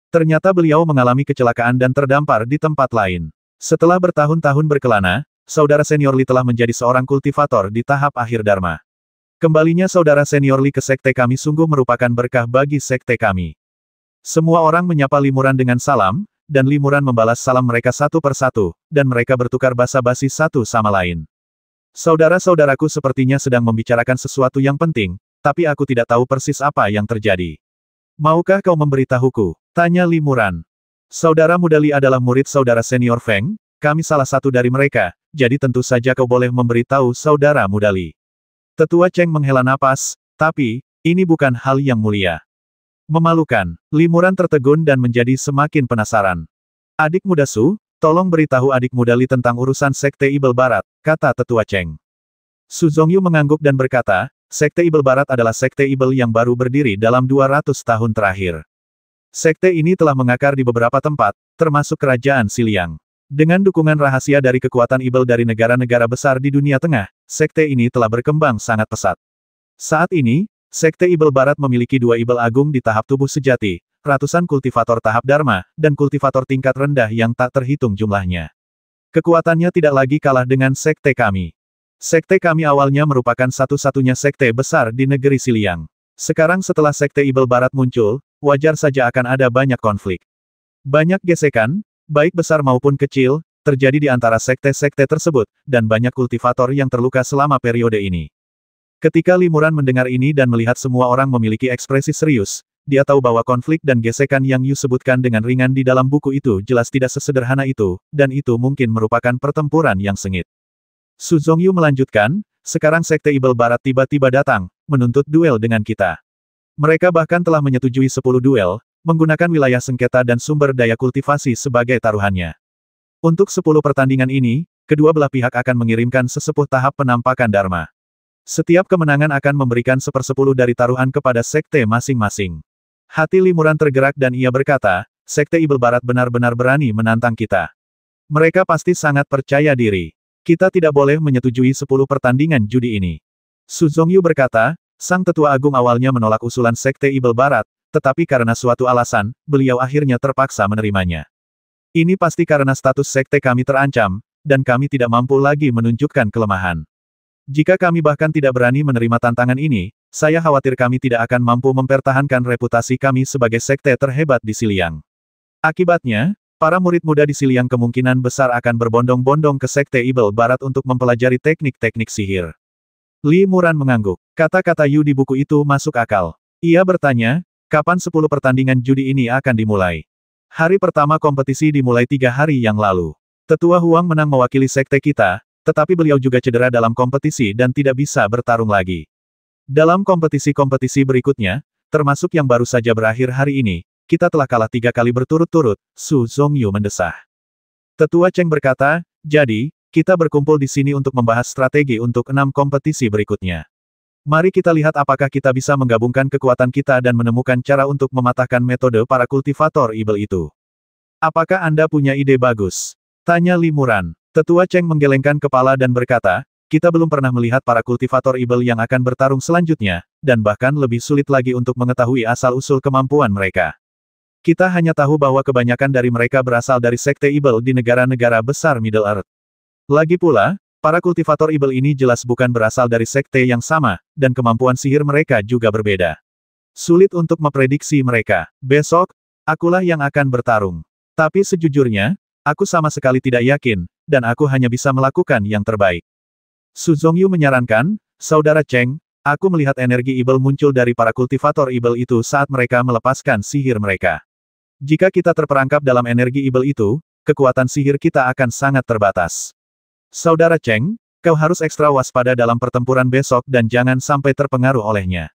Ternyata beliau mengalami kecelakaan dan terdampar di tempat lain. Setelah bertahun-tahun berkelana, saudara senior Li telah menjadi seorang kultivator di tahap akhir dharma. Kembalinya saudara senior Li ke sekte kami sungguh merupakan berkah bagi sekte kami. Semua orang menyapa Limuran dengan salam, dan Limuran membalas salam mereka satu persatu, dan mereka bertukar basa-basi satu sama lain. Saudara-saudaraku sepertinya sedang membicarakan sesuatu yang penting, tapi aku tidak tahu persis apa yang terjadi. Maukah kau memberitahuku? Tanya Limuran. Saudara muda Li adalah murid saudara senior Feng, kami salah satu dari mereka, jadi tentu saja kau boleh memberitahu saudara muda Li. Tetua Cheng menghela napas, tapi, ini bukan hal yang mulia. Memalukan, Limuran tertegun dan menjadi semakin penasaran. Adik muda Su, tolong beritahu adik muda Li tentang urusan Sekte Ibel Barat, kata Tetua Cheng. Su Zongyu mengangguk dan berkata, Sekte Ibel Barat adalah Sekte Ibel yang baru berdiri dalam 200 tahun terakhir. Sekte ini telah mengakar di beberapa tempat, termasuk kerajaan Xiliang. Dengan dukungan rahasia dari kekuatan Ibel dari negara-negara besar di dunia tengah, sekte ini telah berkembang sangat pesat. Saat ini, Sekte Ibel Barat memiliki 2 Ibel Agung di tahap tubuh sejati, ratusan kultivator tahap Dharma, dan kultivator tingkat rendah yang tak terhitung jumlahnya. Kekuatannya tidak lagi kalah dengan sekte kami. Sekte kami awalnya merupakan satu-satunya sekte besar di negeri Xiliang. Sekarang setelah Sekte Ibel Barat muncul, wajar saja akan ada banyak konflik. Banyak gesekan, baik besar maupun kecil, terjadi di antara sekte-sekte tersebut, dan banyak kultivator yang terluka selama periode ini. Ketika Limuran mendengar ini dan melihat semua orang memiliki ekspresi serius, dia tahu bahwa konflik dan gesekan yang Yu sebutkan dengan ringan di dalam buku itu jelas tidak sesederhana itu, dan itu mungkin merupakan pertempuran yang sengit. Su Zongyu melanjutkan, sekarang Sekte Ibel Barat tiba-tiba datang, menuntut duel dengan kita. Mereka bahkan telah menyetujui 10 duel, menggunakan wilayah sengketa dan sumber daya kultivasi sebagai taruhannya. Untuk 10 pertandingan ini, kedua belah pihak akan mengirimkan sesepuh tahap penampakan Dharma. Setiap kemenangan akan memberikan 1/10 dari taruhan kepada sekte masing-masing. Hati Limuran tergerak dan ia berkata, Sekte Ibel Barat benar-benar berani menantang kita. Mereka pasti sangat percaya diri. Kita tidak boleh menyetujui 10 pertandingan judi ini. Su Zongyu berkata, sang tetua agung awalnya menolak usulan Sekte Ibel Barat, tetapi karena suatu alasan, beliau akhirnya terpaksa menerimanya. Ini pasti karena status sekte kami terancam, dan kami tidak mampu lagi menunjukkan kelemahan. Jika kami bahkan tidak berani menerima tantangan ini, saya khawatir kami tidak akan mampu mempertahankan reputasi kami sebagai sekte terhebat di Xiliang. Akibatnya, para murid muda di Xiliang kemungkinan besar akan berbondong-bondong ke Sekte Ibel Barat untuk mempelajari teknik-teknik sihir. Limuran mengangguk. Kata-kata Yu di buku itu masuk akal. Ia bertanya, kapan 10 pertandingan judi ini akan dimulai? Hari pertama kompetisi dimulai 3 hari yang lalu. Tetua Huang menang mewakili sekte kita, tetapi beliau juga cedera dalam kompetisi dan tidak bisa bertarung lagi. Dalam kompetisi-kompetisi berikutnya, termasuk yang baru saja berakhir hari ini, kita telah kalah 3 kali berturut-turut, Su Zongyu mendesah. Tetua Cheng berkata, jadi, kita berkumpul di sini untuk membahas strategi untuk 6 kompetisi berikutnya. Mari kita lihat apakah kita bisa menggabungkan kekuatan kita dan menemukan cara untuk mematahkan metode para kultivator Ibel itu. Apakah Anda punya ide bagus? Tanya Limuran. Tetua Cheng menggelengkan kepala dan berkata, kita belum pernah melihat para kultivator Ibel yang akan bertarung selanjutnya, dan bahkan lebih sulit lagi untuk mengetahui asal-usul kemampuan mereka. Kita hanya tahu bahwa kebanyakan dari mereka berasal dari sekte Ibel di negara-negara besar Middle Earth. Lagi pula, para kultivator Ibel ini jelas bukan berasal dari sekte yang sama, dan kemampuan sihir mereka juga berbeda. Sulit untuk memprediksi mereka. Besok, akulah yang akan bertarung. Tapi sejujurnya, aku sama sekali tidak yakin, dan aku hanya bisa melakukan yang terbaik. Su Zongyu menyarankan, Saudara Cheng, aku melihat energi Ibel muncul dari para kultivator Ibel itu saat mereka melepaskan sihir mereka. Jika kita terperangkap dalam energi Ibel itu, kekuatan sihir kita akan sangat terbatas. Saudara Cheng, kau harus ekstra waspada dalam pertempuran besok dan jangan sampai terpengaruh olehnya.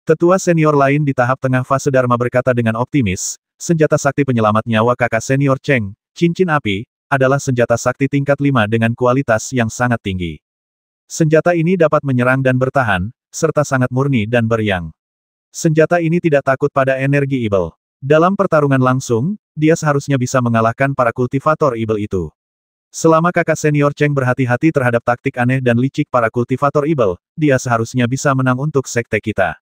Tetua senior lain di tahap tengah fase Dharma berkata dengan optimis, senjata sakti penyelamat nyawa kakak senior Cheng, cincin api, adalah senjata sakti tingkat 5 dengan kualitas yang sangat tinggi. Senjata ini dapat menyerang dan bertahan, serta sangat murni dan beriang. Senjata ini tidak takut pada energi evil. Dalam pertarungan langsung, dia seharusnya bisa mengalahkan para kultivator evil itu. Selama kakak senior Cheng berhati-hati terhadap taktik aneh dan licik para kultivator evil, dia seharusnya bisa menang untuk sekte kita.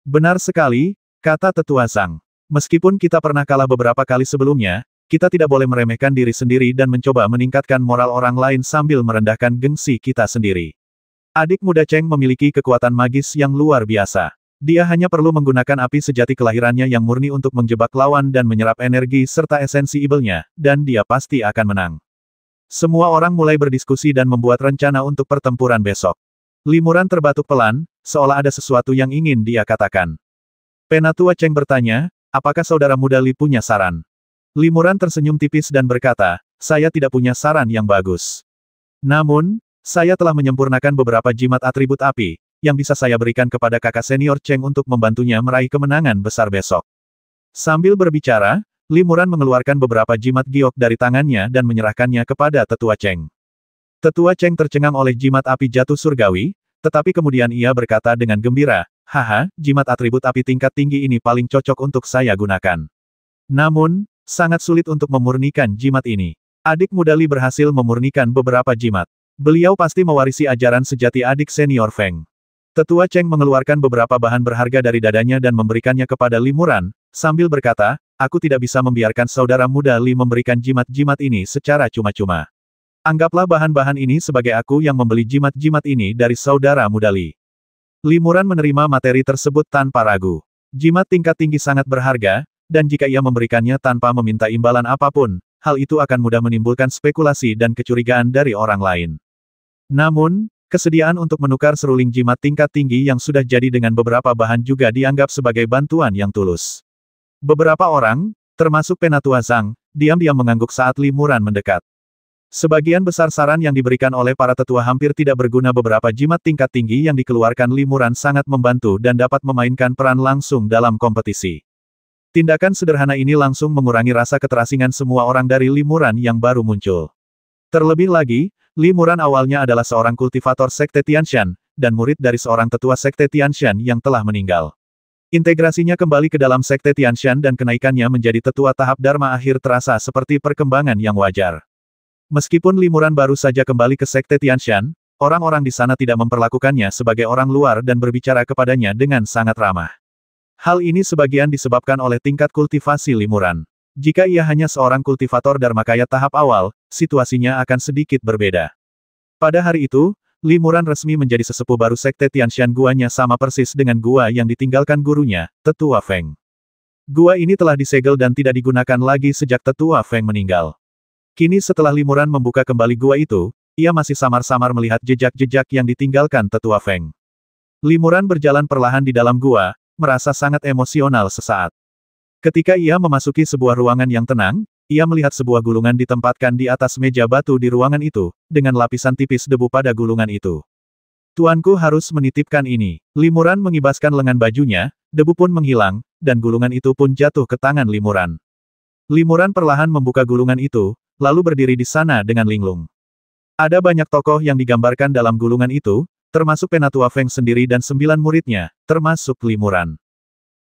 Benar sekali, kata Tetua Zhang. Meskipun kita pernah kalah beberapa kali sebelumnya, kita tidak boleh meremehkan diri sendiri dan mencoba meningkatkan moral orang lain sambil merendahkan gengsi kita sendiri. Adik muda Cheng memiliki kekuatan magis yang luar biasa. Dia hanya perlu menggunakan api sejati kelahirannya yang murni untuk menjebak lawan dan menyerap energi serta esensi evil-nya, dan dia pasti akan menang. Semua orang mulai berdiskusi dan membuat rencana untuk pertempuran besok. Limuran terbatuk pelan, seolah ada sesuatu yang ingin dia katakan. Penatua Cheng bertanya, apakah saudara muda Li punya saran? Limuran tersenyum tipis dan berkata, saya tidak punya saran yang bagus. Namun, saya telah menyempurnakan beberapa jimat atribut api, yang bisa saya berikan kepada kakak senior Cheng untuk membantunya meraih kemenangan besar besok. Sambil berbicara, Limuran mengeluarkan beberapa jimat giok dari tangannya dan menyerahkannya kepada Tetua Cheng. Tetua Cheng tercengang oleh jimat api jatuh surgawi, tetapi kemudian ia berkata dengan gembira, haha, jimat atribut api tingkat tinggi ini paling cocok untuk saya gunakan. Namun, sangat sulit untuk memurnikan jimat ini. Adik muda Li berhasil memurnikan beberapa jimat. Beliau pasti mewarisi ajaran sejati adik senior Feng. Tetua Cheng mengeluarkan beberapa bahan berharga dari dadanya dan memberikannya kepada Limuran, sambil berkata, aku tidak bisa membiarkan saudara muda Li memberikan jimat-jimat ini secara cuma-cuma. Anggaplah bahan-bahan ini sebagai aku yang membeli jimat-jimat ini dari saudara muda Li. Limuran menerima materi tersebut tanpa ragu. Jimat tingkat tinggi sangat berharga, dan jika ia memberikannya tanpa meminta imbalan apapun, hal itu akan mudah menimbulkan spekulasi dan kecurigaan dari orang lain. Namun, kesediaan untuk menukar seruling jimat tingkat tinggi yang sudah jadi dengan beberapa bahan juga dianggap sebagai bantuan yang tulus. Beberapa orang, termasuk Penatua Zhang, diam-diam mengangguk saat Limuran mendekat. Sebagian besar saran yang diberikan oleh para tetua hampir tidak berguna. Beberapa jimat tingkat tinggi yang dikeluarkan Limuran sangat membantu dan dapat memainkan peran langsung dalam kompetisi. Tindakan sederhana ini langsung mengurangi rasa keterasingan semua orang dari Limuran yang baru muncul. Terlebih lagi, Limuran awalnya adalah seorang kultivator sekte Tianshan, dan murid dari seorang tetua sekte Tianshan yang telah meninggal. Integrasinya kembali ke dalam sekte Tianshan dan kenaikannya menjadi tetua tahap Dharma akhir terasa seperti perkembangan yang wajar. Meskipun Limuran baru saja kembali ke sekte Tianshan, orang-orang di sana tidak memperlakukannya sebagai orang luar dan berbicara kepadanya dengan sangat ramah. Hal ini sebagian disebabkan oleh tingkat kultivasi Limuran. Jika ia hanya seorang kultivator Dharmakaya tahap awal, situasinya akan sedikit berbeda. Pada hari itu, Limuran resmi menjadi sesepuh baru sekte Tianshan. Guanya sama persis dengan gua yang ditinggalkan gurunya, Tetua Feng. Gua ini telah disegel dan tidak digunakan lagi sejak Tetua Feng meninggal. Kini setelah Limuran membuka kembali gua itu, ia masih samar-samar melihat jejak-jejak yang ditinggalkan Tetua Feng. Limuran berjalan perlahan di dalam gua, merasa sangat emosional sesaat. Ketika ia memasuki sebuah ruangan yang tenang, ia melihat sebuah gulungan ditempatkan di atas meja batu di ruangan itu, dengan lapisan tipis debu pada gulungan itu. Tuanku harus menitipkan ini. Limuran mengibaskan lengan bajunya, debu pun menghilang, dan gulungan itu pun jatuh ke tangan Limuran. Limuran perlahan membuka gulungan itu, lalu berdiri di sana dengan linglung. Ada banyak tokoh yang digambarkan dalam gulungan itu, termasuk Penatua Feng sendiri dan 9 muridnya, termasuk Limuran.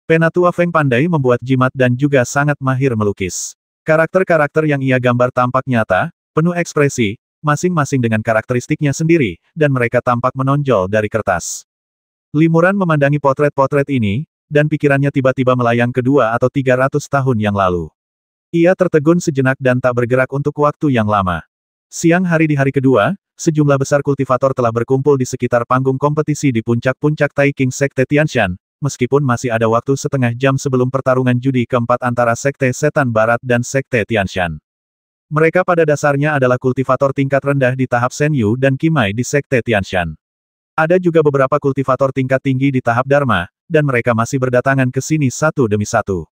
Penatua Feng pandai membuat jimat dan juga sangat mahir melukis. Karakter-karakter yang ia gambar tampak nyata, penuh ekspresi, masing-masing dengan karakteristiknya sendiri, dan mereka tampak menonjol dari kertas. Limuran memandangi potret-potret ini, dan pikirannya tiba-tiba melayang ke 200 atau 300 tahun yang lalu. Ia tertegun sejenak dan tak bergerak untuk waktu yang lama. Siang hari di hari kedua, sejumlah besar kultivator telah berkumpul di sekitar panggung kompetisi di puncak-puncak Taiking Sekte Tianshan, meskipun masih ada waktu setengah jam sebelum pertarungan judi keempat antara Sekte Setan Barat dan Sekte Tianshan. Mereka pada dasarnya adalah kultivator tingkat rendah di tahap Senyu dan Qimai di Sekte Tianshan. Ada juga beberapa kultivator tingkat tinggi di tahap Dharma, dan mereka masih berdatangan ke sini satu demi satu.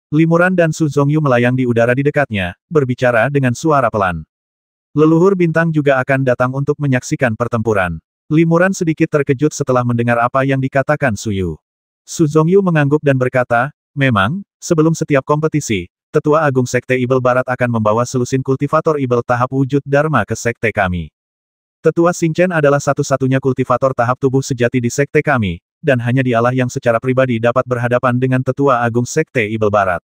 Limuran dan Su Zongyu melayang di udara di dekatnya, berbicara dengan suara pelan. Leluhur bintang juga akan datang untuk menyaksikan pertempuran. Limuran sedikit terkejut setelah mendengar apa yang dikatakan Suyu. Su Zongyu mengangguk dan berkata, memang, sebelum setiap kompetisi, Tetua Agung Sekte Ibel Barat akan membawa selusin kultivator Ibel tahap wujud Dharma ke sekte kami. Tetua Xingchen adalah satu-satunya kultivator tahap tubuh sejati di sekte kami, dan hanya dialah yang secara pribadi dapat berhadapan dengan Tetua Agung Sekte Ibel Barat.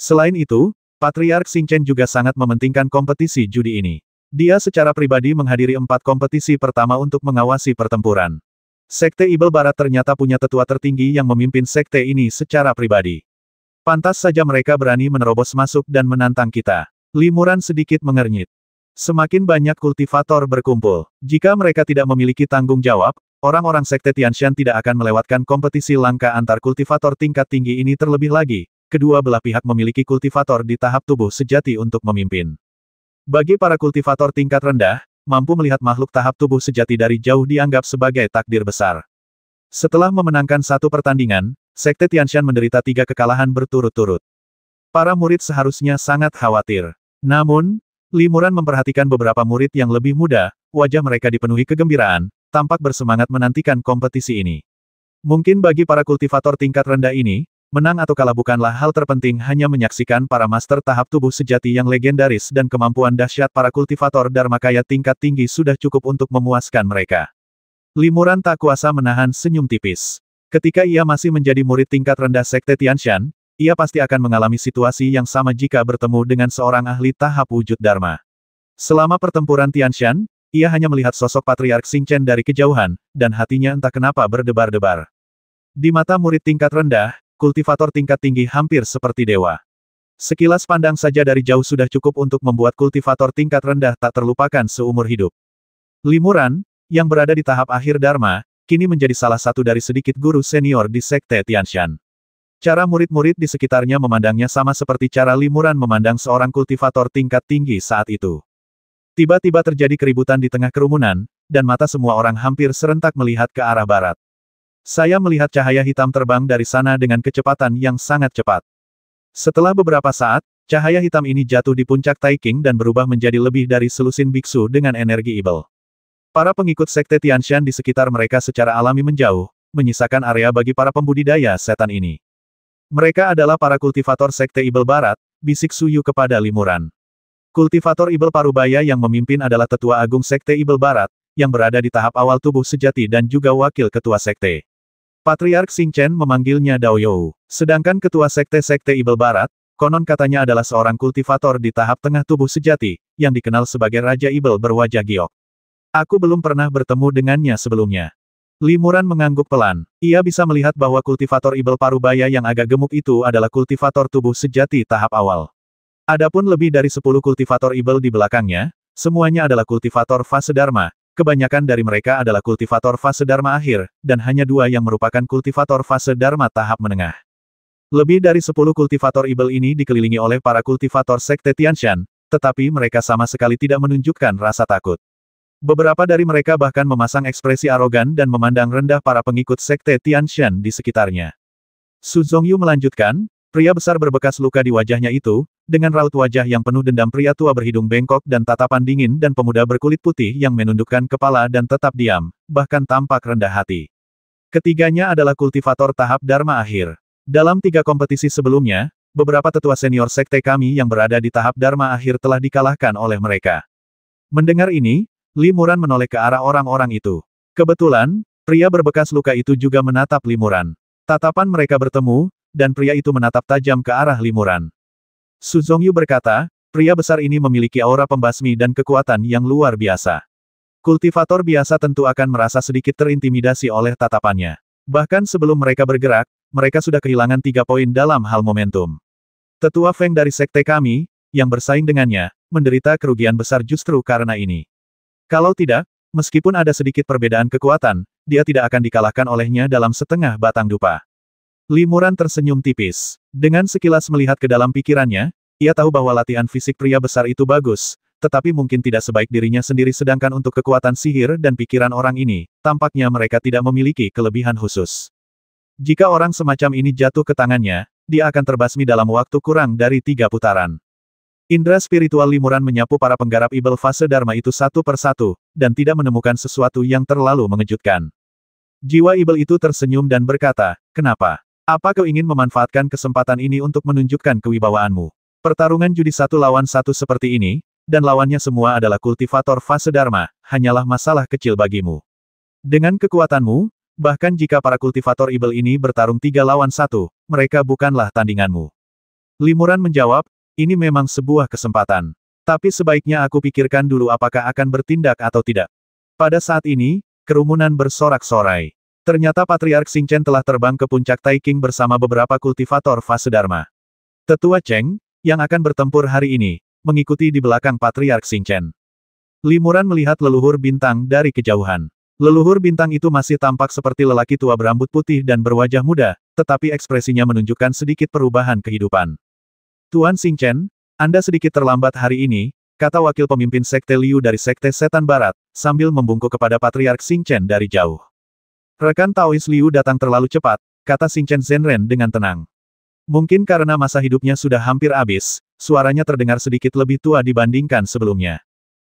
Selain itu, Patriark Xingchen juga sangat mementingkan kompetisi judi ini. Dia secara pribadi menghadiri 4 kompetisi pertama untuk mengawasi pertempuran. Sekte Ibel Barat ternyata punya tetua tertinggi yang memimpin sekte ini secara pribadi. Pantas saja mereka berani menerobos masuk dan menantang kita. Limuran sedikit mengernyit. Semakin banyak kultivator berkumpul. Jika mereka tidak memiliki tanggung jawab, orang-orang sekte Tianshan tidak akan melewatkan kompetisi langka antar kultivator tingkat tinggi ini terlebih lagi. Kedua belah pihak memiliki kultivator di tahap tubuh sejati untuk memimpin. Bagi para kultivator tingkat rendah, mampu melihat makhluk tahap tubuh sejati dari jauh dianggap sebagai takdir besar. Setelah memenangkan satu pertandingan, Sekte Tianshan menderita 3 kekalahan berturut-turut. Para murid seharusnya sangat khawatir. Namun, Limuran memperhatikan beberapa murid yang lebih muda, wajah mereka dipenuhi kegembiraan, tampak bersemangat menantikan kompetisi ini. Mungkin bagi para kultivator tingkat rendah ini, menang atau kalah bukanlah hal terpenting, hanya menyaksikan para master tahap tubuh sejati yang legendaris dan kemampuan dahsyat para kultivator Dharmakaya tingkat tinggi sudah cukup untuk memuaskan mereka. Limuran tak kuasa menahan senyum tipis. Ketika ia masih menjadi murid tingkat rendah Sekte Tianshan, ia pasti akan mengalami situasi yang sama jika bertemu dengan seorang ahli tahap wujud Dharma. Selama pertempuran Tianshan, ia hanya melihat sosok Patriark Xingchen dari kejauhan, dan hatinya entah kenapa berdebar-debar. Di mata murid tingkat rendah, kultivator tingkat tinggi hampir seperti dewa. Sekilas pandang saja dari jauh sudah cukup untuk membuat kultivator tingkat rendah tak terlupakan seumur hidup. Limuran, yang berada di tahap akhir Dharma, kini menjadi salah satu dari sedikit guru senior di Sekte Tianshan. Cara murid-murid di sekitarnya memandangnya sama seperti cara Limuran memandang seorang kultivator tingkat tinggi saat itu. Tiba-tiba terjadi keributan di tengah kerumunan, dan mata semua orang hampir serentak melihat ke arah barat. Saya melihat cahaya hitam terbang dari sana dengan kecepatan yang sangat cepat. Setelah beberapa saat, cahaya hitam ini jatuh di puncak Taiking dan berubah menjadi lebih dari selusin biksu dengan energi Ibel. Para pengikut Sekte Tianshan di sekitar mereka secara alami menjauh, menyisakan area bagi para pembudidaya setan ini. Mereka adalah para kultivator Sekte Ibel Barat, bisik Suyu kepada Limuran. Kultivator Ibel Parubaya yang memimpin adalah Tetua Agung Sekte Ibel Barat, yang berada di tahap awal tubuh sejati dan juga wakil ketua sekte. Patriark Xingchen memanggilnya Daoyou. Sedangkan ketua sekte Ibel Barat, konon katanya adalah seorang kultivator di tahap tengah tubuh sejati, yang dikenal sebagai Raja Ibel berwajah giok. Aku belum pernah bertemu dengannya sebelumnya. Limuran mengangguk pelan. Ia bisa melihat bahwa kultivator Ibel Parubaya yang agak gemuk itu adalah kultivator tubuh sejati tahap awal. Adapun lebih dari 10 kultivator Ibel di belakangnya, semuanya adalah kultivator fase Dharma. Kebanyakan dari mereka adalah kultivator fase Dharma akhir, dan hanya 2 yang merupakan kultivator fase Dharma tahap menengah. Lebih dari 10 kultivator Ibel ini dikelilingi oleh para kultivator Sekte Tianshan, tetapi mereka sama sekali tidak menunjukkan rasa takut. Beberapa dari mereka bahkan memasang ekspresi arogan dan memandang rendah para pengikut Sekte Tianshan di sekitarnya. Su Zongyu melanjutkan, pria besar berbekas luka di wajahnya itu, dengan raut wajah yang penuh dendam, pria tua berhidung bengkok dan tatapan dingin, dan pemuda berkulit putih yang menundukkan kepala dan tetap diam, bahkan tampak rendah hati. Ketiganya adalah kultivator tahap Dharma akhir. Dalam 3 kompetisi sebelumnya, beberapa tetua senior sekte kami yang berada di tahap Dharma akhir telah dikalahkan oleh mereka. Mendengar ini, Limuran menoleh ke arah orang-orang itu. Kebetulan, pria berbekas luka itu juga menatap Limuran. Tatapan mereka bertemu, dan pria itu menatap tajam ke arah Limuran. Su Zongyu berkata, pria besar ini memiliki aura pembasmi dan kekuatan yang luar biasa. Kultivator biasa tentu akan merasa sedikit terintimidasi oleh tatapannya. Bahkan sebelum mereka bergerak, mereka sudah kehilangan 3 poin dalam hal momentum. Tetua Feng dari sekte kami, yang bersaing dengannya, menderita kerugian besar justru karena ini. Kalau tidak, meskipun ada sedikit perbedaan kekuatan, dia tidak akan dikalahkan olehnya dalam setengah batang dupa. Limuran tersenyum tipis. Dengan sekilas melihat ke dalam pikirannya, ia tahu bahwa latihan fisik pria besar itu bagus, tetapi mungkin tidak sebaik dirinya sendiri, sedangkan untuk kekuatan sihir dan pikiran orang ini, tampaknya mereka tidak memiliki kelebihan khusus. Jika orang semacam ini jatuh ke tangannya, dia akan terbasmi dalam waktu kurang dari 3 putaran. Indra spiritual Limuran menyapu para penggarap Ibel fase Dharma itu satu persatu, dan tidak menemukan sesuatu yang terlalu mengejutkan. Jiwa Ibel itu tersenyum dan berkata, "Kenapa? Apa kau ingin memanfaatkan kesempatan ini untuk menunjukkan kewibawaanmu? Pertarungan judi 1 lawan 1 seperti ini, dan lawannya semua adalah kultivator fase Dharma, hanyalah masalah kecil bagimu. Dengan kekuatanmu, bahkan jika para kultivator Ibel ini bertarung 3 lawan 1, mereka bukanlah tandinganmu." Limuran menjawab, "Ini memang sebuah kesempatan. Tapi sebaiknya aku pikirkan dulu apakah akan bertindak atau tidak." Pada saat ini, kerumunan bersorak-sorai. Ternyata Patriark Xingchen telah terbang ke puncak Taiking bersama beberapa kultivator fase Dharma. Tetua Cheng, yang akan bertempur hari ini, mengikuti di belakang Patriark Xingchen. Limuran melihat leluhur bintang dari kejauhan. Leluhur bintang itu masih tampak seperti lelaki tua berambut putih dan berwajah muda, tetapi ekspresinya menunjukkan sedikit perubahan kehidupan. "Tuan Xingchen, Anda sedikit terlambat hari ini," kata wakil pemimpin Sekte Liu dari Sekte Setan Barat, sambil membungkuk kepada Patriark Xingchen dari jauh. "Rekan Taois Liu datang terlalu cepat," kata Xingchen Zhenren dengan tenang. Mungkin karena masa hidupnya sudah hampir habis, suaranya terdengar sedikit lebih tua dibandingkan sebelumnya.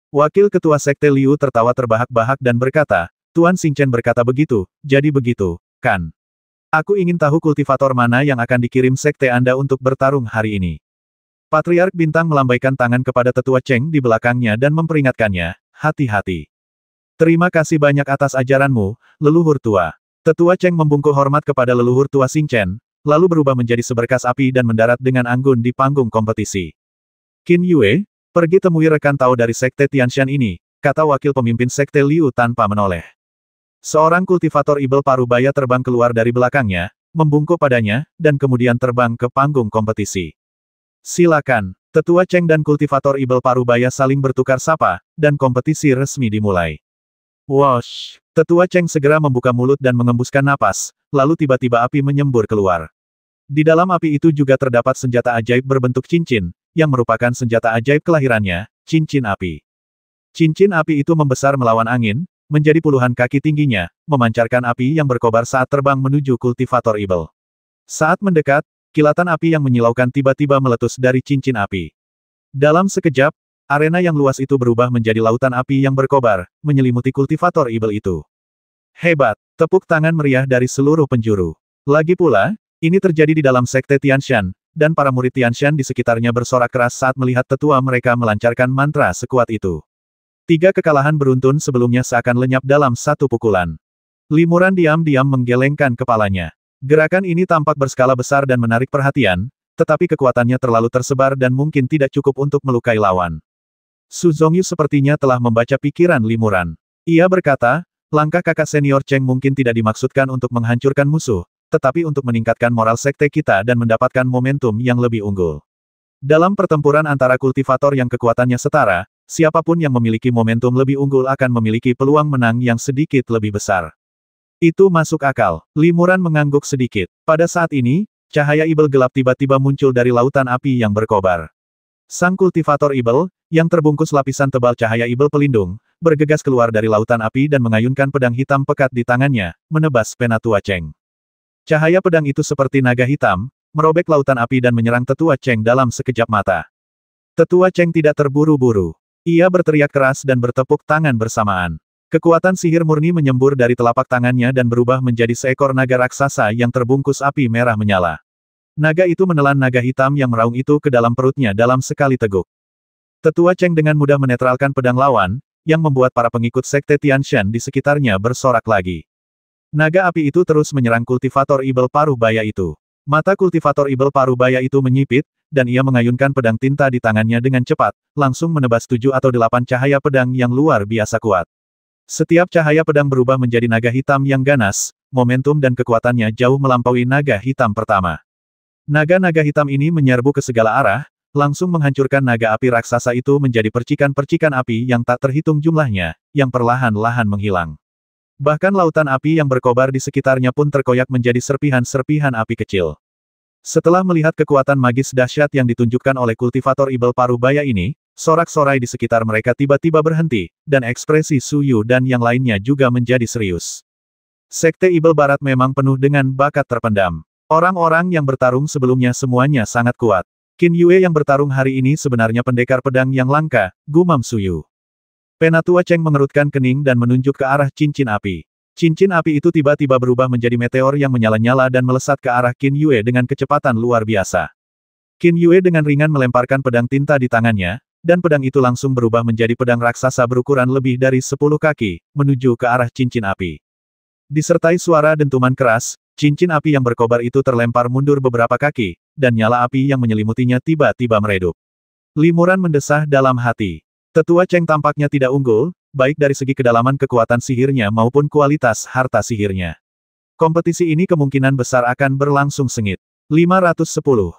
Wakil ketua Sekte Liu tertawa terbahak-bahak dan berkata, "Tuan Xingchen berkata begitu, jadi begitu, kan? Aku ingin tahu kultivator mana yang akan dikirim Sekte Anda untuk bertarung hari ini." Patriark Bintang melambaikan tangan kepada Tetua Cheng di belakangnya dan memperingatkannya, "Hati-hati. Terima kasih banyak atas ajaranmu, leluhur tua." Tetua Cheng membungkuk hormat kepada leluhur tua Xingchen, lalu berubah menjadi seberkas api dan mendarat dengan anggun di panggung kompetisi. "Qin Yue, pergi temui rekan Tao dari Sekte Tianshan ini," kata wakil pemimpin Sekte Liu tanpa menoleh. Seorang kultivator Ibel Parubaya terbang keluar dari belakangnya, membungkuk padanya, dan kemudian terbang ke panggung kompetisi. "Silakan." Tetua Cheng dan kultivator Ibel Parubaya saling bertukar sapa, dan kompetisi resmi dimulai. Wosh! Tetua Cheng segera membuka mulut dan mengembuskan napas, lalu tiba-tiba api menyembur keluar. Di dalam api itu juga terdapat senjata ajaib berbentuk cincin, yang merupakan senjata ajaib kelahirannya, cincin api. Cincin api itu membesar melawan angin, menjadi puluhan kaki tingginya, memancarkan api yang berkobar saat terbang menuju kultivator Ibel. Saat mendekat, kilatan api yang menyilaukan tiba-tiba meletus dari cincin api. Dalam sekejap, arena yang luas itu berubah menjadi lautan api yang berkobar, menyelimuti kultivator Ibel itu. Hebat! Tepuk tangan meriah dari seluruh penjuru. Lagi pula, ini terjadi di dalam Sekte Tianshan, dan para murid Tianshan di sekitarnya bersorak keras saat melihat tetua mereka melancarkan mantra sekuat itu. 3 kekalahan beruntun sebelumnya seakan lenyap dalam satu pukulan. Limuran diam-diam menggelengkan kepalanya. Gerakan ini tampak berskala besar dan menarik perhatian, tetapi kekuatannya terlalu tersebar dan mungkin tidak cukup untuk melukai lawan. Su Zongyu sepertinya telah membaca pikiran Limuran. Ia berkata, "Langkah kakak senior Cheng mungkin tidak dimaksudkan untuk menghancurkan musuh, tetapi untuk meningkatkan moral sekte kita dan mendapatkan momentum yang lebih unggul. Dalam pertempuran antara kultivator yang kekuatannya setara, siapapun yang memiliki momentum lebih unggul akan memiliki peluang menang yang sedikit lebih besar." Itu masuk akal. Limuran mengangguk sedikit. Pada saat ini, cahaya Ibel gelap tiba-tiba muncul dari lautan api yang berkobar. Sang kultivator Ibel, yang terbungkus lapisan tebal cahaya Ibel pelindung, bergegas keluar dari lautan api dan mengayunkan pedang hitam pekat di tangannya, menebas Penatua Cheng. Cahaya pedang itu seperti naga hitam, merobek lautan api dan menyerang Tetua Cheng dalam sekejap mata. Tetua Cheng tidak terburu-buru. Ia berteriak keras dan bertepuk tangan bersamaan. Kekuatan sihir murni menyembur dari telapak tangannya dan berubah menjadi seekor naga raksasa yang terbungkus api merah menyala. Naga itu menelan naga hitam yang meraung itu ke dalam perutnya dalam sekali teguk. Tetua Cheng dengan mudah menetralkan pedang lawan, yang membuat para pengikut Sekte Tianshan di sekitarnya bersorak lagi. Naga api itu terus menyerang kultivator Ibel Parubaya itu. Mata kultivator Ibel Parubaya itu menyipit, dan ia mengayunkan pedang tinta di tangannya dengan cepat, langsung menebas 7 atau 8 cahaya pedang yang luar biasa kuat. Setiap cahaya pedang berubah menjadi naga hitam yang ganas, momentum dan kekuatannya jauh melampaui naga hitam pertama. Naga-naga hitam ini menyerbu ke segala arah, langsung menghancurkan naga api raksasa itu menjadi percikan-percikan api yang tak terhitung jumlahnya, yang perlahan-lahan menghilang. Bahkan lautan api yang berkobar di sekitarnya pun terkoyak menjadi serpihan-serpihan api kecil. Setelah melihat kekuatan magis dahsyat yang ditunjukkan oleh kultivator Ibel Parubaya ini, sorak-sorai di sekitar mereka tiba-tiba berhenti, dan ekspresi Su Yu dan yang lainnya juga menjadi serius. Sekte Ibel Barat memang penuh dengan bakat terpendam. Orang-orang yang bertarung sebelumnya semuanya sangat kuat. Qin Yue yang bertarung hari ini sebenarnya pendekar pedang yang langka, gumam Suyu. Penatua Cheng mengerutkan kening dan menunjuk ke arah cincin api. Cincin api itu tiba-tiba berubah menjadi meteor yang menyala-nyala dan melesat ke arah Qin Yue dengan kecepatan luar biasa. Qin Yue dengan ringan melemparkan pedang tinta di tangannya, dan pedang itu langsung berubah menjadi pedang raksasa berukuran lebih dari 10 kaki, menuju ke arah cincin api. Disertai suara dentuman keras, cincin api yang berkobar itu terlempar mundur beberapa kaki, dan nyala api yang menyelimutinya tiba-tiba meredup. Limuran mendesah dalam hati. Tetua Cheng tampaknya tidak unggul, baik dari segi kedalaman kekuatan sihirnya maupun kualitas harta sihirnya. Kompetisi ini kemungkinan besar akan berlangsung sengit. 510.